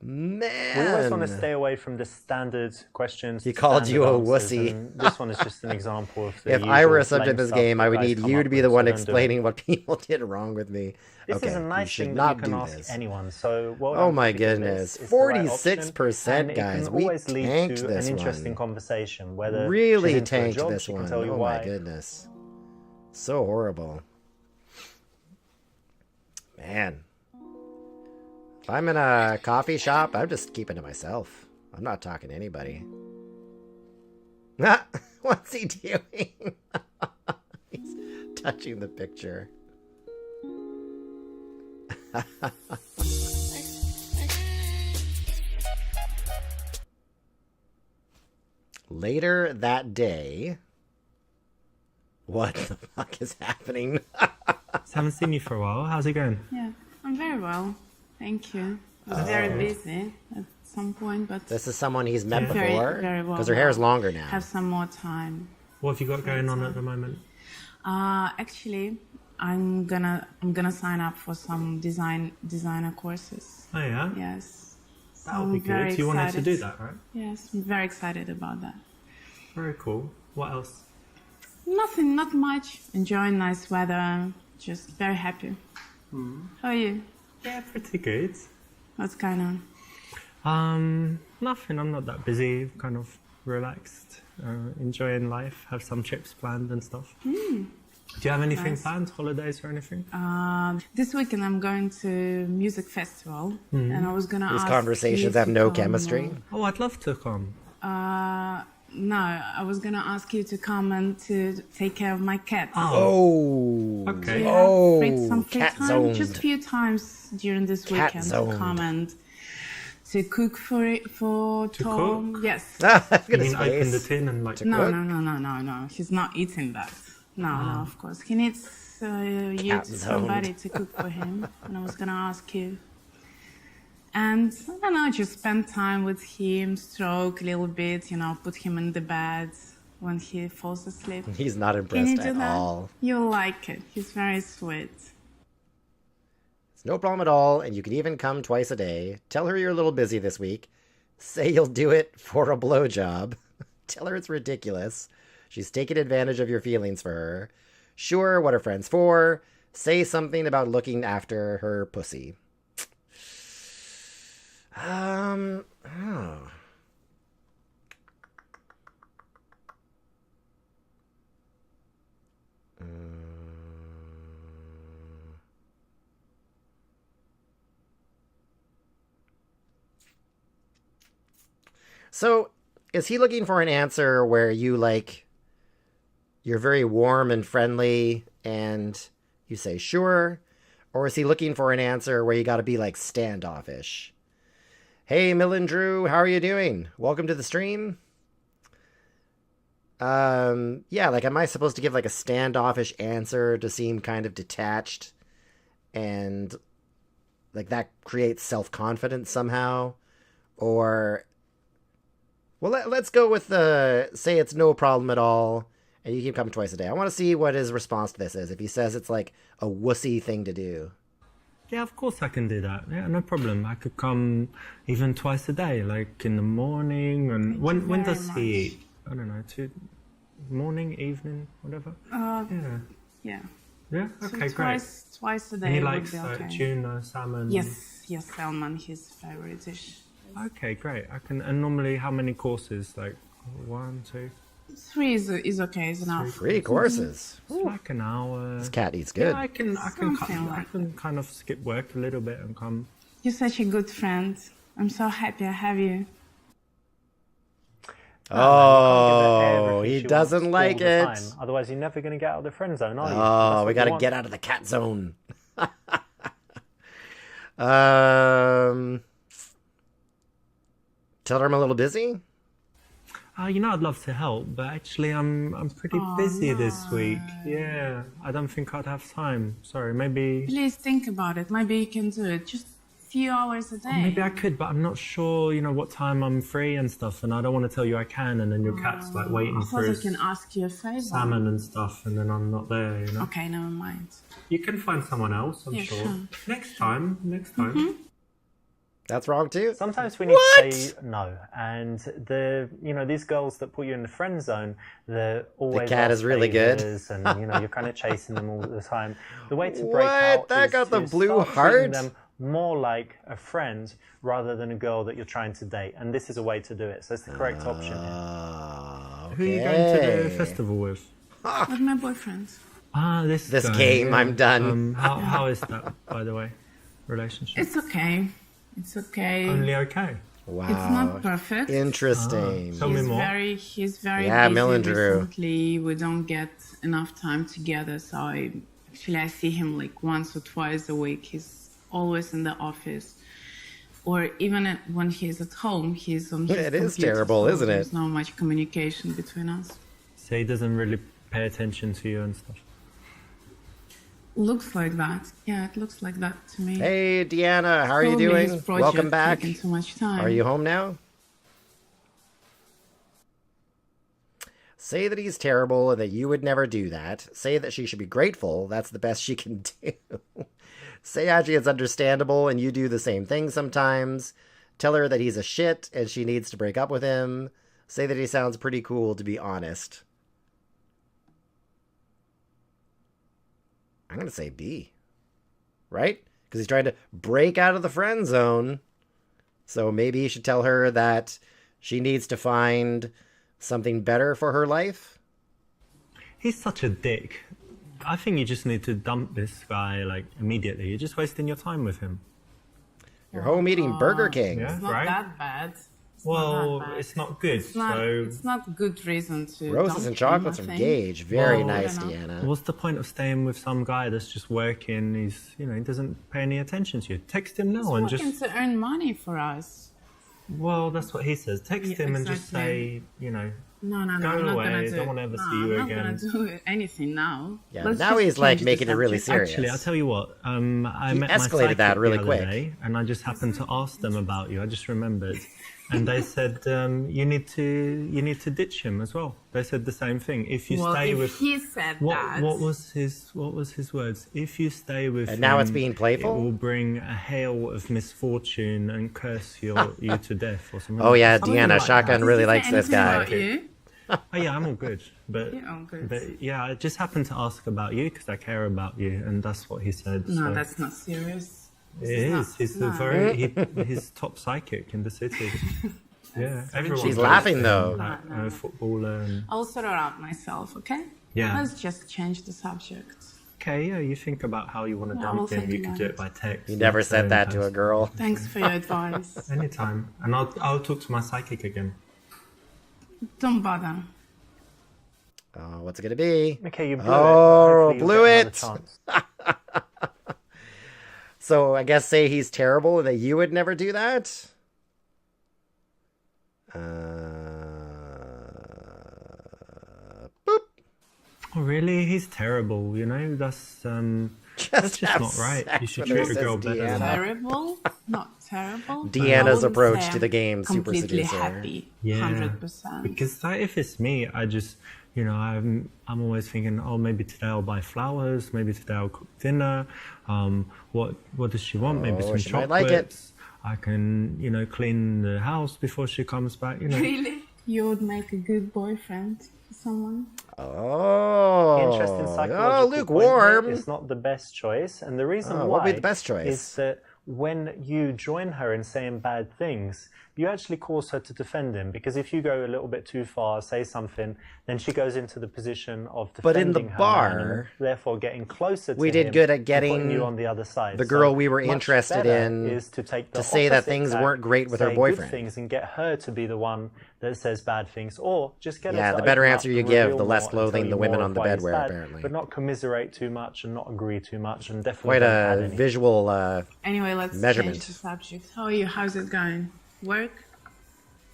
Man. We always want to stay away from the standard questions. He called you standard a answers, wussy. and this one is just an example of the If I were a usual subject lame of this stuff game, I that would guys need come you up to be with, the so one don't do it. explaining what people did wrong with me. This okay, is a you nice should thing not that you can do ask this. anyone. So well Oh done for my picking goodness. this. It's the right option, 46%, and it guys. can We always lead tanked to this an interesting one. conversation. Whether Really she's into a tanked job, this she one. can tell you Oh why. my goodness. So horrible. Man. If I'm in a coffee shop, I'm just keeping to myself. I'm not talking to anybody. What's he doing? He's touching the picture. Later that day... What the fuck is happening? Haven't seen you for a while. How's it going? Yeah, I'm very well. Thank you. I was very busy at some point, but This is someone he's met very, before? very well. Because her hair is longer now. have some more time. What have you got going on at the moment? Actually, I'm gonna sign up for some designer courses. Oh yeah, Yes. So that would be I'm very good. You wanted to excited. do that, right? Yes, I'm very excited about that. Very cool. What else? Nothing, not much. Enjoying nice weather. Just very happy. How are you? Yeah, pretty good. What's going on? Nothing. I'm not that busy. Kind of relaxed, enjoying life. Have some trips planned and stuff. Do you have anything Nice. planned? Holidays or anything? This weekend I'm going to music festival, and I was gonna These ask conversations you have to no come, chemistry. Oh, I'd love to come. No, I was gonna ask you to come and to take care of my cat. Oh. Okay. Yeah, Oh, some free cat time, zoned. just a few times during this Cat weekend zoned. to come and to cook for To Tom. cook? Yes. Look at You his mean open the face. tin and like... No, cook? no. He's not eating that. No, of course. He needs you Cat to zoned. somebody to cook for him. And I was gonna ask you. And I don't know, just spend time with him, stroke a little bit, put him in the bed when he falls asleep. He's not Can you impressed do at that? all. You'll like it. He's very sweet. It's no problem at all, and you can even come twice a day. Tell her you're a little busy this week. Say you'll do it for a blowjob. Tell her it's ridiculous. She's taking advantage of your feelings for her. Sure, what are friends for? Say something about looking after her pussy. Oh. So, is he looking for an answer where you like, you're very warm and friendly and you say sure? Or is he looking for an answer where you got to be like standoffish? Hey, Millen Drew, how are you doing? Welcome to the stream. Yeah, like, am I supposed to give like a standoffish answer to seem kind of detached and like that creates self-confidence somehow? Or, well, let's go with the say it's no problem at all and you keep coming twice a day. I want to see what his response to this is. If he says it's like a wussy thing to do. Yeah, of course I can do that. Yeah, no problem. I could come even twice a day, like in the morning. And when does he eat? I don't know, morning, evening, whatever. Yeah. Yeah. So Okay, great. Twice a day. And he would likes be okay. tuna, salmon. Yes, salmon, his favorite dish. Okay, great. I can. And normally, how many courses? Like 1, 2. 3 is okay, is enough. 3 courses. It's like an hour. This cat eats good. Yeah, I can kind of skip work a little bit and come. You're such a good friend. I'm so happy I have you. Oh, he doesn't like it. Otherwise, you're never going to get out of the friend zone, are you? Oh, we got to get out of the cat zone. Tell her I'm a little busy. I'd love to help, but actually I'm pretty busy this week. Yeah, I don't think I'd have time. Sorry, maybe... Please think about it. Maybe you can do it. Just a few hours a day. Maybe I could, but I'm not sure, what time I'm free and stuff, and I don't want to tell you I can, and then your cat's like waiting for I his can ask you a favor. salmon and stuff, and then I'm not there, Okay, never mind. You can find someone else, I'm sure. Next time. That's wrong too. Sometimes we need to say no, and these girls that put you in the friend zone, they're always the cat is really good, and you're kind of chasing them all the time. The way to break out that is got the to blue start heart. treating them more like a friend rather than a girl that you're trying to date, and this is a way to do it. So it's the correct option here. Okay. Who are you going to the festival with? With my boyfriend. This game. I'm done. How is that, by the way? Relationship? It's okay. It's okay. Only okay. Wow. It's not perfect. Interesting. Tell me more. He's very Yeah, busy Millen Drew. recently. We don't get enough time together, so I see him like once or twice a week. He's always in the office. Or even when he's at home, he's on his computer. It is terrible, so isn't it? There's not much communication between us. So he doesn't really pay attention to you and stuff? Looks like that. Yeah, it looks like that to me. Hey, Deanna, how are you Probably doing? his project Welcome back. taking too much time. Are you home now? Say that he's terrible and that you would never do that. Say that she should be grateful. That's the best she can do. Say actually it's understandable and you do the same thing sometimes. Tell her that he's a shit and she needs to break up with him. Say that he sounds pretty cool, to be honest. I'm going to say B. Right? Because he's trying to break out of the friend zone. So maybe you should tell her that she needs to find something better for her life. He's such a dick. I think you just need to dump this guy, like, immediately. You're just wasting your time with him. You're home eating Burger King. Yeah, It's not right? that bad. It's not good. It's not a good reason to. Roses dump and chocolates him, from I think. Gage. Very Well, nice, I don't know. Deanna. What's the point of staying with some guy that's just working? He's, he doesn't pay any attention to you. Text him now He's and working just. to earn money for us. Well, that's what he says. Text Yeah, him and just say, No, Go I'm not away, gonna do don't it. wanna ever No, see you I'm again. not gonna do anything now. Yeah, Let's now just he's like change the making it really subject. serious. Actually, I'll tell you what. I met escalated my psychic that really the other quick. day, and I just happened to ask them about you. I just remembered, and they said you need to ditch him as well. They said the same thing. If you stay if with he said that. what was his words? If you stay with And him, now it's being playful? It will bring a hail of misfortune and curse you to death or something. Oh, yeah, Something Deanna, like Shotgun that. really Does he likes say this anything guy. about you? Oh yeah, I'm all good. But Yeah, all good. But yeah, I just happened to ask about you because I care about you, and that's what he said. No, so. that's not serious. It is. He's the he's top psychic in the city. Yeah, everyone. She's goes laughing to him, though. like, footballer. And... I'll sort it out myself, okay? Yeah. Let's just change the subject. Okay, yeah, you think about how you want to dump we'll him. think You could about do it. it by text. You never said that to a girl. Thanks for your advice. Anytime. And I'll talk to my psychic again. Don't bother. Oh, what's it gonna be? Okay, you blew Oh, it. Hopefully you'll blew get it. another chance. So I guess say he's terrible and that you would never do that? Boop. Oh, really? He's terrible, you know? That's just have not right. You sex should with her, treat a girl says better than that. Terrible? Not terrible. Deanna's I wouldn't approach say to the I'm game, Super completely Seducer. happy. Yeah, 100%. because like, if it's me, I just, you know, I'm always thinking, oh, maybe today I'll buy flowers, maybe today I'll cook dinner. What does she want? Maybe some she might chocolates. like it. I can, you know, clean the house before she comes back. You know, Really? You would make a good boyfriend for someone? Oh, Interesting psychological oh, point lukewarm. here. It's not the best choice, and the reason Oh, why what would be the best choice? is that when you join her in saying bad things, you actually cause her to defend him. Because if you go a little bit too far, say something, then she goes into the position of But in defending the her bar, man and therefore getting closer to we did him good at and getting putting you on the other side. the girl So we were much interested better in is to take the to say that opposite things tack, weren't great with her say boyfriend. good things and get her to be the one that says bad things, or just get her Yeah, to the better open answer up you and give, reveal the less more and clothing tell the you women more on of the why bed he's wear, bad, apparently. but not commiserate too much and not agree too much, and definitely Quite don't add a any. visual Anyway, let's measurement. change the subject. How are you? How's it going? Work?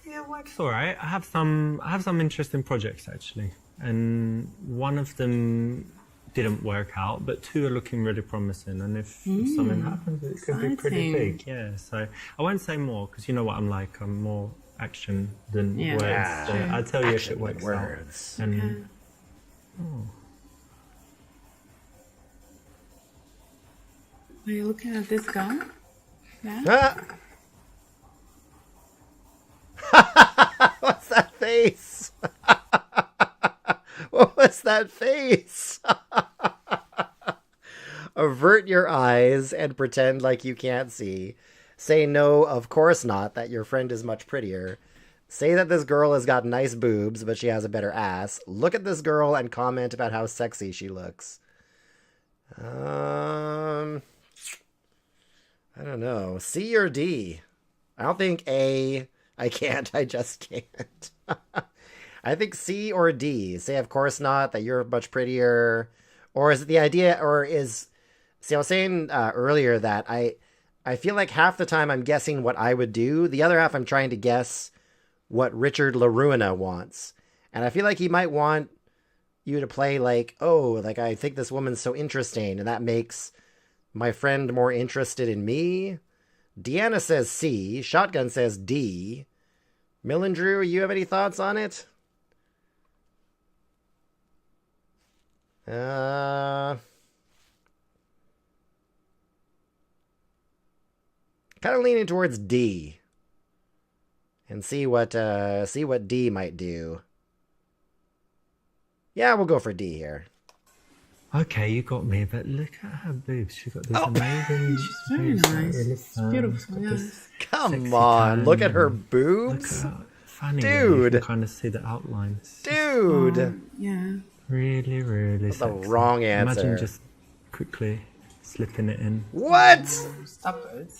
yeah, work's all right. I have some interesting projects actually, and one of them didn't work out, but two are looking really promising. And if something happens, it could be pretty exciting. big. Yeah, so I won't say more because you know what I'm like. I'm more action than Yeah. words. Yeah. So I'll tell you if Action it with works words. out. And Are you looking at this guy? Yeah? Ah! What's that face? What was that face? Avert your eyes and pretend like you can't see. Say no, of course not, that your friend is much prettier. Say that this girl has got nice boobs, but she has a better ass. Look at this girl and comment about how sexy she looks. I don't know. C or D? I don't think A. I can't. I just can't. I think C or D. Say, of course not, that you're much prettier. Or is it the idea, or is... See, I was saying earlier that I feel like half the time I'm guessing what I would do. The other half I'm trying to guess what Richard LaRuina wants. And I feel like he might want you to play like, oh, like I think this woman's so interesting, and that makes my friend more interested in me. Deanna says C. Shotgun says D. Millendrew, you have any thoughts on it? Kind of leaning towards D. And see what D might do. Yeah, we'll go for D here. okay, you got me, but look at her boobs. She got these amazing. She's very boobs, like, nice. really It's firm. beautiful, She's got this Come sexy on, tan look at her and Look boobs. at her fanny. Dude. You can kind of see the outlines. Dude. Yeah. Really, really That's the sexy. wrong answer. Imagine just quickly slipping it in. What? Stop it.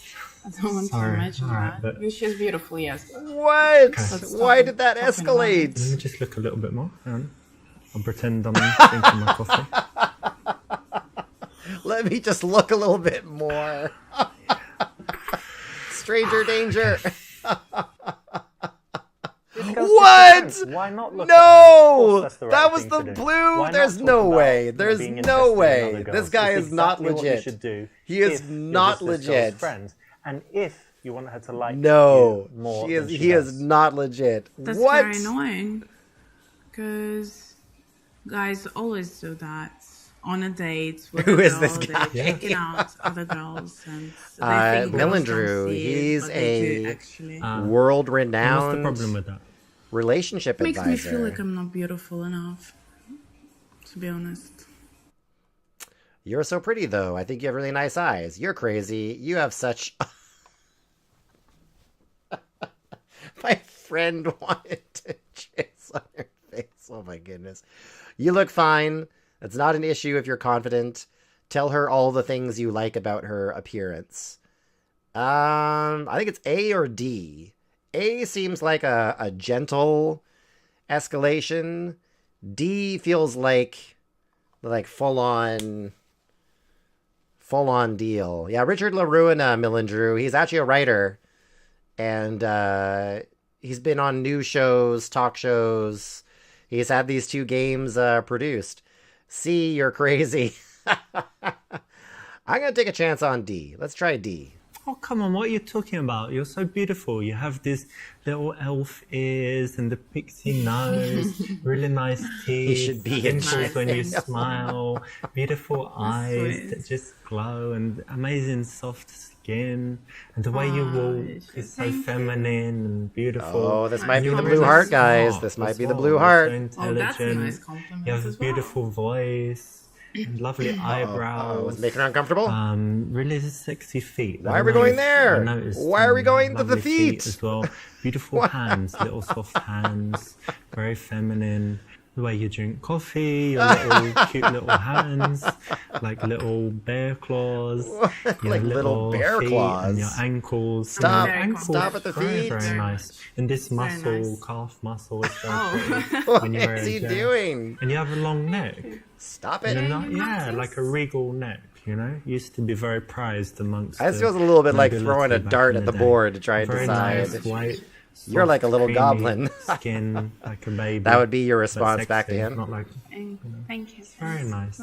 I don't want Sorry. to imagine Alright, that. but- She's beautiful, yes. What? Let's Why stop did that talking about escalate? Let me just look a little bit more. Hang on. I'll pretend I'm drinking my coffee. Let me just look a little bit more. Stranger danger. This goes to What? show, why not look at her? Of No! course that's the right That was thing the to do. blue. Why not There's talk no about, way. you know, There's being no interested in way. other girls? This guy It's is not exactly what you legit. should do He is if you're not just this girl's legit. friend. And if you want her to like No. you more She is than she he is does. not legit. That's What? very annoying. Because guys always do that. On a date with Who a is girl, this they're guy? checking out other girls and they think girls Millendrew, don't see it, he's but they do a actually. World What's renowned the problem with that? relationship Makes me advisor. feel like I'm not beautiful enough, to be honest. You're so pretty, though. I think you have really nice eyes. You're crazy. You have such... My friend wanted to chase on her face. Oh, my goodness. You look fine. It's not an issue if you're confident. Tell her all the things you like about her appearance. I think it's A or D. A seems like a gentle escalation. D feels like full-on deal. Yeah, Richard LaRue and Millendrew. He's actually a writer. And he's been on news shows, talk shows. He's had these 2 games produced. C, you're crazy. I'm going to take a chance on D. Let's try D. Oh, come on, what are you talking about? You're so beautiful. You have these little elf ears and the pixie nose, really nice teeth, He should be in dimples when you jail. smile, beautiful eyes sweet. that just glow, and amazing soft skin. And the way you walk is so feminine and beautiful. Oh, this might be the you're blue really heart, guys. Smart This might as be the well. blue You're heart. so Oh, that's a intelligent. nice compliment You have a as well. beautiful voice and lovely Oh, eyebrows. it's making her uncomfortable? Really sexy feet. Why I are we don't know going if there? you noticed, Why are we going to the lovely feet? as well? Beautiful hands, little soft hands, very feminine. The way you drink coffee, your little cute little hands, like little bear claws, your Like little bear feet claws? and your ankles. Stop. Very Ankles, Stop at the very, feet. Very nice. And this Very muscle, nice. calf muscle, is very Oh. pretty. What when you wear is a he dress. doing? And you have a long neck. Stop And it. yeah, like a regal neck, you know? Used to be very prized amongst This the feels a little bit like nobility throwing a back dart in at the day. board to try and Very decide. nice, white, You're like a little creamy goblin. skin, like a baby. That would be your but response back to sexy, him. Not like, Thank you. very nice.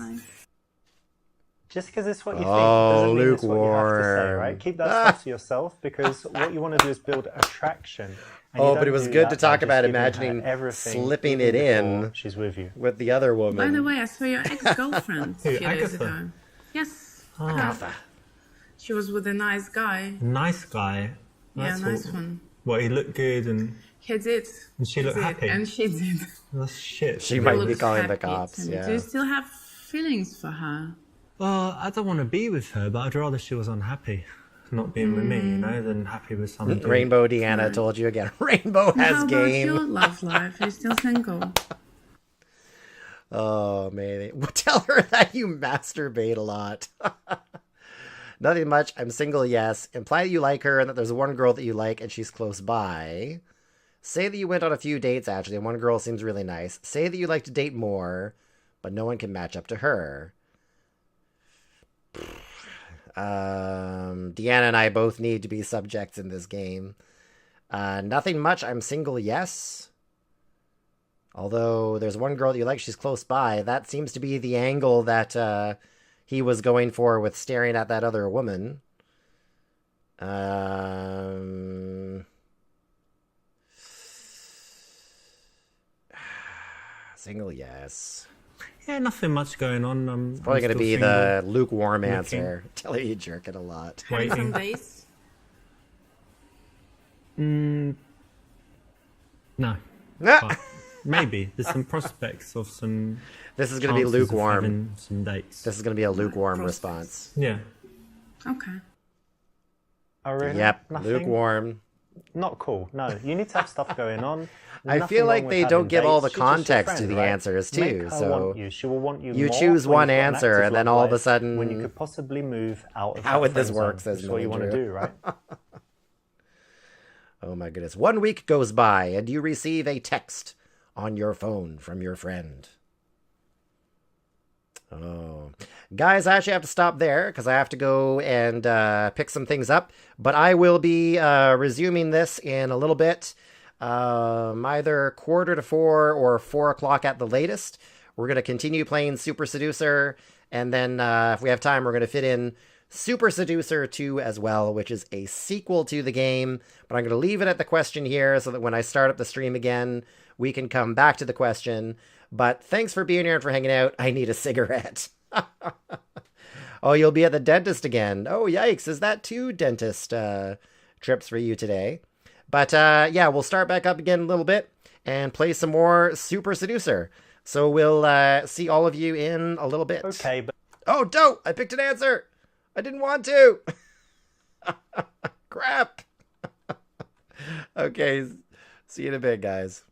Just because it's what you think Oh, doesn't mean it's what you have to say, lukewarm. right? Keep that stuff to yourself, because what you want to do is build attraction. And you Oh, but don't it was do good that to by talk just about giving her imagining everything slipping even it before in she's with you. with the other woman. By the way, I saw your ex-girlfriend a Who, few days Agatha? ago. Yes. Alpha. She was with a nice guy. nice guy. Yeah, That's nice what- one. What, he looked good and He did. And she He looked did, happy? And she did. that's shit. She might be Looks calling the happy cops. to me. Yeah. Do you still have feelings for her? Well, I don't want to be with her, but I'd rather she was unhappy not being with me, you know, than happy with somebody. Rainbow Deanna told you again. Rainbow has How about game. your love life? Are you still single? Oh, maybe. Well, tell her that you masturbate a lot. Nothing much. I'm single, yes. Imply that you like her and that there's one girl that you like and she's close by. Say that you went on a few dates, actually, and one girl seems really nice. Say that you like to date more, but no one can match up to her. Deanna and I both need to be subjects in this game. Nothing much. I'm single, yes. Although there's one girl that you like, she's close by. That seems to be the angle that he was going for with staring at that other woman. Single, yes. Yeah, nothing much going on. Probably going to be the lukewarm Looking. answer. Tell her you jerk it a lot. Having some Waiting. dates? No. Ah! But maybe. There's some prospects of some This is going to be chances of lukewarm. having some dates. This is going to be a lukewarm Prospects. response. Yeah. Okay. Oh, really? Yep, Nothing? lukewarm. Not cool. No, you need to have stuff going on. I Nothing feel wrong like with they having don't give all the dates. She's just your context to friend, the right? answers, Make too, her so want you. She will want you you more choose when one you've got an answer, active and then love all of a life sudden- when you could possibly move out of How that would this friend work, zone, says which is what you want to Andrew. do, right? Oh my goodness. 1 week goes by and you receive a text on your phone from your friend. Oh. Guys, I actually have to stop there because I have to go and pick some things up. But I will be resuming this in a little bit. Either 3:45 or 4 o'clock at the latest. We're going to continue playing Super Seducer. And then if we have time, we're going to fit in Super Seducer 2 as well, which is a sequel to the game. But I'm going to leave it at the question here so that when I start up the stream again, we can come back to the question. But thanks for being here and for hanging out. I need a cigarette. Oh, you'll be at the dentist again. Oh, yikes. Is that 2 dentist trips for you today? But yeah, we'll start back up again in a little bit and play some more Super Seducer. So we'll see all of you in a little bit. Okay, but Oh, don't! I picked an answer! I didn't want to! Crap! Okay, see you in a bit, guys.